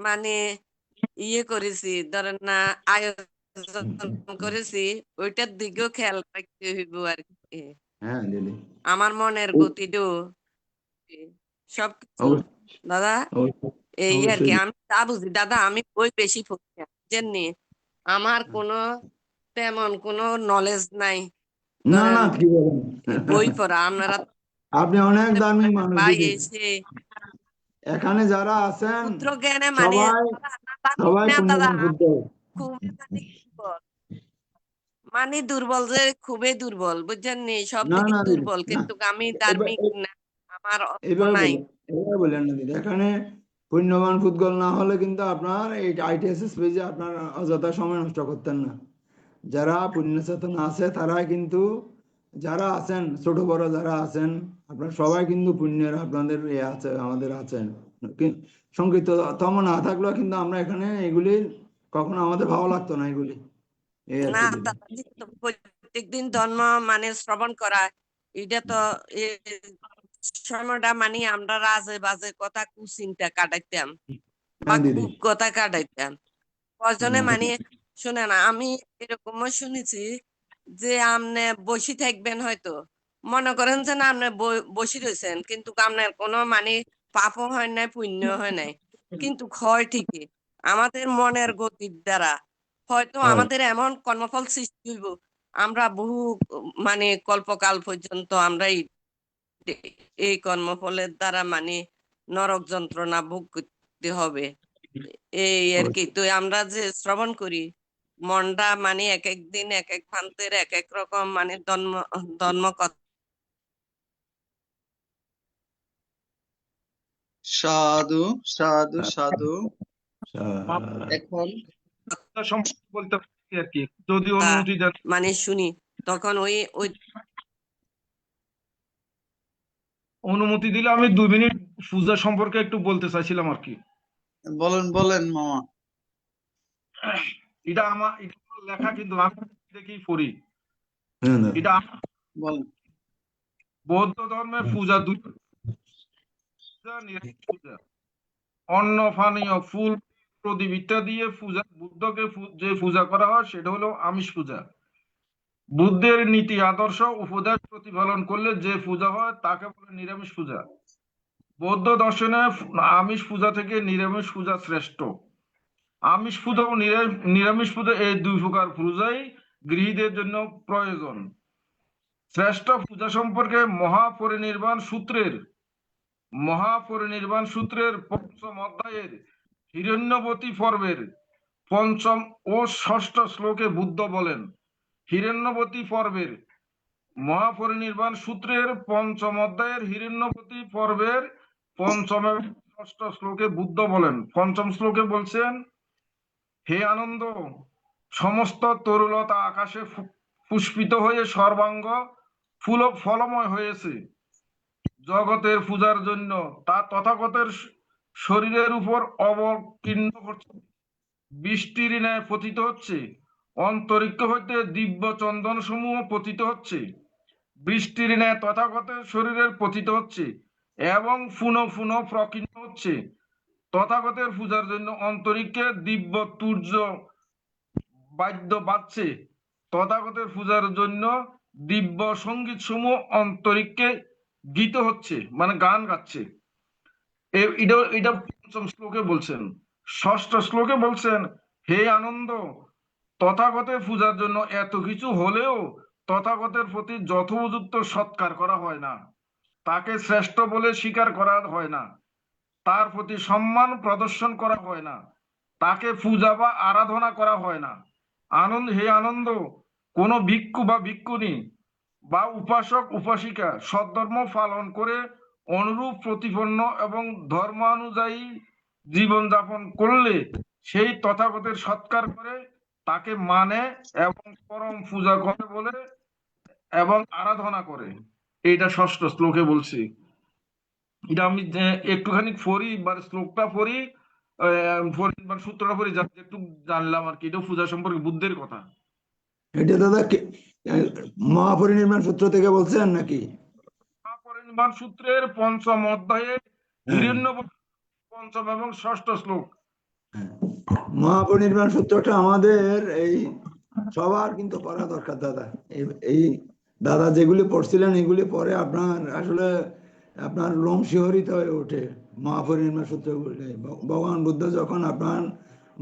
মানে ইয়ে করেছি, ধরেন না আয়োজন করেছি, ওইটার দিকেও খেয়াল রাখতে হইব আর কি। হ্যাঁ দিদি, আমার মনের গতিটাও সবকিছু দাদা এই আর কি। অবশ্যই। আমি তা বুঝি দাদা, আমি বই বেশি পড়ি না, বুঝছেননি? আমার কোনো তেমন কোনো নলেজ নাই না ধরেন না, কি বলেন, বই পড়া। আপনারা আপনি অনেক ধার্মিক মানুষ ভাই দিদি। এসে এখানে যারা আছেন পুত্র জ্ঞানে মানে সবাই দাদা পুণ্যবান বুদ্ধ। খুবই মানে দুর্বল, মানে দুর্বল যে খুবই দুর্বল, বুঝছেন নি? সব না দিকে না দিদি, দুর্বল, না, কিন্তু আমি এবার ধার্মিক না, আমার অর্থ এবার নাই। বলেন, এবার বলেন না দিদি, এখানে পুণ্যবান ফুটবল না হলে কিন্তু আপনার এই ITSS পেজে আপনার অযথা সময় নষ্ট করতেন না। যারা পুণ্য চেতনা আছে তারাই কিন্তু, যারা আছেন ছোট বড় যারা আছেন, আপনার সবাই কিন্তু পুণ্যের আপনাদের আছে, আমাদের আছেন। সংকীর্ত তম না থাকলেও কিন্তু আমরা এখানে এগুলি কখনো আমাদের ভালো লাগতো না এগুলি, এই আর না কি দিদি। দাদা, কিন্তু প্রত্যেকদিন ধর্ম মানে শ্রবণ করা, এটা তো এ সময়টা মানে আমরা রাজে বাজে কথা কুচিন্তা কাটাইতাম বা হ্যাঁ দিদি। কথা কাটাইতাম কজনে মানে। শুনে না, আমি এরকমও শুনেছি যে আপনি বসে থাকবেন, হয়তো মনে করেন যে না আপনি বসে রয়েছেন, কিন্তু আপনার কোনো মানে পাপও হয় নাই, পুণ্য হয় নাই, কিন্তু ক্ষয় ঠিকই আমাদের মনের গতির দ্বারা হয়তো হয়। আমাদের এমন কর্মফল সৃষ্টি হইব, আমরা বহু মানে কল্পকাল পর্যন্ত আমরা এই কর্মফলের দ্বারা মানে নরক যন্ত্রণা ভোগ করতে হবে। এই আর কি। তো আমরা যে শ্রবণ করি, মনটা মানে এক এক দিন এক এক প্রান্তের এক এক রকম মানে ধর্ম সাধু সাধু সাধু। এখন সম্পর্কে বলতে পারি আর কি, যদি অনুমতি দেন। মানে শুনি, তখন ওই ওই অনুমতি দিলে আমি 2 মিনিট পূজা সম্পর্কে একটু বলতে চাইছিলাম আর কি। বলেন বলেন মামা। এটা আমার লেখা, কিন্তু আমি দেখি পড়ি। হ্যাঁ দাদা। এটা বলেন। বৌদ্ধ ধর্মের পূজা দুই পূজা, নিরামিষ পূজা। অন্ন পানীয় ফুল প্রদীপ ইত্যাদি দিয়ে পূজা, বুদ্ধকে যে পূজা করা হয় সেটা হলো আমিষ পূজা। বুদ্ধের নীতি আদর্শ উপদেশ প্রতিপালন করলে যে পূজা হয় তাকে বলে নিরামিষ পূজা। বৌদ্ধ দর্শনে আমিষ পূজা থেকে নিরামিষ পূজা শ্রেষ্ঠ। আমিষ পূজা ও নিরামিষ পূজা এই 2 প্রকার পূজাই গৃহীদের জন্য প্রয়োজন। শ্রেষ্ঠ পূজা সম্পর্কে মহাপরিনির্বাণ সূত্রের 5ম অধ্যায়ের হিরণ্যবতী পর্বের 5ম ও 6ষ্ঠ শ্লোকে বুদ্ধ বলেন, হিরণ্যবতী পর্বের মহাপরিনির্বাণ সূত্রের 5ম অধ্যায়ের হিরণ্যবতী পর্বের পঞ্চম এবং ষষ্ঠ শ্লোকে বুদ্ধ বলেন, পঞ্চম শ্লোকে বলছেন, হে আনন্দ, সমস্ত তরুলতা আকাশে পুষ্পিত হয়ে সর্বাঙ্গ ফুল ফলময় হয়েছে জগতের পূজার জন্য, তা তথাগতের শরীরের উপর অবতীর্ণ করছে, বৃষ্টির ন্যায় পতিত হচ্ছে, অন্তরিক্ষ হইতে দিব্য চন্দন সমূহ পতিত হচ্ছে, বৃষ্টির ন্যায় তথাগতের শরীরের পতিত হচ্ছে এবং পুনঃ পুনঃ প্রকীর্ণ হচ্ছে। তথাগতের পূজার জন্য অন্তরিক্ষে দিব্য তুর্য বাদ্য বাজছে, তথাগতের পূজার জন্য দিব্য সঙ্গীত সমূহ অন্তরিক্ষে গীত হচ্ছে, মানে গান গাচ্ছে। এটা পঞ্চম শ্লোকে বলছেন। ষষ্ঠ শ্লোকে বলছেন, হে আনন্দ, তথাগতের পূজার জন্য এত কিছু হলেও তথাগতের প্রতি যথোপযুক্ত সৎকার করা হয় না, তাকে শ্রেষ্ঠ বলে স্বীকার করা হয় না, তার প্রতি সম্মান প্রদর্শন করা হয় না, তাকে পূজা বা আরাধনা করা হয় না। হে আনন্দ, কোন ভিক্ষু বা ভিক্ষুণী বা উপাসক উপাসিকা সদ্ধর্ম পালন করে অনুরূপ প্রতিপন্ন এবং ধর্মানুযায়ী জীবনযাপন করলে সেই তথাগতের সৎকার করে, তাকে মানে এবং পরম পূজা করে বলে এবং আরাধনা করে। এইটা ষষ্ঠ শ্লোকে বলছি। এটা আমি একটুখানি পড়ি, শ্লোকটা পড়ি, সূত্রটা পড়ি, যাতে একটু জানলাম আর কি। এটা পূজা সম্পর্কে বুদ্ধের কথা। এটা দাদা মহাপরিনির্বাণ সূত্র থেকে বলছেন নাকি? মহাপরিনির্বাণ সূত্রের পঞ্চম অধ্যায়ে পঞ্চম এবং ষষ্ঠ শ্লোক। মহাপরিনির্বাণ সূত্রটা আমাদের এই সবার কিন্তু পড়া দরকার দাদা। এই দাদা যেগুলি পড়ছিলেন এগুলি পরে আপনার আসলে আপনার লোম শিহরিত হয়ে ওঠে। মহাপরিনির্বাণ সূত্রগুলি ভগবান বুদ্ধ যখন আপনার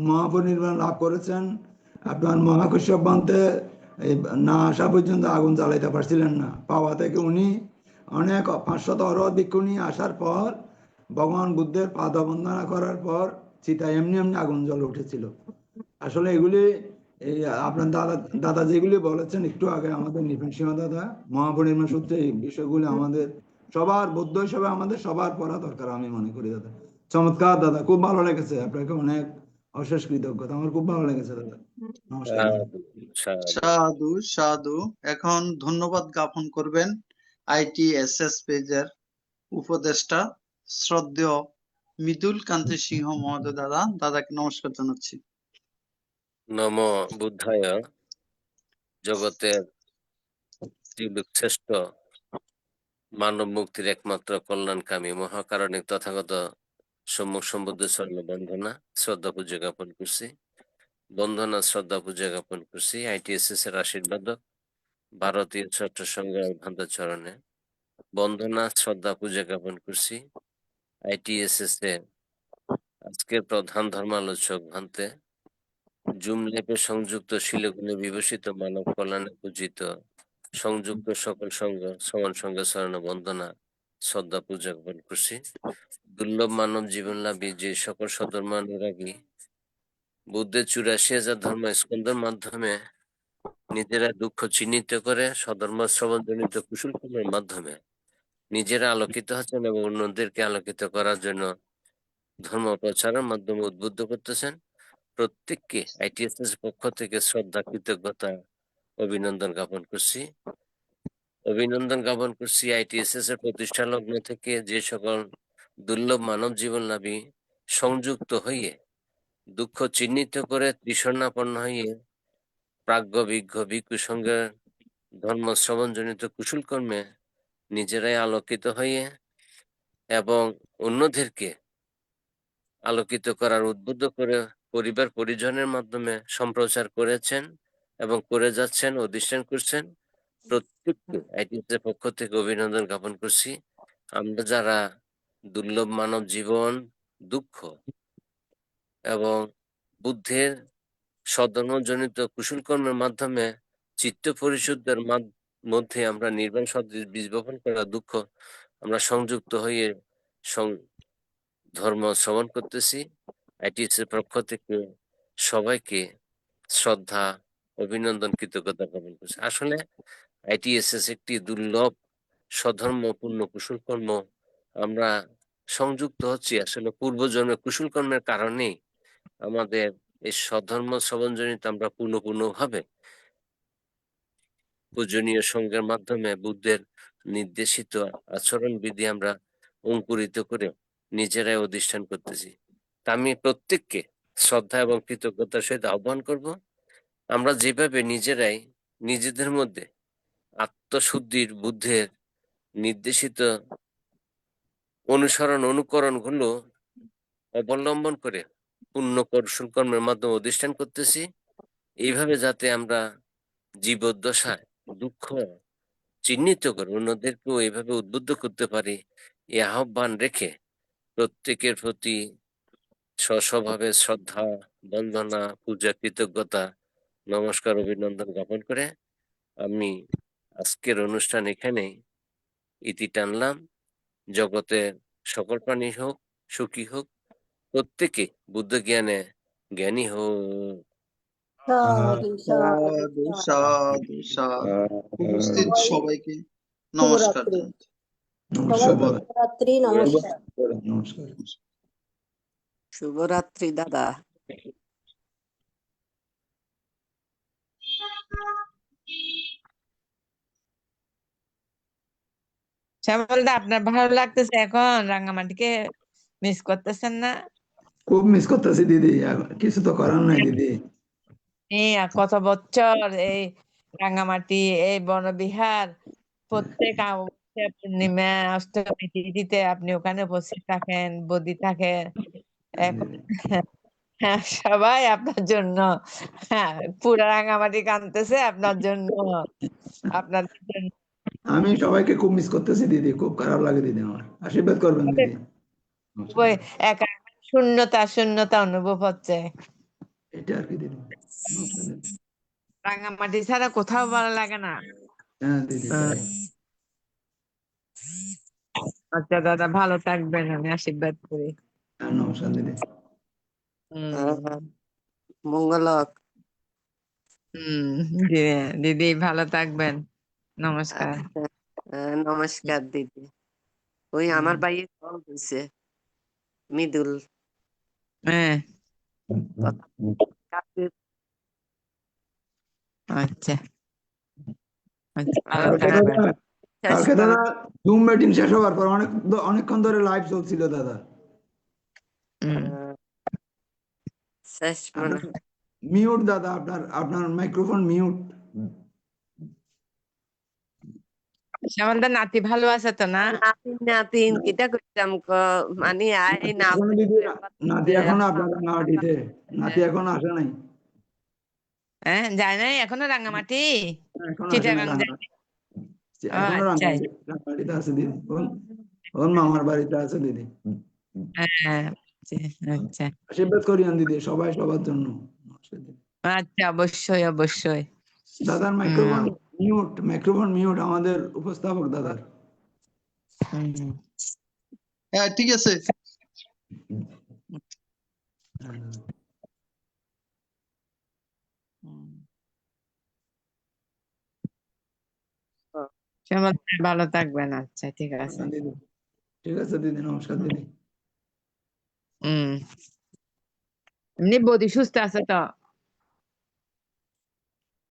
মহাপরিনির্বাণ লাভ করেছেন, আপনার মহাকশ্যপ বানতে না আসা পর্যন্ত আগুন জ্বালাইতে পারছিলেন না। পাওয়া থেকে উনি অনেক 500 অরহত ভিক্ষু নিয়ে আসার পর ভগবান বুদ্ধের পাদবন্দনা করার পর চিতায় এমনি এমনি আগুন জ্বলে উঠেছিল। আসলে এগুলি এই আপনার দাদা যেগুলি বলেছেন একটু আগে আমাদের নৃপেন সিংহ দাদা, মহাপরিনির্বাণ সূত্রে এই বিষয়গুলি আমাদের সবার বৌদ্ধ হিসেবে আমাদের সবার পড়া দরকার আমি মনে করি দাদা। চমৎকার দাদা, খুব ভালো লেগেছে, আপনাকে অনেক অশেষ কৃতজ্ঞতা, আমার খুব ভালো লেগেছে দাদা। নমস্কার। সাধু সাধু। এখন ধন্যবাদ জ্ঞাপন করবেন ITSS পেজের উপদেষ্টা শ্রদ্ধেয় মৃদুল কান্তি সিংহ মহোদয়। দাদাকে নমস্কার জানাচ্ছি। নমো বুদ্ধায়। জগতের শ্রেষ্ঠ মানব মুক্তির একমাত্র কল্যাণকামী মহাকারণিক তথাগত সম্মুখ সম্বুদ্ধ চরণ বন্দনা শ্রদ্ধা পূজা জ্ঞাপন করছি। বন্দনা শ্রদ্ধা পূজা জ্ঞাপন করছি ITSS এর আশীর্বাদক ভারতীয় ছাত্র সংগ্রাম ভান্তা চরণে বন্দনা শ্রদ্ধা পূজা জ্ঞাপন করছি। ITSS এর আজকের প্রধান ধর্মালোচক ভান্তে জুম ল্যাবে সংযুক্ত শিলগুণে বিভূষিত মানব কল্যাণে পূজিত সংযুক্ত সকল সংঘ সমান সঙ্গে শরণ বন্দনা শ্রদ্ধা পূজা জ্ঞাপন করছি। দুর্লভ মানব জীবন লাভী যে সকল সধর্মানুরাগী বুদ্ধের 84,000 ধর্ম স্কন্ধের মাধ্যমে নিজেরা দুঃখ চিহ্নিত করে সধর্ম শ্রবণজনিত কুশল কর্মের মাধ্যমে নিজেরা আলোকিত হচ্ছেন এবং অন্যদেরকে আলোকিত করার জন্য ধর্ম প্রচারের মাধ্যমে উদ্বুদ্ধ করতেছেন। প্রত্যেককে ITSS পক্ষ থেকে শ্রদ্ধা কৃতজ্ঞতা অভিনন্দন জ্ঞাপন করছি। অভিনন্দন জ্ঞাপন করছি ITSS এর প্রতিষ্ঠা লগ্ন থেকে যে সকল দুর্লভ মানব জীবন লাভী সংযুক্ত হইয়ে দুঃখ চিহ্নিত করে তৃষ্ণাপন্ন হইয়ে প্রাজ্ঞ বিজ্ঞ ভিক্ষু সঙ্গের ধর্ম শ্রবণজনিত কুশল কর্মে নিজেরাই আলোকিত হইয়ে এবং অন্যদেরকে আলোকিত করার উদ্বুদ্ধ করে পরিবার পরিজনের মাধ্যমে সম্প্রচার করেছেন এবং করে যাচ্ছেন, অধিষ্ঠান করছেন। প্রত্যেককে ITSS এর পক্ষ থেকে অভিনন্দন জ্ঞাপন করছি। আমরা যারা দুর্লভ মানব জীবন দুঃখ এবং বুদ্ধের সধর্মজনিত কুশল কর্মের মাধ্যমে চিত্ত পরিশুদ্ধের মধ্যে আমরা নির্বাণ সদৃশ বীজ বপন করা দুঃখ আমরা সংযুক্ত হয়ে ধর্ম শ্রবণ করতেছি। ITSS এর পক্ষ থেকে সবাইকে শ্রদ্ধা অভিনন্দন কৃতজ্ঞতা জ্ঞাপন করছি। আসলে ITSS একটি দুর্লভ স্বধর্মপূর্ণ কুশল কর্ম আমরা সংযুক্ত হচ্ছি আসলে পূর্বজন্মের কুশল কর্মের কারণেই আমাদের এই স্বধর্ম শ্রবণজনিত আমরা পূর্ণভাবে পূজনীয় সঙ্গের মাধ্যমে বুদ্ধের নির্দেশিত আচরণ বিধি আমরা অঙ্কুরিত করে নিজেরাই অধিষ্ঠান করতেছি। তা আমি প্রত্যেককে শ্রদ্ধা এবং কৃতজ্ঞতার সহিত আহ্বান করব, আমরা যেভাবে নিজেরাই নিজেদের মধ্যে আত্মশুদ্ধির বুদ্ধের নির্দেশিত অনুকরণ গুলো অবলম্বন করে পুণ্য কৌশল কর্মের মাধ্যমে অধিষ্ঠান করতেছি, এইভাবে যাতে আমরা জীবদ্দশায় দুঃখ চিহ্নিত করে অন্যদেরকেও এইভাবে উদ্বুদ্ধ করতে পারি, এই আহ্বান রেখে প্রত্যেকের প্রতি স্বস্বভাবে শ্রদ্ধা, বন্দনা, পূজা, কৃতজ্ঞতা, নমস্কার, অভিনন্দন জ্ঞাপন করে আমি আজকের অনুষ্ঠান এখানেই ইতি টানলাম। জগতের সকল প্রাণী হোক সুখী হোক, প্রত্যেকে বুদ্ধ জ্ঞানে জ্ঞানী হোক। সাধু সাধু সাধু সাধু। সাধু সাধু। উপস্থিত সবাইকে নমস্কার শুভরাত্রি। জানাচ্ছি। সবাইকে শুভরাত্রি, নমস্কার। নমস্কার। শুভরাত্রি দাদা। শ্যামলদা, আপনার ভালো লাগতেছে এখন? রাঙ্গামাটিকে মিস করতেছেন না? খুব মিস করতেছি দিদি, কিছু তো করার নাই দিদি। কত বছর এই রাঙ্গামাটি, এই বনবিহার, প্রত্যেক অমাবস্যা, পূর্ণিমা, অষ্টমী তিথিতে আপনি ওখানে উপস্থিত থাকেন, বদি থাকেন। এখন সবাই আপনার জন্য, পুরা রাঙ্গামাটি কাঁদতেছে আপনার জন্য, আপনাদের জন্য। আমি সবাইকে খুব মিস করতেছি দিদি, খুব খারাপ লাগে দিদি, আমার আশীর্বাদ করবেন দিদি। ওই একা শূন্যতা অনুভব হচ্ছে। এটা আর কি দিদি। নমস্কার দিদি। রাঙ্গামাটি ছাড়া কোথাও ভালো লাগে না। হ্যাঁ দিদি তাই। আচ্ছা দাদা, ভালো থাকবেন, আমি আশীর্বাদ করি। হ্যাঁ, নমস্কার দিদি। মঙ্গল হোক। দিদি ভালো থাকবেন, নমস্কার। নমস্কার দিদি। ওই আমার ভাইয়ের কল দিছে, মৃদুল। হ্যাঁ, আচ্ছা ভালো থাকবেন। কালকে দাদা জুম মিটিং শেষ হওয়ার পর অনেকক্ষণ ধরে লাইভ চলছিল দাদা। শেষ মনে হয়। মিউট দাদা, আপনার মাইক্রোফোন মিউট। শ্যামলদা, নাতি ভালো আছে তো না? নাতিন কিটা করতাম মানে আই না নাতি এখনো আপনার রাঙামাটিতে, নাতি এখনো আসে নাই। হ্যাঁ, যায় নাই এখনো রাঙ্গামাটি? এখনো আসে নাই চিটাগাং যায়? এখনো আচ্ছা, রাঙামাটিতে আছে দিদি, ওর মামার বাড়িতে আছে দিদি। হ্যাঁ, আচ্ছা আশীর্বাদ করিয়েন দিদি সবাই সবার জন্য। আচ্ছা, অবশ্যই অবশ্যই। দাদার মাইক্রোফোন মিউট আমাদের উপস্থাপক দাদার। হ্যাঁ ঠিক আছে। ভালো থাকবেন। আচ্ছা ঠিক আছে। ঠিক আছে দিদি, নমস্কার দিদি। এমনি বডি সুস্থ আছে তো?